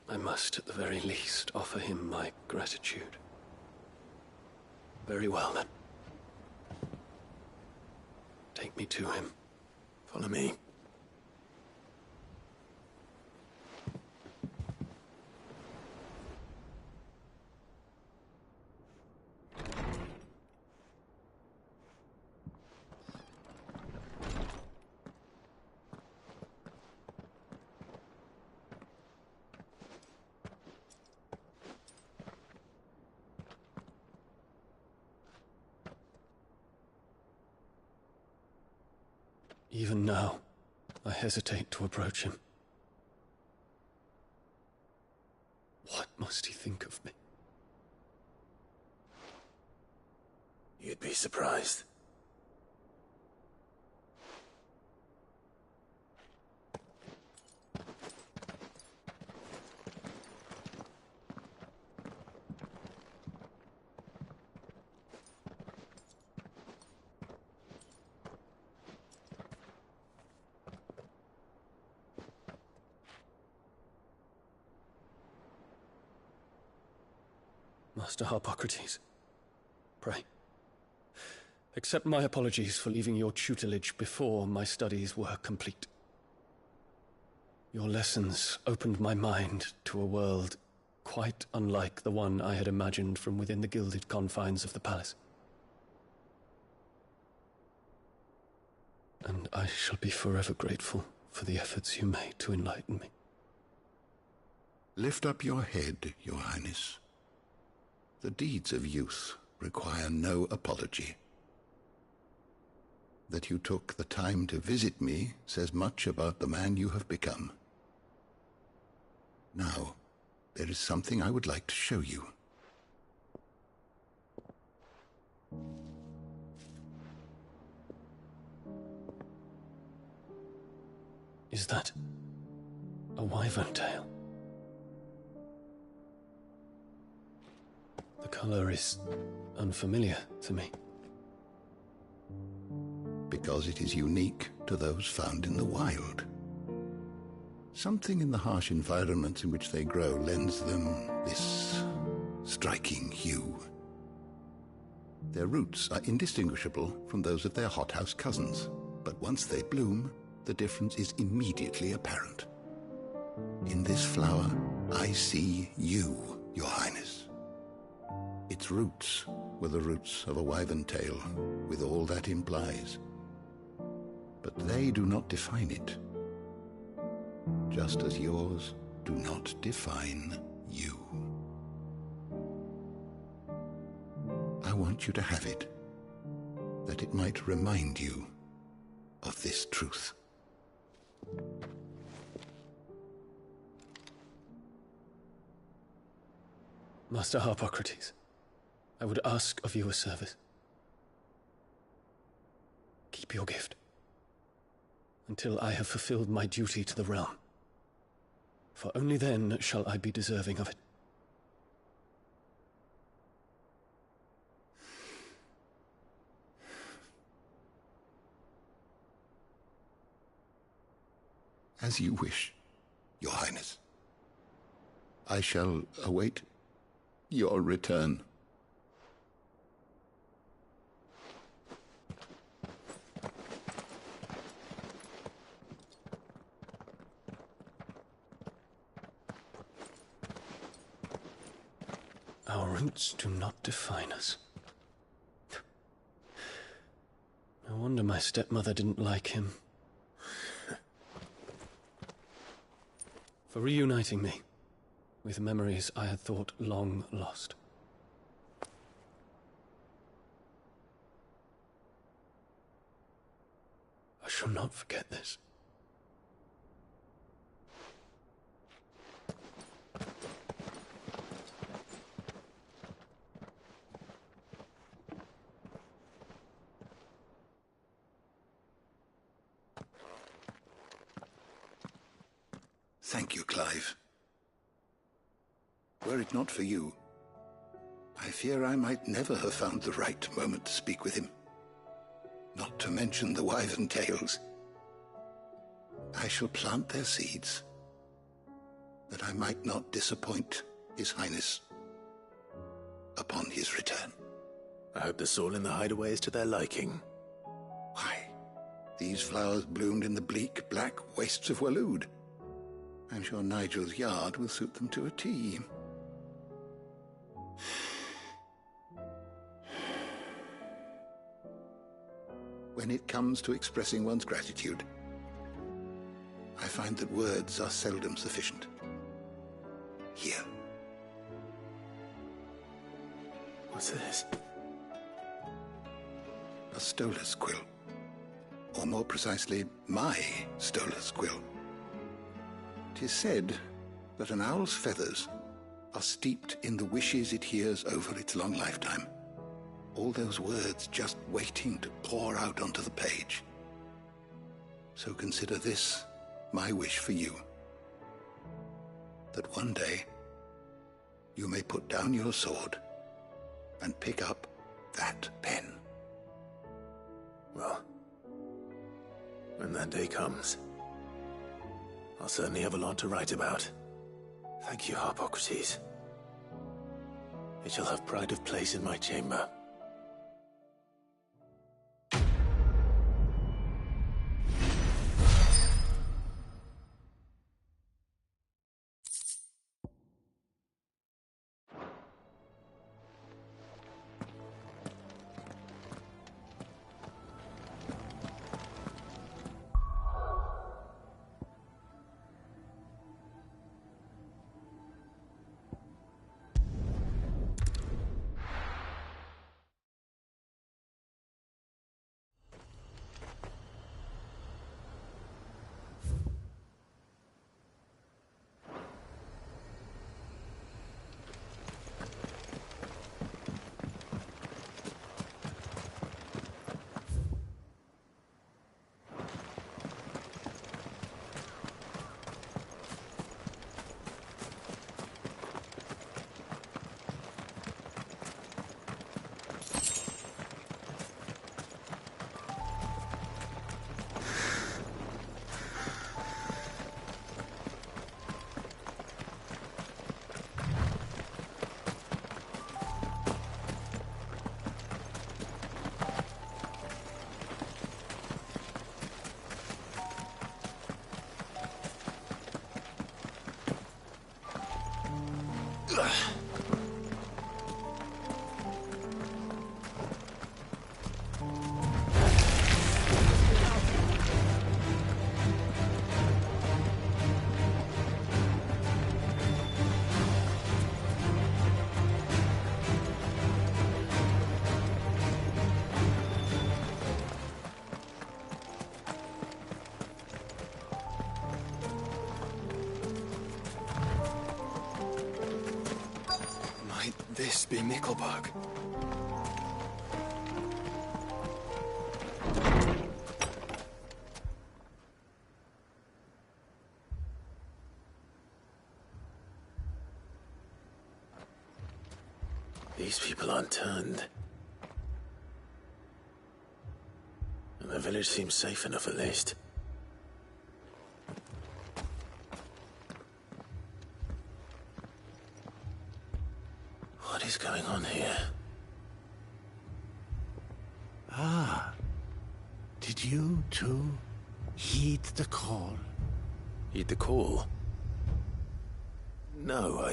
Speaker 4: I must, at the very least, offer him my gratitude. Very well, then. Take me to him.
Speaker 2: Follow me.
Speaker 4: Even now, I hesitate to approach him. What must he think of me?
Speaker 2: You'd be surprised.
Speaker 4: Master Harpocrates, pray, accept my apologies for leaving your tutelage before my studies were complete. Your lessons opened my mind to a world quite unlike the one I had imagined from within the gilded confines of the palace. And I shall be forever grateful for the efforts you made to enlighten me.
Speaker 9: Lift up your head, Your Highness. The deeds of youth require no apology. That you took the time to visit me says much about the man you have become. Now, there is something I would like to show you.
Speaker 4: Is that a wyvern tail? The color is unfamiliar to me.
Speaker 9: Because it is unique to those found in the wild. Something in the harsh environments in which they grow lends them this striking hue. Their roots are indistinguishable from those of their hothouse cousins, but once they bloom, the difference is immediately apparent. In this flower, I see you, Your Highness. Its roots were the roots of a wyvern tail, with all that implies. But they do not define it, just as yours do not define you. I want you to have it, that it might remind you of this truth.
Speaker 4: Master Harpocrates, I would ask of you a service. Keep your gift until I have fulfilled my duty to the realm, for only then shall I be deserving of it.
Speaker 9: As you wish, Your Highness. I shall await your return.
Speaker 4: Our roots do not define us. No wonder my stepmother didn't like him. For reuniting me with memories I had thought long lost. I shall not forget this.
Speaker 9: Thank you, Clive. Were it not for you, I fear I might never have found the right moment to speak with him. Not to mention the wyvern tales. I shall plant their seeds, that I might not disappoint His Highness upon his return.
Speaker 2: I hope the soil in the hideaway is to their liking.
Speaker 9: Why, these flowers bloomed in the bleak, black wastes of Waloed. I'm sure Nigel's yard will suit them to a T. When it comes to expressing one's gratitude, I find that words are seldom sufficient. Here.
Speaker 2: What's this?
Speaker 9: A stolas quill. Or more precisely, my stolas quill. 'Tis said that an owl's feathers are steeped in the wishes it hears over its long lifetime. All those words just waiting to pour out onto the page. So consider this my wish for you. That one day you may put down your sword and pick up that pen.
Speaker 2: Well, when that day comes, I'll certainly have a lot to write about. Thank you, Harpocrates. It shall have pride of place in my chamber.
Speaker 3: be Mickelberg.
Speaker 2: These people aren't turned. And the village seems safe enough at least. What is going on here?
Speaker 11: Ah. Did you, too, heed the call?
Speaker 2: Heed the call? No,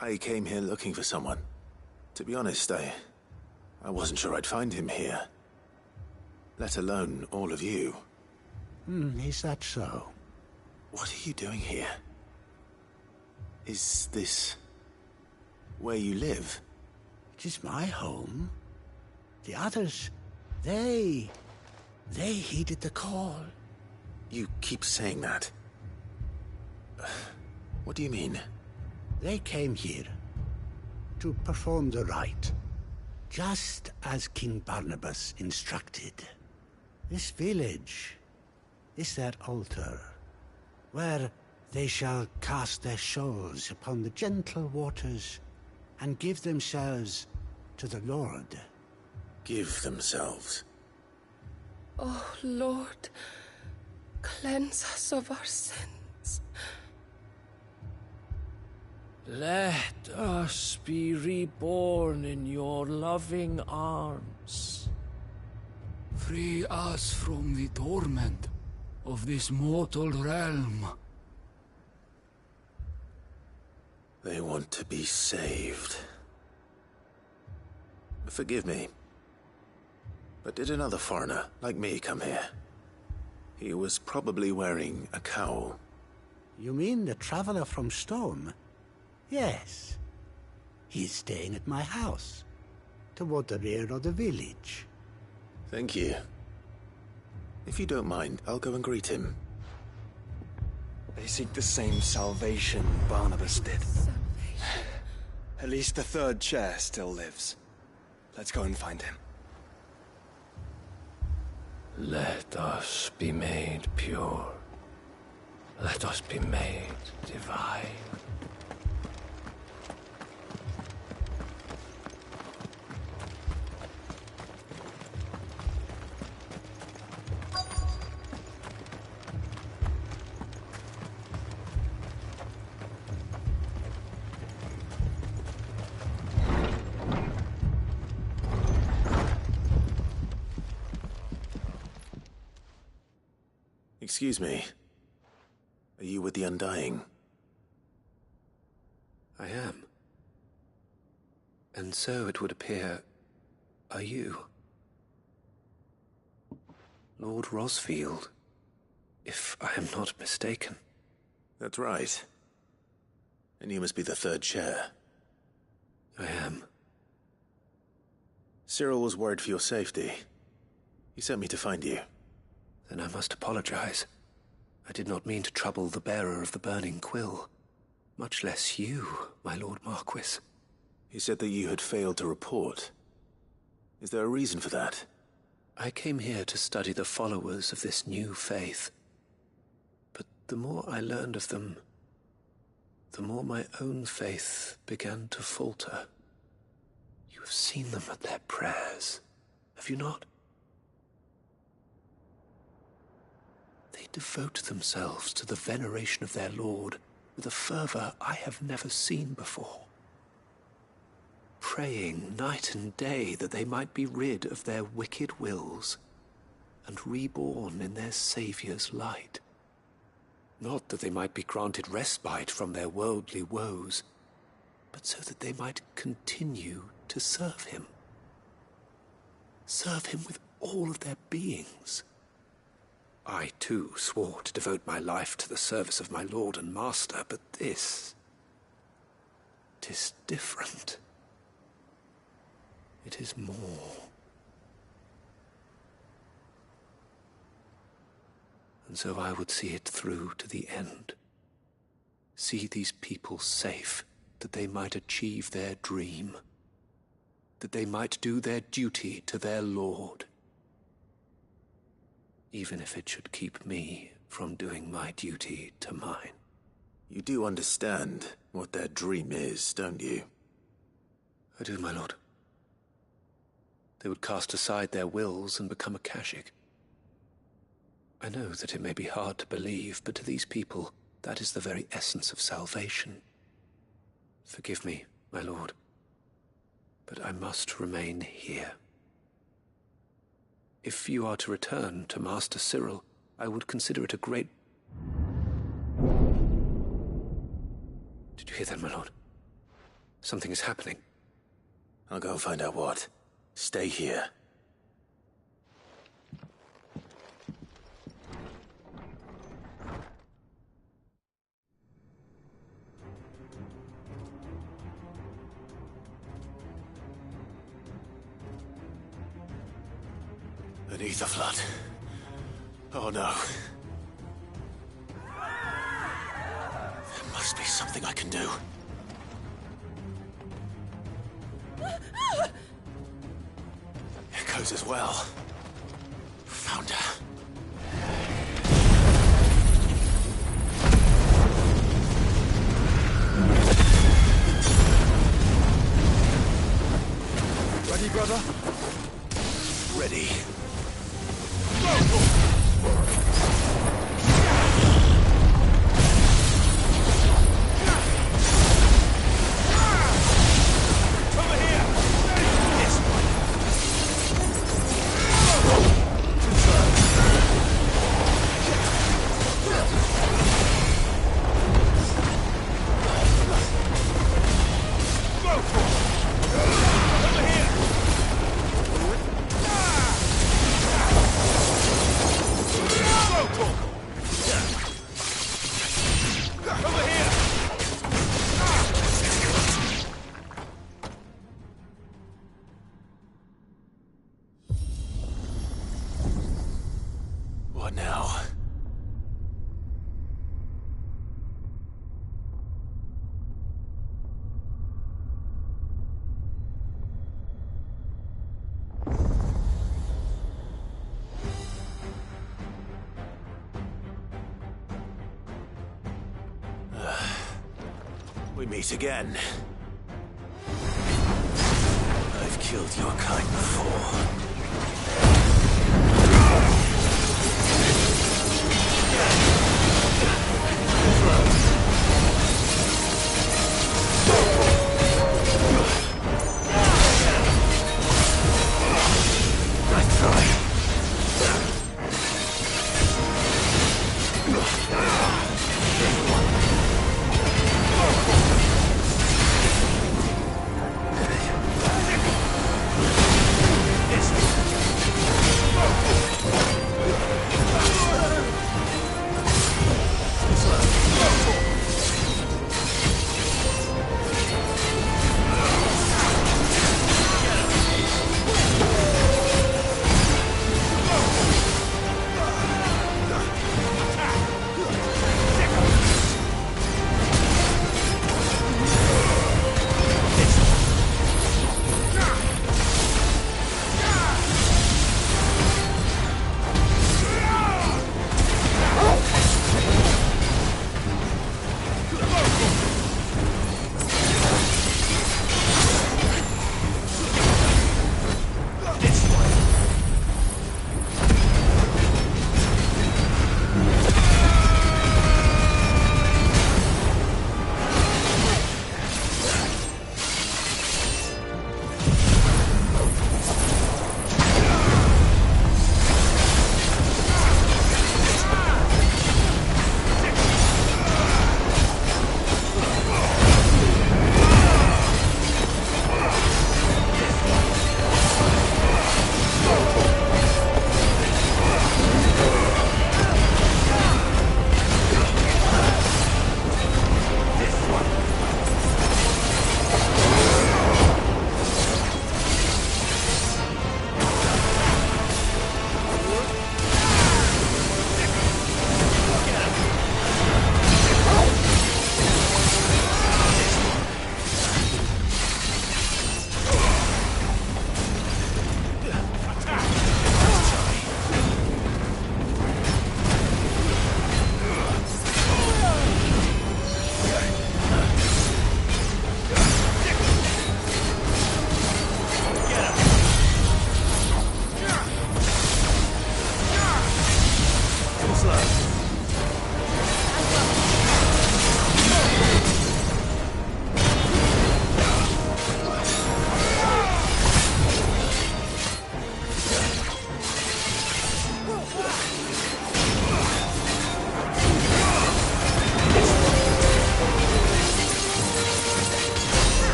Speaker 2: I came here looking for someone. To be honest, I wasn't sure I'd find him here. Let alone all of you.
Speaker 11: Is that so?
Speaker 2: What are you doing here? Is this where you live?
Speaker 11: It is my home. The others, they heeded the call.
Speaker 2: You keep saying that. What do you mean?
Speaker 11: They came here to perform the rite, just as King Barnabas instructed. This village is their altar, where they shall cast their shoals upon the gentle waters and give themselves to the Lord.
Speaker 2: Give themselves?
Speaker 20: Oh, Lord, cleanse us of our sins.
Speaker 22: Let us be reborn in your loving arms.
Speaker 23: Free us from the torment of this mortal realm.
Speaker 2: They want to be saved. Forgive me, but did another foreigner like me come here? He was probably wearing a cowl.
Speaker 11: You mean the traveler from Stone? Yes. He's staying at my house, toward the rear of the village.
Speaker 2: Thank you. If you don't mind, I'll go and greet him.
Speaker 3: They seek the same salvation Barnabas did. At least the third chair still lives. Let's go and find him.
Speaker 22: Let us be made pure. Let us be made divine.
Speaker 2: Excuse me. Are you with the Undying?
Speaker 4: I am. And so it would appear, are you? Lord Rosfield, if I am not mistaken.
Speaker 2: That's right. And you must be the third chair.
Speaker 4: I am.
Speaker 2: Cyril was worried for your safety. He sent me to find you.
Speaker 4: Then I must apologize. I did not mean to trouble the bearer of the burning quill. Much less you, my Lord Marquis.
Speaker 2: He said that you had failed to report. Is there a reason for that?
Speaker 4: I came here to study the followers of this new faith. But the more I learned of them, the more my own faith began to falter. You have seen them at their prayers, have you not? They devote themselves to the veneration of their Lord with a fervor I have never seen before. Praying night and day that they might be rid of their wicked wills and reborn in their Saviour's light. Not that they might be granted respite from their worldly woes, but so that they might continue to serve him. Serve him with all of their beings. I, too, swore to devote my life to the service of my Lord and Master, but this... 'tis different. It is more. And so I would see it through to the end. See these people safe
Speaker 3: that they might achieve their dream, that they might do their duty to their lord, even if it should keep me from doing my duty to mine.
Speaker 2: You do understand what their dream is, don't you?
Speaker 3: I do, my lord. They would cast aside their wills and become a Kashik. I know that it may be hard to believe, but to these people, that is the very essence of salvation. Forgive me, my lord, but I must remain here. If you are to return to Master Cyril, I would consider it a great... Did you hear that, my lord? Something is happening.
Speaker 2: I'll go and find out what. Stay here. An ether flood. Oh no. There must be something I can do. Echoes as well. Found her.
Speaker 3: Ready, brother?
Speaker 2: Ready. What now? We meet again. I've killed your kind before.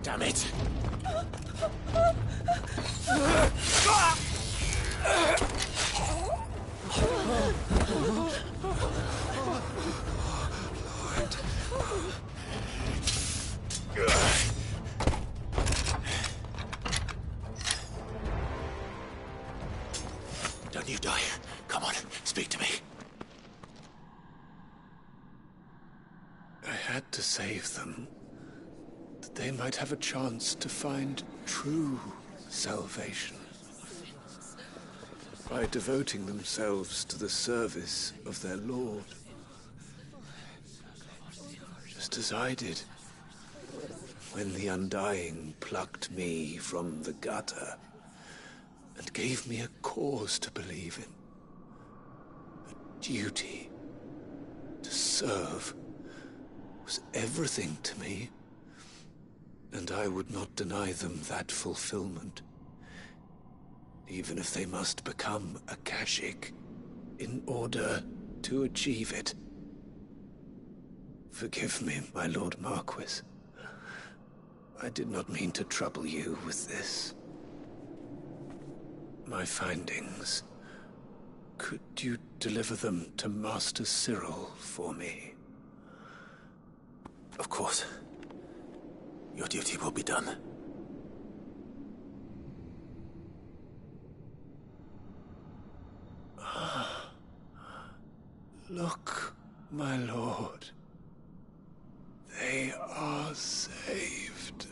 Speaker 2: Damn it! Don't you die. Come on, speak to me.
Speaker 22: I had to save them, that they might have a chance to find true salvation by devoting themselves to the service of their Lord, just as I did when the Undying plucked me from the gutter and gave me a cause to believe in, a duty to serve was everything to me, and I would not deny them that fulfillment, even if they must become a Kashik in order to achieve it. Forgive me, my Lord Marquis. I did not mean to trouble you with this. My findings. Could you deliver them to Master Cyril for me?
Speaker 2: Of course. Your duty will be done.
Speaker 22: Look, my lord. They are saved.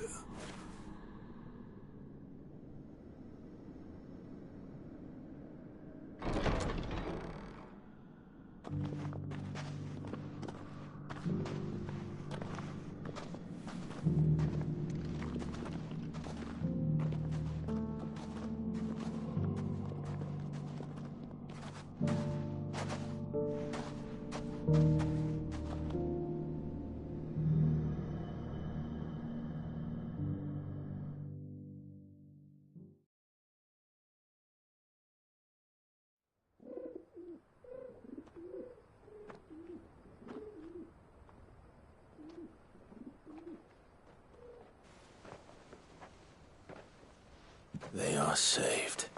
Speaker 2: They are saved.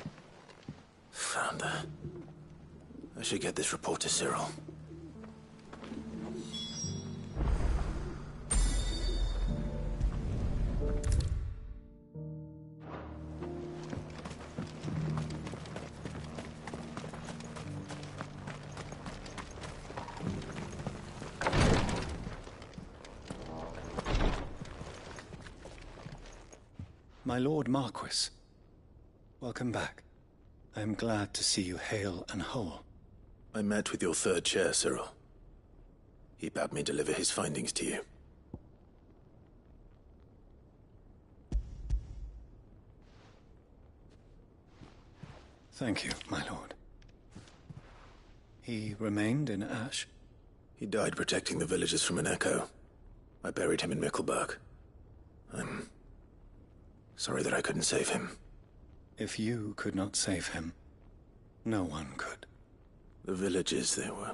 Speaker 2: Founder. I should get this report to Cyril.
Speaker 3: My Lord Marquis, welcome back. I am glad to see you hale and whole.
Speaker 2: I met with your third chair, Cyril. He bade me deliver his findings to you.
Speaker 3: Thank you, my lord. He remained in Ash?
Speaker 2: He died protecting the villagers from an echo. I buried him in Mickelberg. I'm sorry that I couldn't save him.
Speaker 3: If you could not save him, no one could.
Speaker 2: The villagers, they were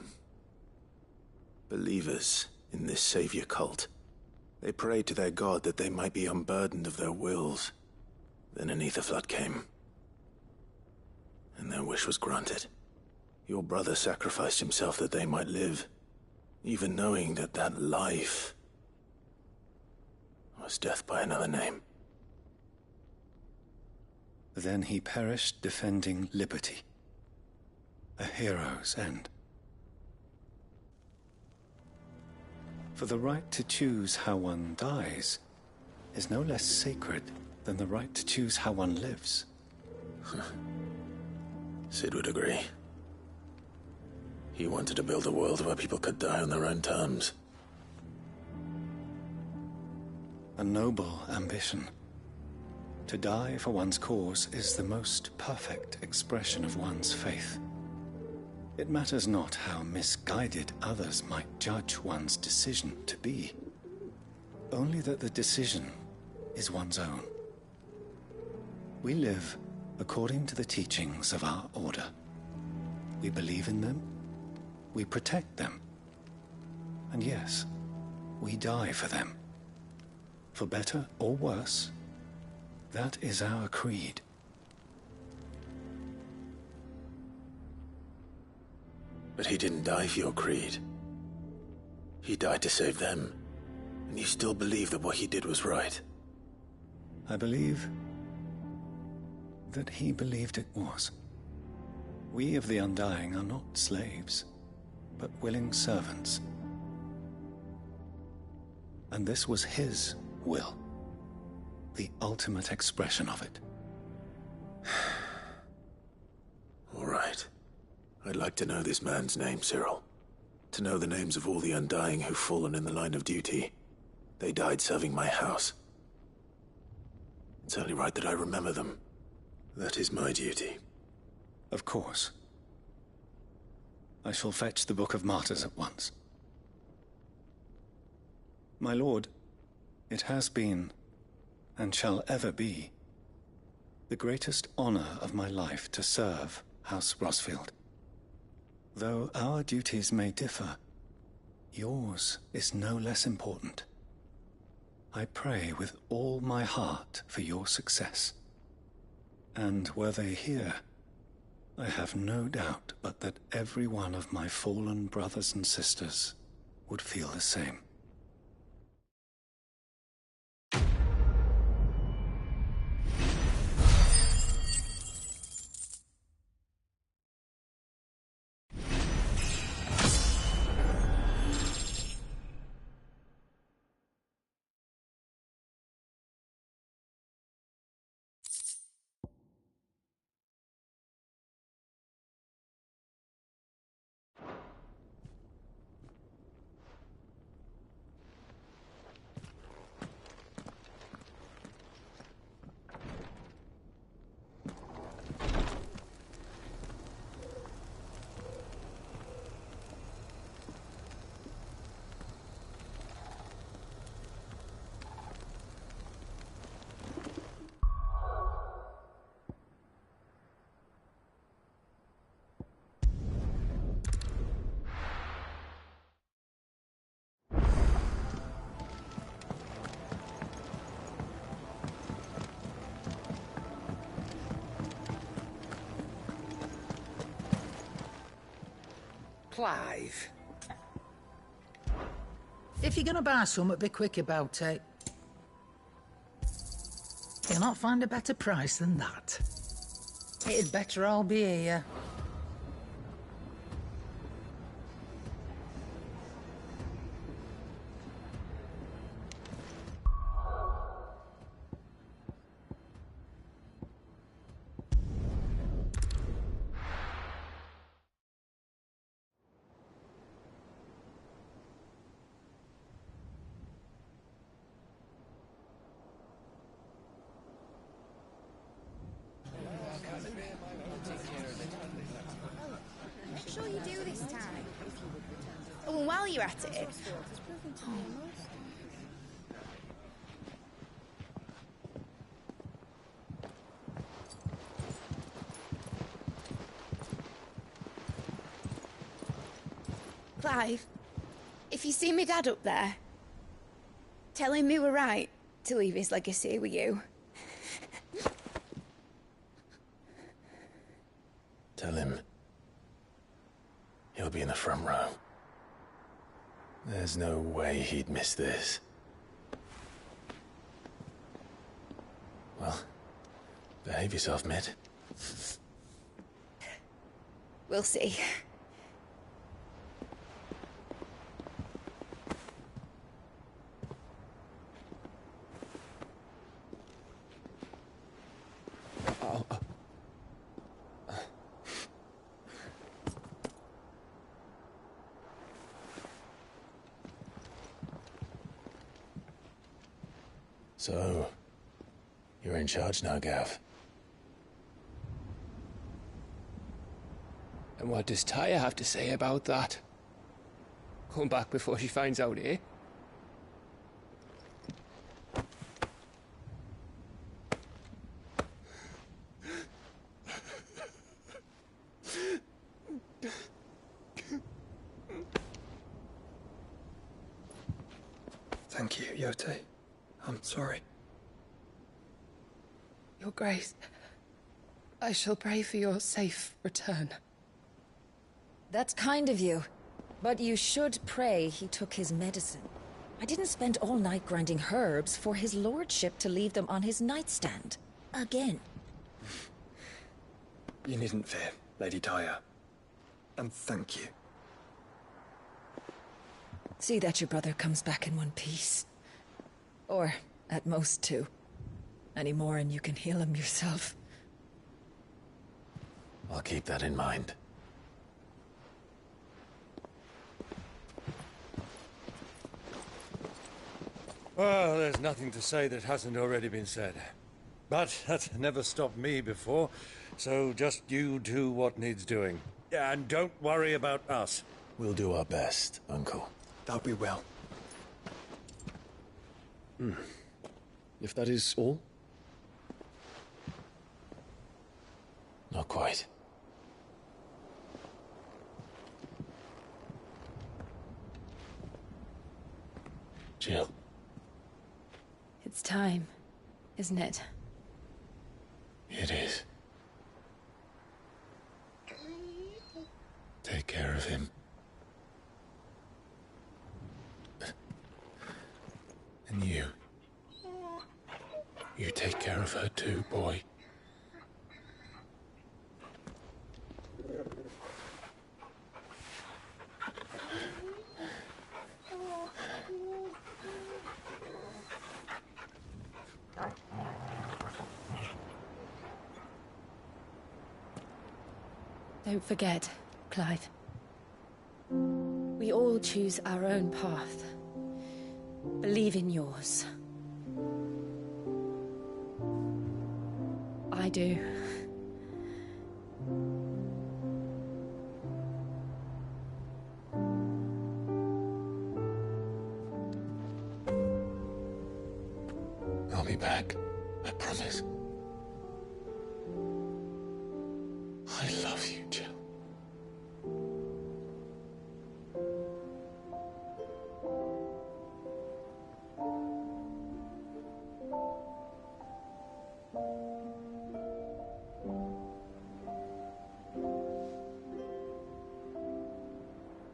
Speaker 2: believers in this savior cult. They prayed to their god that they might be unburdened of their wills. Then an ether flood came, and their wish was granted. Your brother sacrificed himself that they might live, even knowing that that life was death by another name.
Speaker 3: Then he perished defending liberty. A hero's end. For the right to choose how one dies is no less sacred than the right to choose how one lives.
Speaker 2: Sid would agree. He wanted to build a world where people could die on their own terms.
Speaker 3: A noble ambition. To die for one's cause is the most perfect expression of one's faith. It matters not how misguided others might judge one's decision to be. Only that the decision is one's own. We live according to the teachings of our order. We believe in them, we protect them, and yes, we die for them.
Speaker 4: For better or worse, that is our creed.
Speaker 2: But he didn't die for your creed. He died to save them. And you still believe that what he did was right?
Speaker 4: I believe that he believed it was. We of the Undying are not slaves, but willing servants. And this was his will, the ultimate expression of it.
Speaker 2: All right. I'd like to know this man's name, Cyril. To know the names of all the Undying who've fallen in the line of duty. They died serving my house. It's only right that I remember them. That is my duty.
Speaker 4: Of course. I shall fetch the Book of Martyrs at once. My lord, it has been, and shall ever be, the greatest honor of my life to serve House Rosfield. Though our duties may differ, yours is no less important. I pray with all my heart for your success. And were they here, I have no doubt but that every one of my fallen brothers and sisters would feel the same.
Speaker 1: Clive. If you're gonna buy something, be quick about it. You'll not find a better price than that. It'd better all be here.
Speaker 7: Make sure you do this time. Oh, and while you're at it... Clive, if you see me dad up there, tell him we were right to leave his legacy with you.
Speaker 2: Tell him he'll be in the front row. There's no way he'd miss this. Well, behave yourself, Mitt.
Speaker 7: We'll see.
Speaker 2: So, you're in charge now, Gav.
Speaker 15: And what does Tyre have to say about that? Come back before she finds out, eh?
Speaker 3: Thank you, Yote. I'm sorry.
Speaker 20: Your Grace, I shall pray for your safe return.
Speaker 18: That's kind of you. But you should pray he took his medicine. I didn't spend all night grinding herbs for his lordship to leave them on his nightstand. Again.
Speaker 3: You needn't fear, Lady Daya. And thank you.
Speaker 18: See that your brother comes back in one piece. Or, at most, two. Any more and you can heal him yourself.
Speaker 2: I'll keep that in mind.
Speaker 12: Well, there's nothing to say that hasn't already been said. But that's never stopped me before, so just you do what needs doing. And don't worry about us.
Speaker 2: We'll do our best, Uncle.
Speaker 3: That'll be well.
Speaker 4: If that is all?
Speaker 2: Not quite. Jill.
Speaker 10: It's time, isn't it?
Speaker 2: It is. Take care of him. And you. You take care of her too, boy.
Speaker 10: Don't forget, Clive. We all choose our own path. Believe in yours. I do.
Speaker 2: I'll be back. I promise. I love you, Jill.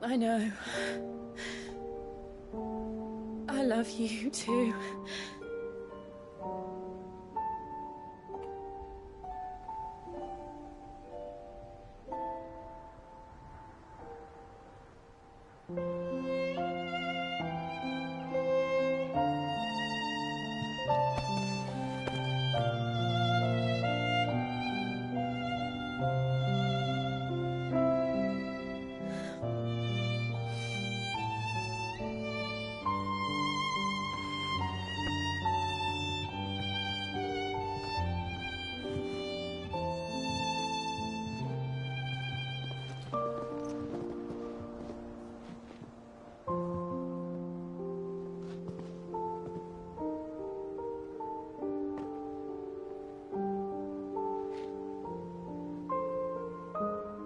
Speaker 10: I know. I love you too.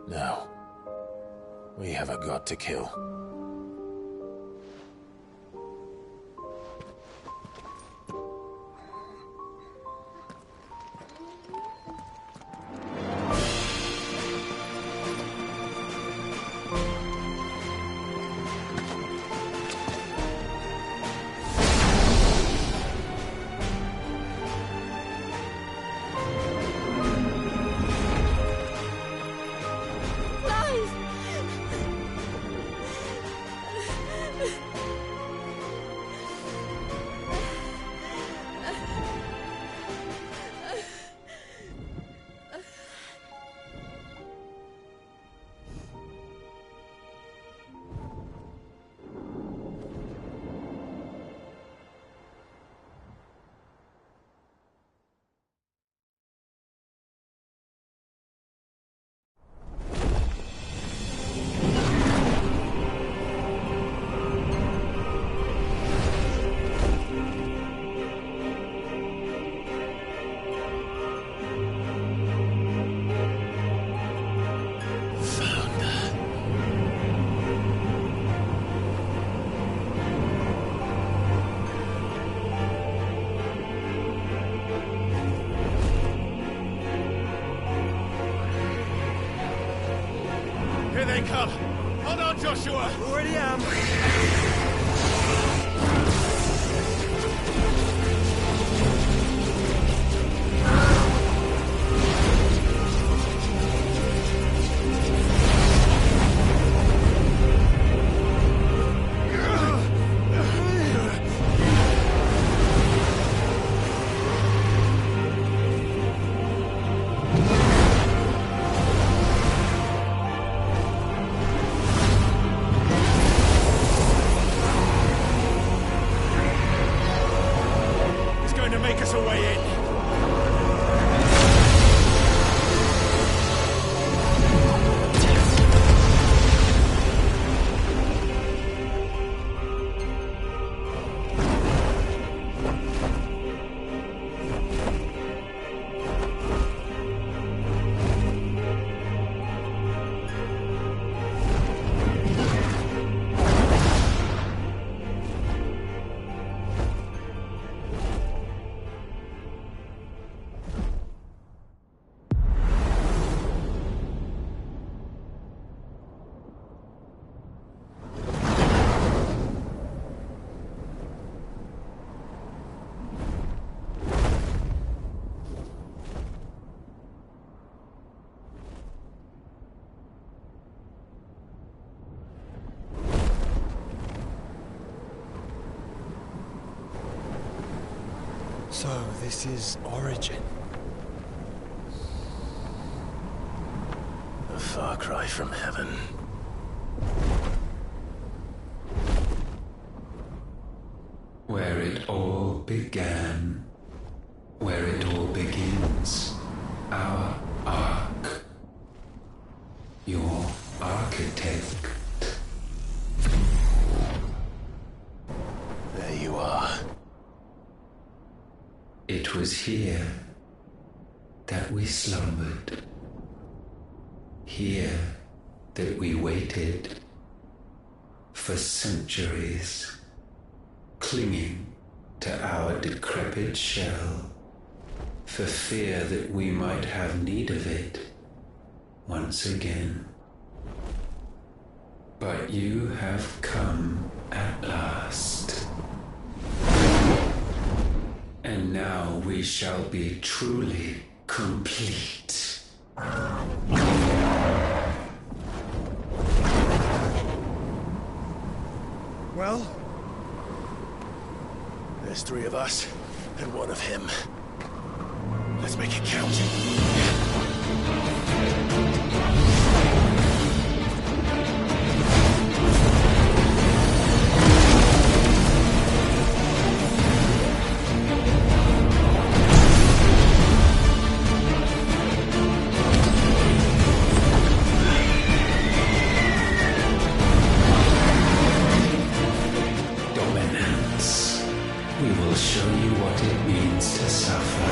Speaker 2: Now, we have a god to kill.
Speaker 12: they come! Hold on, Joshua!
Speaker 3: Already am! So, this is Origin.
Speaker 2: A far cry from heaven.
Speaker 5: Where it all began. Where it all begins. Our ark. Your architect.
Speaker 2: There you are.
Speaker 5: It was here that we slumbered. Here that we waited for centuries, clinging to our decrepit shell, for fear that we might have need of it once again. But you have come at last. And now we shall be truly complete.
Speaker 2: Well? There's 3 of us, and 1 of him. Let's make it count.
Speaker 5: We will show you what it means to suffer.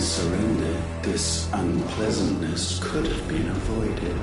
Speaker 5: surrendered, this unpleasantness could have been avoided.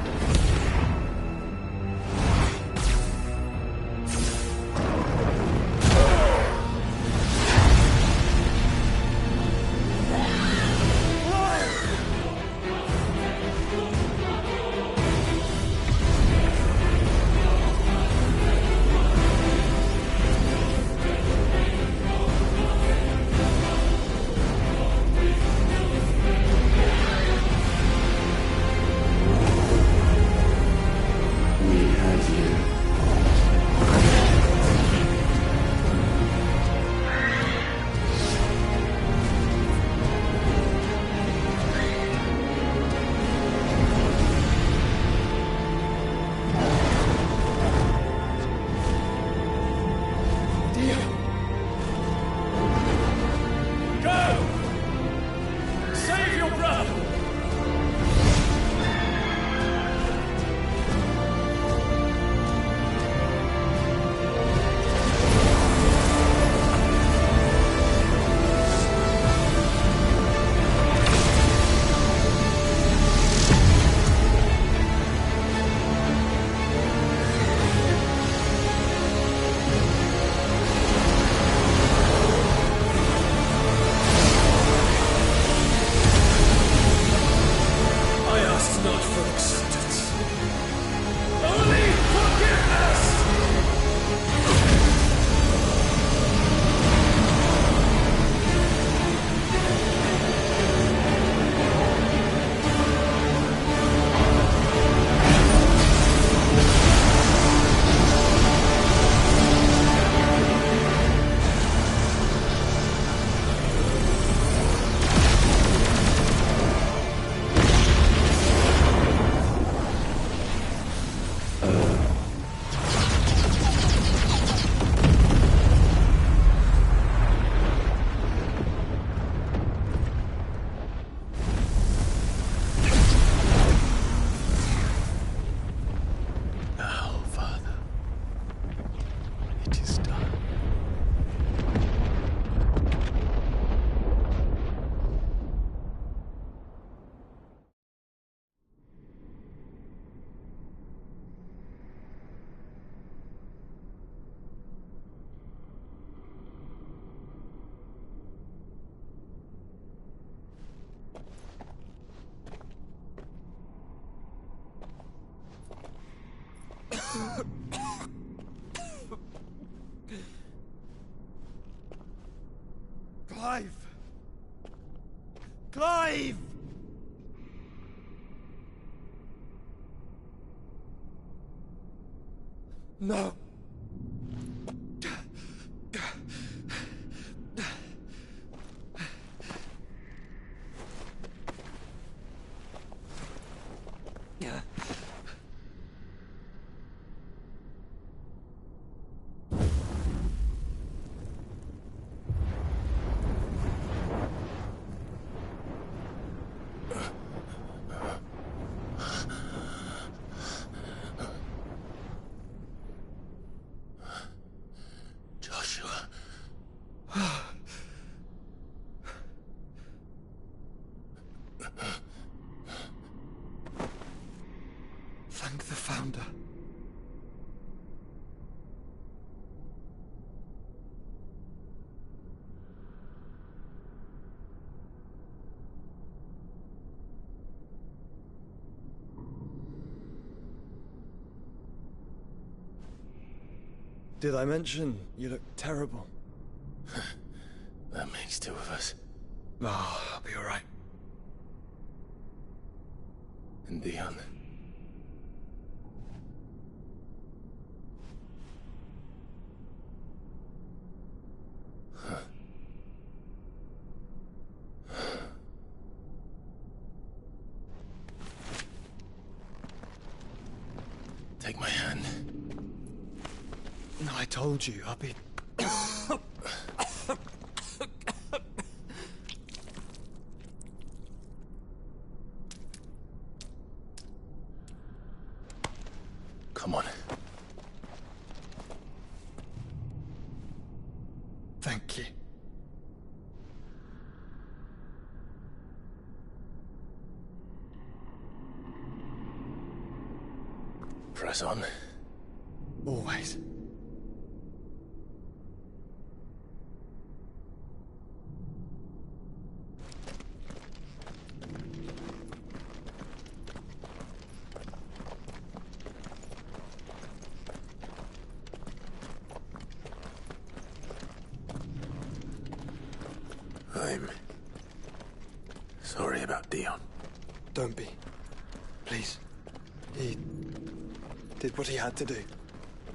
Speaker 3: Clive! Clive! No. Thank the Founder. Did I mention you look terrible?
Speaker 2: That makes two of us.
Speaker 3: Oh, I'll be alright.
Speaker 2: And Dion. Take my hand.
Speaker 3: No, I told you, I'll be...
Speaker 2: Come on.
Speaker 3: Thank you.
Speaker 2: Press on.
Speaker 3: Always.
Speaker 2: I'm sorry about Dion.
Speaker 3: Don't be. Please. He did what he had to do.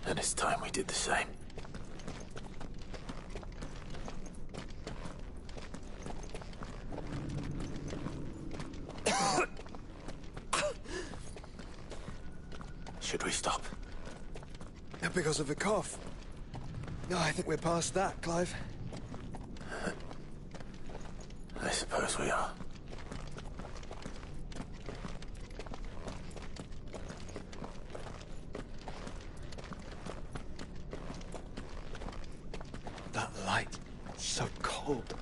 Speaker 2: And it's time we did the same. Should we stop?
Speaker 3: Because of the cough. No, I think we're past that, Clive.
Speaker 2: I suppose we are.
Speaker 3: That light, so cold,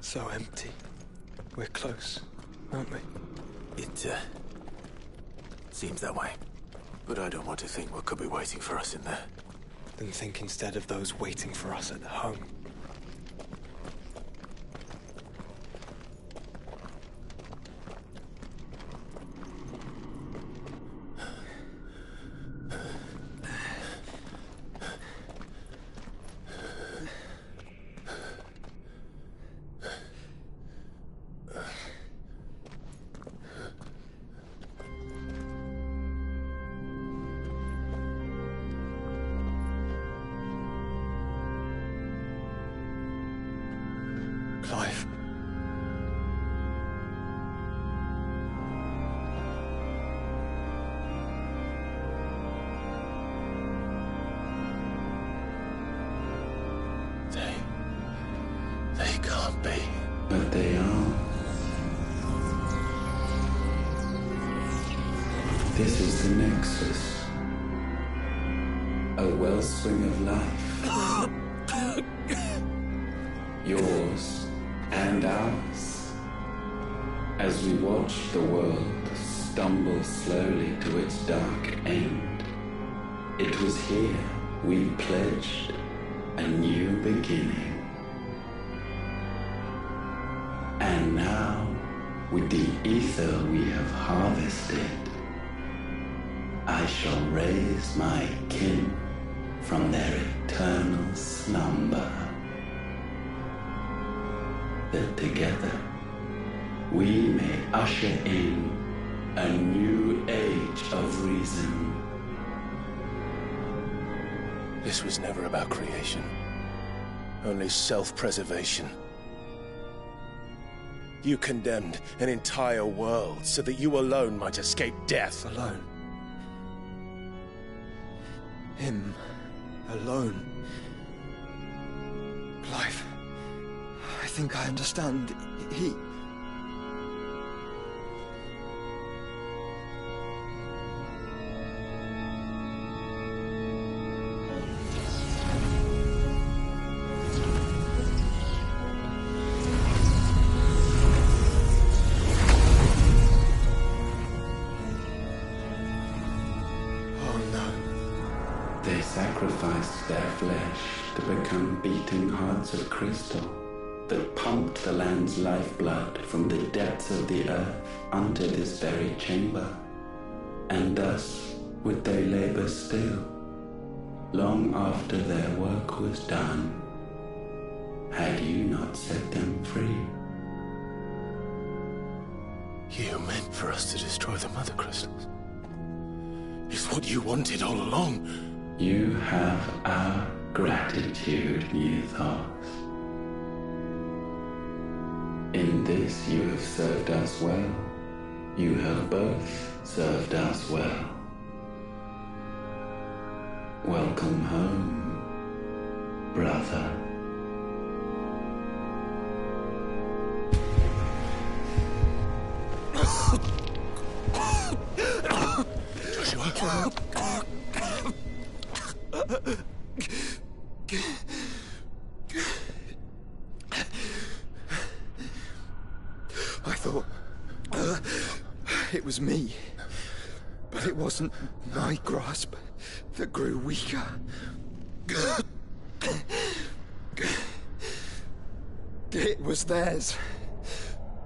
Speaker 3: so empty. We're close, aren't we?
Speaker 2: It seems that way. But I don't want to think what could be waiting for us in there.
Speaker 3: Then think instead of those waiting for us at home. Clive.
Speaker 2: They can't be.
Speaker 5: But they are. This is the Nexus. A wellspring of life. Yours and ours. As we watch the world stumble slowly to its dark end, it was here we pledged a new beginning. And now, with the ether we have harvested, I shall raise my kin from their eternal slumber. That together we may usher in a new age of reason.
Speaker 2: This was never about creation. Only self-preservation. You condemned an entire world so that you alone might escape death.
Speaker 3: Alone. Him. Alone. Clive. I think I understand. He...
Speaker 5: They sacrificed their flesh to become beating hearts of crystal that pumped the land's lifeblood from the depths of the earth unto this very chamber. And thus would they labor still, long after their work was done, had you not set them free.
Speaker 2: You meant for us to destroy the mother crystals. It's what you wanted all along.
Speaker 5: You have our gratitude, Muthos. In this you have served us well. You have both served us well. Welcome home, brother.
Speaker 2: Joshua?
Speaker 3: I thought... it was me. But it wasn't my grasp that grew weaker. It was theirs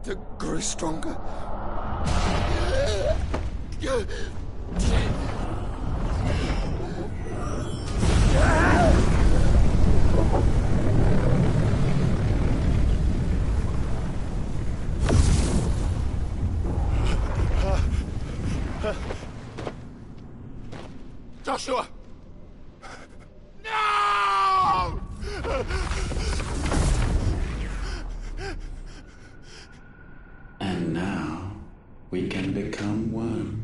Speaker 3: that grew stronger.
Speaker 22: Joshua! No!
Speaker 5: And now we can become one.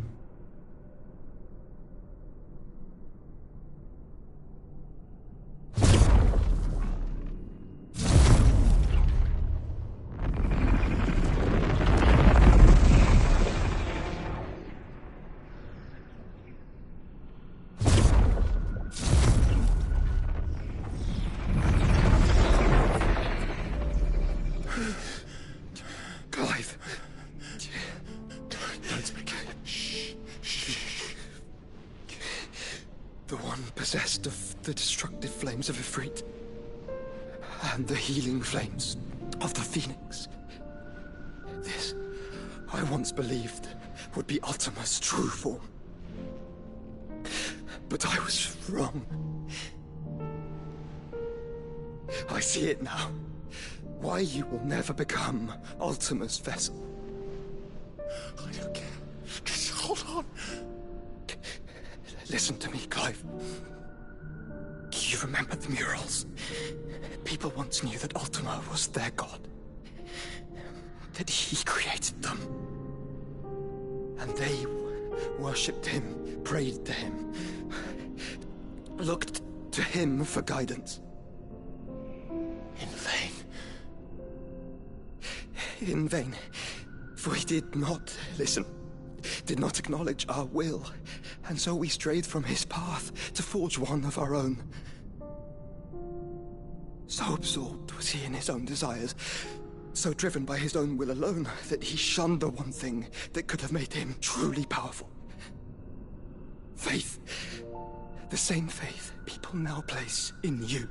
Speaker 3: Clive. Don't speak. Shh. The one possessed of the destructive flames of Ifrit and the healing flames of the Phoenix. This, I once believed, would be Ultima's true form. But I was wrong. I see it now. Why you will never become Ultima's vessel.
Speaker 22: I don't care. Just hold on.
Speaker 3: Listen to me, Clive. You remember the murals? People once knew that Ultima was their god. That he created them. And they worshipped him, prayed to him, looked to him for guidance. In vain. In vain. For he did not listen, did not acknowledge our will, and so we strayed from his path to forge one of our own. So absorbed was he in his own desires, so driven by his own will alone, that he shunned the one thing that could have made him truly powerful. Faith. The same faith people now place in you.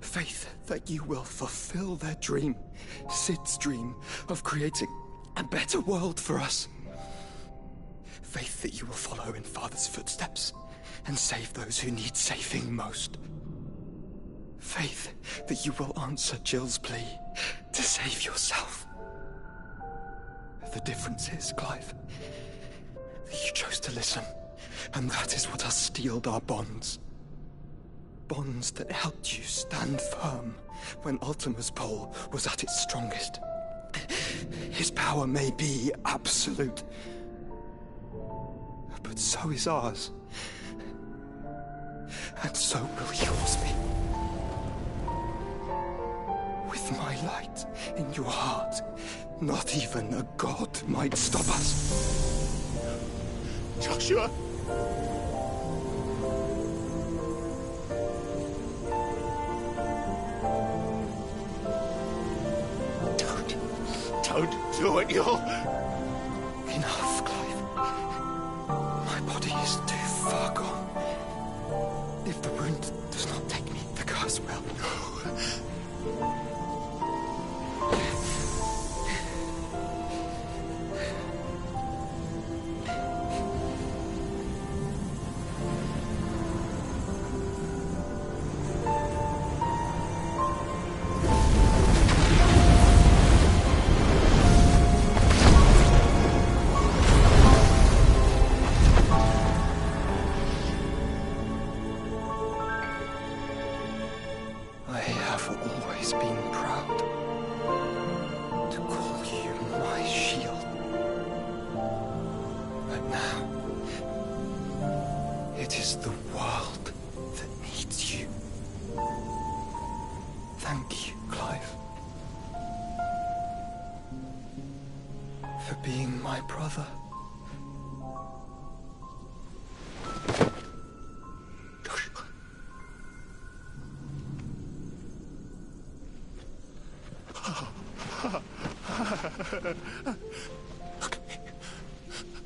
Speaker 3: Faith that you will fulfill their dream, Sid's dream, of creating a better world for us. Faith that you will follow in Father's footsteps and save those who need saving most. Faith that you will answer Jill's plea to save yourself. The difference is, Clive, that you chose to listen, and that is what has steeled our bonds. Bonds that helped you stand firm when Ultima's pull was at its strongest. His power may be absolute, but so is ours. And so will yours be. With my light in your heart, not even a god might stop us.
Speaker 22: Joshua! Don't do it, you'll...
Speaker 3: Enough, Clive. My body is too far gone. If the wound does not take me, the curse will.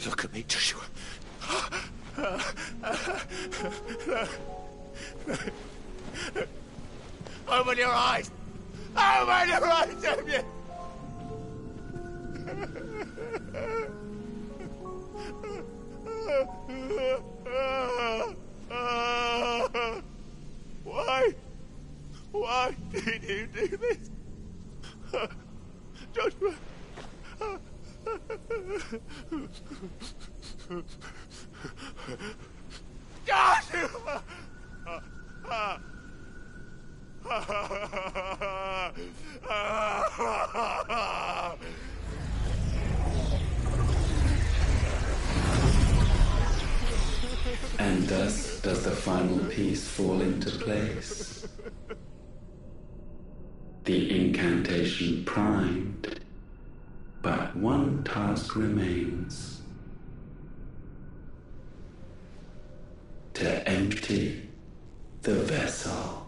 Speaker 22: Look at me, Joshua. Open your eyes! Open your eyes, Damien! Why? Why did you do this? Joshua! Joshua!
Speaker 5: And thus does the final piece fall into place. The incantation primed, but one task remains. To empty the vessel.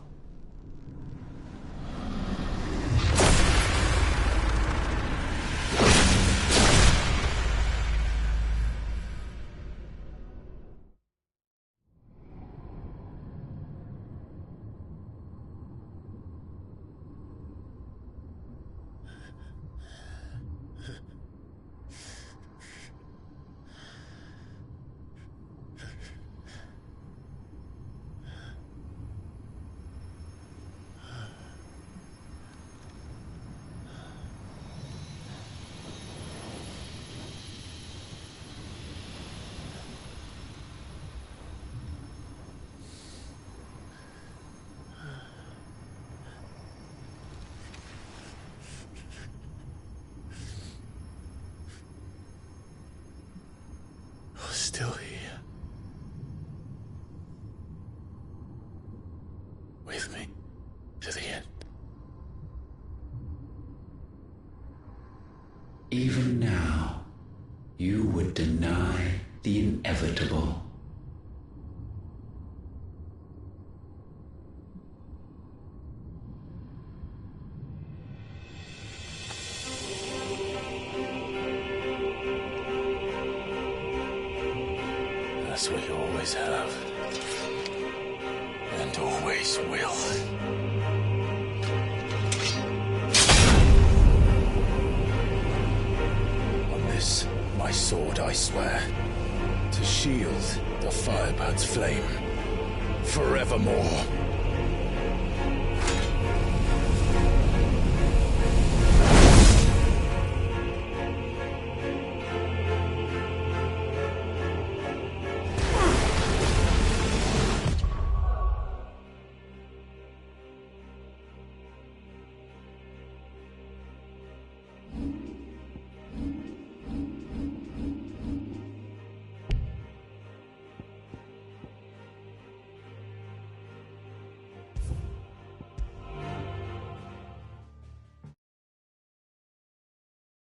Speaker 22: Still here. With me to the end.
Speaker 5: Even now, you would deny the inevitable.
Speaker 22: That's what you always have. And always will. On this, my sword, I swear, to shield the Firebird's flame forevermore.